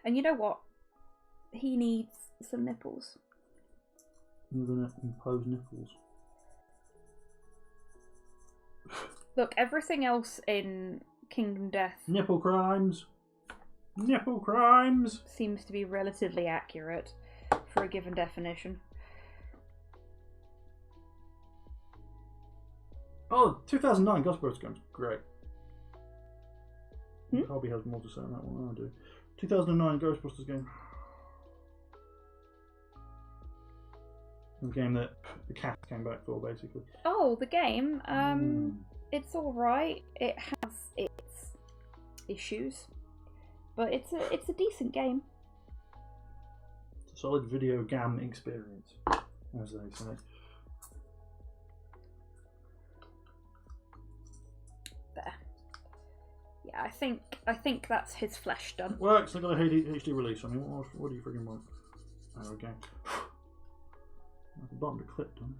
And you know what? He needs some nipples. You're gonna impose nipples. Look, everything else in Kingdom Death Nipple crimes. Nipple crimes. seems to be relatively accurate for a given definition. Oh, 2009 Ghostbusters game's great. Hobby has more to say on that one than I do. 2009 Ghostbusters game. The game that the cat came back for, basically. Oh, the game. It's all right. It has its issues, but it's a decent game. It's a solid video game experience, as they say. There. Yeah, I think that's his flesh done. Works. They got a HD release. I mean, what do you freaking want? Oh, okay. At the bottom of the clip done.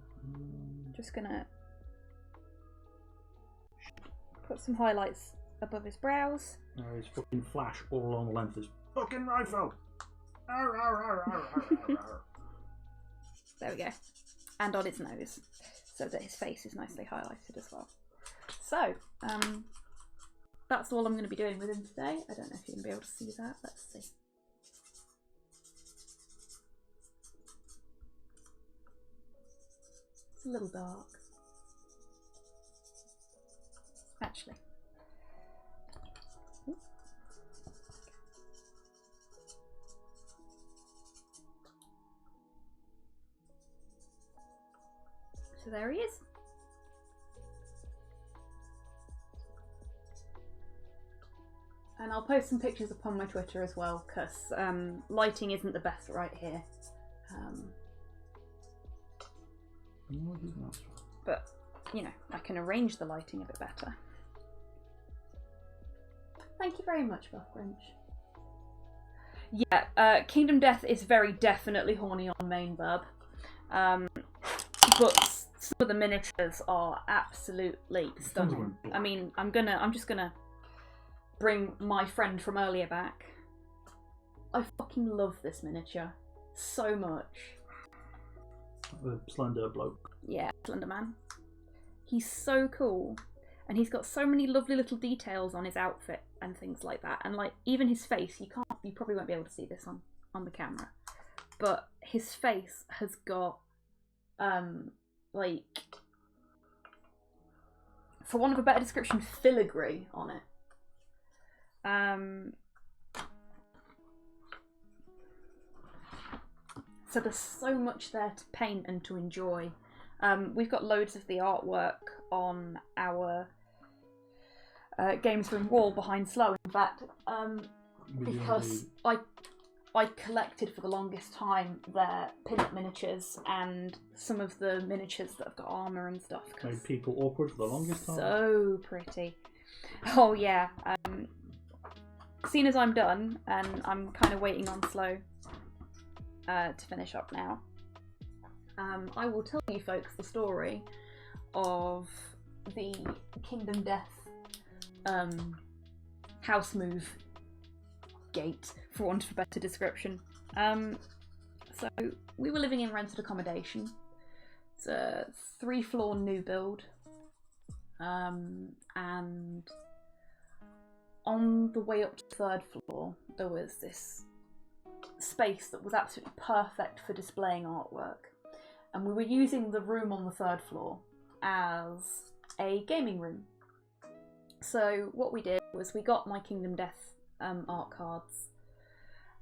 Just gonna put some highlights above his brows. There is fucking flash all along the length of this fucking rifle. There we go. And on his nose, so that his face is nicely highlighted as well. So, that's all I'm going to be doing with him today. I don't know if you're going to be able to see that. Let's see. It's a little dark. Actually. So there he is. And I'll post some pictures upon my Twitter as well, because lighting isn't the best right here. But, you know, I can arrange the lighting a bit better. Thank you very much, Buff Grinch. Yeah, Kingdom Death is very definitely horny on main verb. But some of the miniatures are absolutely stunning. I mean, I'm just gonna bring my friend from earlier back. I fucking love this miniature so much. The slender bloke. Yeah, Slender Man. He's so cool. And he's got so many lovely little details on his outfit and things like that. And like even his face, you probably won't be able to see this on the camera. But his face has got like, for want of a better description, filigree on it. So there's so much there to paint and to enjoy. We've got loads of the artwork on our Games Room wall behind Slow. In fact, because I collected for the longest time their pin-up miniatures and some of the miniatures that have got armour and stuff. Made people awkward for the longest time. So pretty. Oh yeah. Seeing as I'm done, and I'm kind of waiting on Slow to finish up now, I will tell you folks the story of the Kingdom Death house move gate, for want of a better description. So we were living in rented accommodation. It's a 3-floor new build, and on the way up to the 3rd floor there was this space that was absolutely perfect for displaying artwork, and we were using the room on the 3rd floor as a gaming room. So what we did was we got my Kingdom Death art cards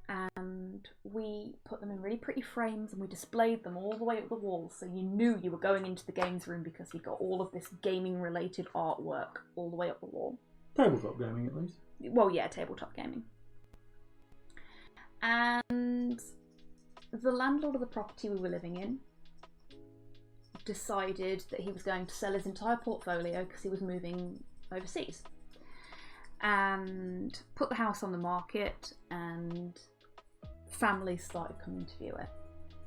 and we put them in really pretty frames and we displayed them all the way up the wall, so you knew you were going into the games room because you got all of this gaming related artwork all the way up the wall. Tabletop gaming, at least. Well, yeah, tabletop gaming. And the landlord of the property we were living in decided that he was going to sell his entire portfolio because he was moving overseas, and put the house on the market, and families started coming to view it.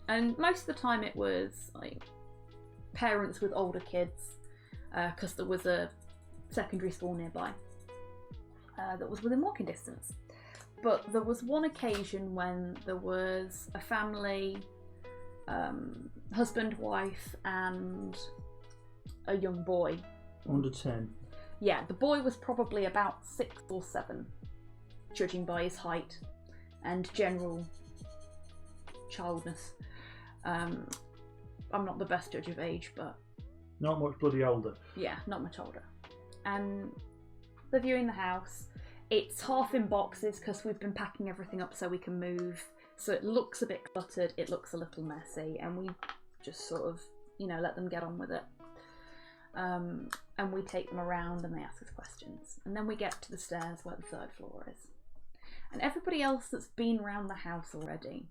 And most of the time it was like parents with older kids, because there was a secondary school nearby that was within walking distance. But there was one occasion when there was a family, husband, wife, and a young boy. Under 10. Yeah, the boy was probably about 6 or 7, judging by his height and general childness. I'm not the best judge of age, but... Not much bloody older. Yeah, not much older. And they're viewing the house. It's half in boxes because we've been packing everything up so we can move. So it looks a bit cluttered, it looks a little messy, and we just sort of, let them get on with it. And we take them around and they ask us questions. And then we get to the stairs where the 3rd floor is. And everybody else that's been around the house already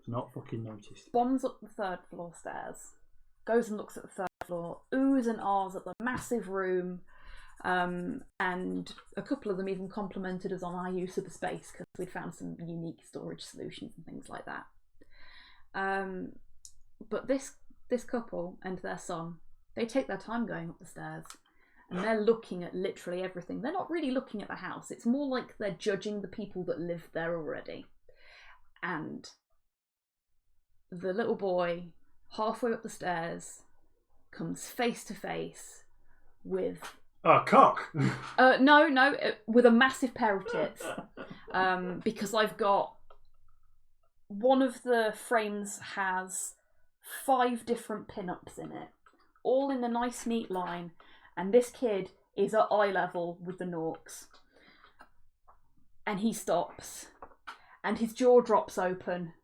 not fucking noticed. bombs up the 3rd floor stairs, goes and looks at the 3rd floor, oohs and ahs at the massive room, and a couple of them even complimented us on our use of the space because we'd found some unique storage solutions and things like that. But this couple and their son, they take their time going up the stairs and they're looking at literally everything. They're not really looking at the house. It's more like they're judging the people that live there already. And the little boy, halfway up the stairs, comes face to face with... A cock! No, with a massive pair of tits. Because I've got... One of the frames has 5 different pin-ups in it, all in a nice neat line, and this kid is at eye level with the Norks. And he stops, and his jaw drops open,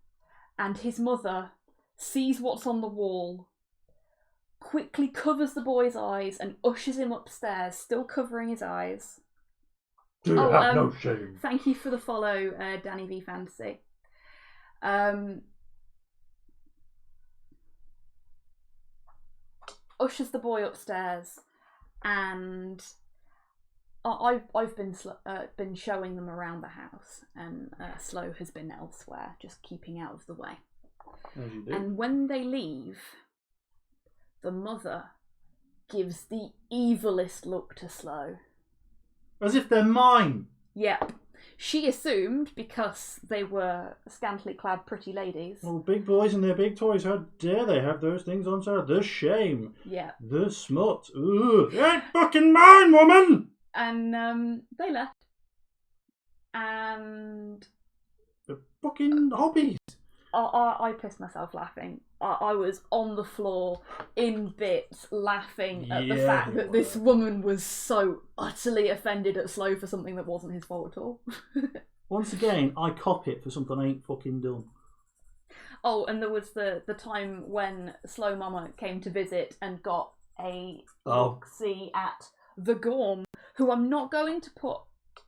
and his mother sees what's on the wall, quickly covers the boy's eyes and ushers him upstairs, still covering his eyes. Do you have no shame? Thank you for the follow, Danny V Fantasy. Ushers the boy upstairs, and I've been showing them around the house, and Slow has been elsewhere, just keeping out of the way. As you do. And when they leave, the mother gives the evilest look to Slow. As if they're mine! Yep. She assumed, because they were scantily clad pretty ladies. Oh, big boys and their big toys, how dare they have those things on, sir? The shame. Yeah. The smut. Ooh, you ain't fucking mine, woman! And they left. And... The fucking hobbies. I pissed myself laughing. I was on the floor in bits laughing at the fact that this woman was so utterly offended at Slow for something that wasn't his fault at all. Once again, I cop it for something I ain't fucking done. Oh, and there was the time when Slow Mama came to visit and got a look-see at the Gorm, who I'm not going to put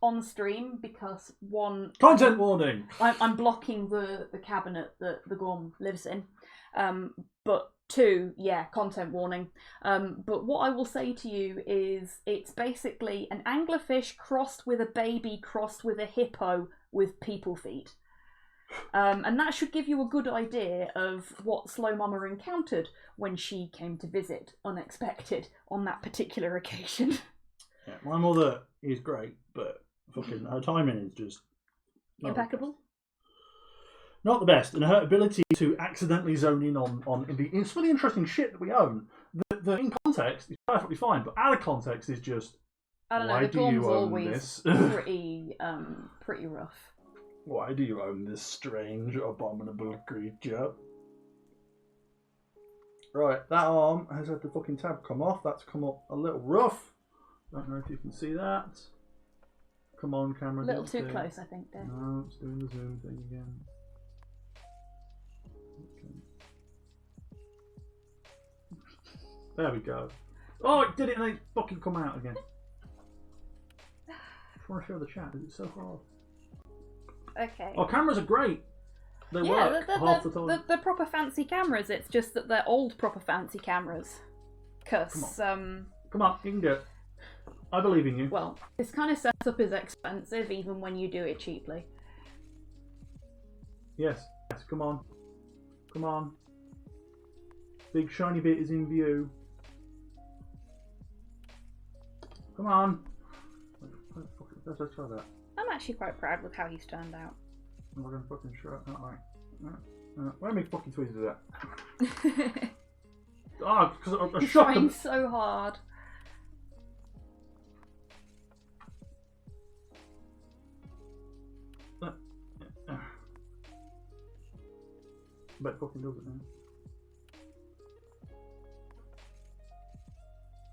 on stream because one... Content warning! I'm blocking the cabinet that the Gorm lives in. But two, yeah, content warning. But what I will say to you is it's basically an anglerfish crossed with a baby crossed with a hippo with people feet. And that should give you a good idea of what Slow Mama encountered when she came to visit unexpected on that particular occasion. Yeah, my mother is great, but fucking her timing is just impeccable. Not the best, and her ability to accidentally zone in on it's really interesting shit that we own. The in context is perfectly fine, but out of context is just. I don't know. The Gorm's always pretty rough. Why do you own this strange, abominable creature? Right, that arm has had the fucking tab come off. That's come up a little rough. Don't know if you can see that. Come on, camera. A little too close, I think, Dave. No, it's doing the zoom thing again. There we go. Oh, it did it and then it fucking come out again. I want to show the chat. Is it so hard? Okay. Oh, cameras are great. They work half the time. They're proper fancy cameras. It's just that they're old proper fancy cameras. Because, Come on, you can do it. I believe in you. Well, this kind of setup is expensive even when you do it cheaply. Yes, come on. Come on. Big shiny bit is in view. Come on. Let's try that. I'm actually quite proud with how he's turned out. We're going to fucking show it that way. Why make fucking tweezers do that? Oh, because I He's shot trying them. so hard. I bet it fucking does it now.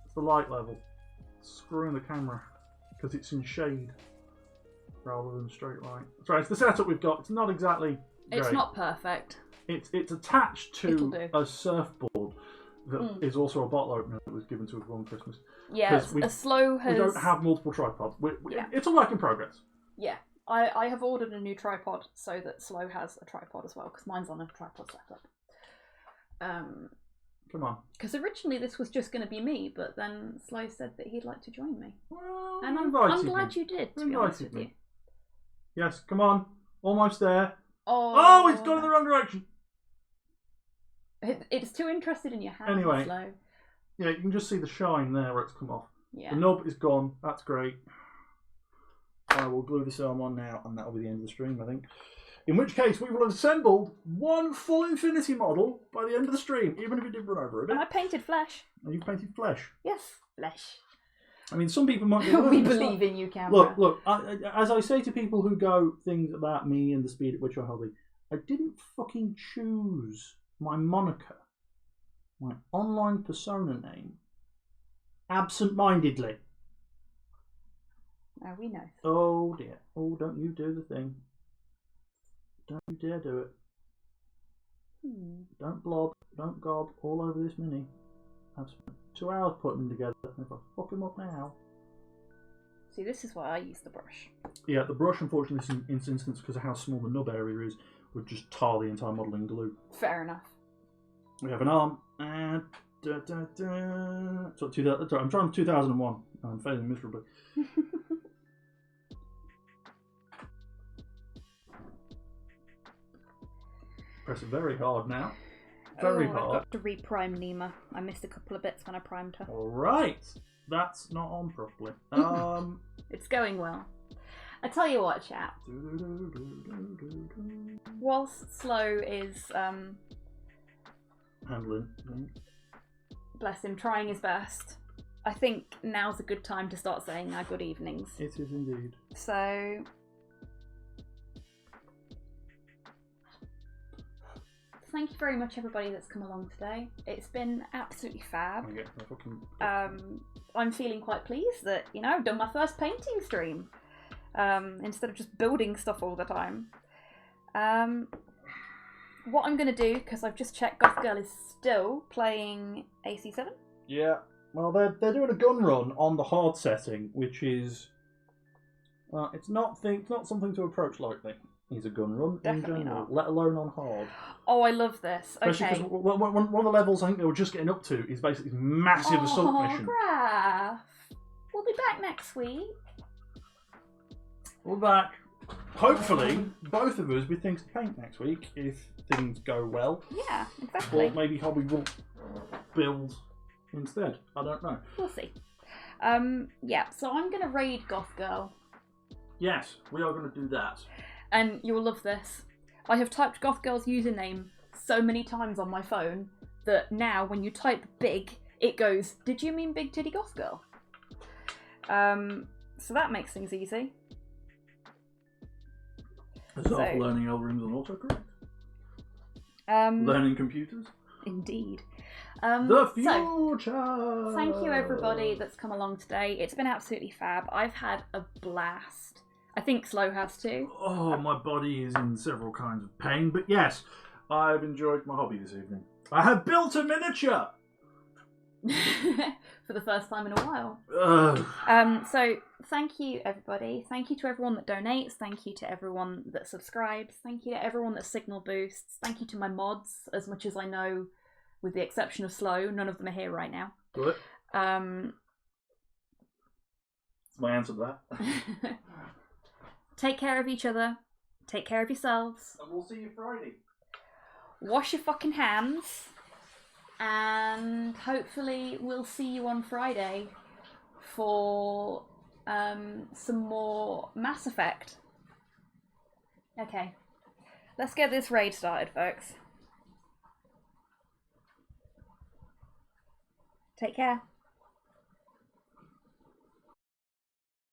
It's the light level. Screwing the camera because it's in shade rather than straight light. That's right. It's the setup we've got. It's not exactly great. It's not perfect. It's attached to do. a surfboard that is also a bottle opener that was given to us one Christmas. Yeah, a Slow has... We don't have multiple tripods. Yeah. It's a work in progress. Yeah. I have ordered a new tripod so that Slow has a tripod as well, because mine's on a tripod setup. Come on. Because originally this was just going to be me, but then Slow said that he'd like to join me. Well, And I'm glad you did, to be honest with you. Yes, come on. Almost there. Oh, it's gone in the wrong direction. It's too interested in your hand, Anyway. Slow. Yeah, you can just see the shine there where it's come off. Yeah. The nub is gone. That's great. I will glue this arm on now, and that'll be the end of the stream, I think. In which case, we will have assembled one full Infinity model by the end of the stream, even if it did run over a bit. And I painted flesh. And you painted flesh. Yes, flesh. I mean, some people might be... We believe in you, camera. Look, as I say to people who go things about me and the speed at which I hobby, I didn't fucking choose my moniker, my online persona name, absent-mindedly. Oh, we know. Oh dear. Oh, don't you do the thing. Don't you dare do it. Don't blob, don't gob all over this mini. I've spent 2 hours putting them together, and if I fuck them up now... See, this is why I use the brush. Yeah, the brush, unfortunately, in this instance, because of how small the nub area is, would just tar the entire model in glue. Fair enough. We have an arm, and... So, I'm trying 2001. I'm failing miserably. Press it very hard now. Very hard. I've got to reprime Nima. I missed a couple of bits when I primed her. Alright. That's not on properly. It's going well. I tell you what, chat. Whilst Slow is handling. Bless him, trying his best, I think now's a good time to start saying our good evenings. It is indeed. So thank you very much, everybody that's come along today. It's been absolutely fab. I'm feeling quite pleased that, you know, I've done my first painting stream instead of just building stuff all the time. What I'm going to do, because I've just checked, Goth Girl is still playing AC7. Yeah. Well, they're doing a gun run on the hard setting, which is It's not something to approach lightly. Is a gun run Definitely in general, not. let alone on hard. Oh, I love this. Especially Okay. because one of the levels I think they were just getting up to is basically this massive assault mission. Graph. We'll be back next week. We're back. Hopefully, both of us with things to paint next week if things go well. Yeah, exactly. Or maybe Hobby will build instead. I don't know. We'll see. Yeah, so I'm going to raid Goth Girl. Yes, we are going to do that. And you'll love this. I have typed Goth Girl's username so many times on my phone that now when you type big, it goes, "Did you mean Big Titty Goth Girl?" So that makes things easy. Azarth learning algorithms and autocorrect. Um, Learning computers. Indeed. The future! So, thank you everybody that's come along today. It's been absolutely fab. I've had a blast. I think Slow has too. Oh, my body is in several kinds of pain, but yes, I've enjoyed my hobby this evening. I have built a miniature! For the first time in a while. Ugh. So thank you everybody. Thank you to everyone that donates. Thank you to everyone that subscribes. Thank you to everyone that signal boosts. Thank you to my mods, as much as I know, with the exception of Slow, none of them are here right now. Good. That's my answer to that. Take care of each other. Take care of yourselves. And we'll see you Friday. Wash your fucking hands. And hopefully we'll see you on Friday for some more Mass Effect. Okay. Let's get this raid started, folks. Take care.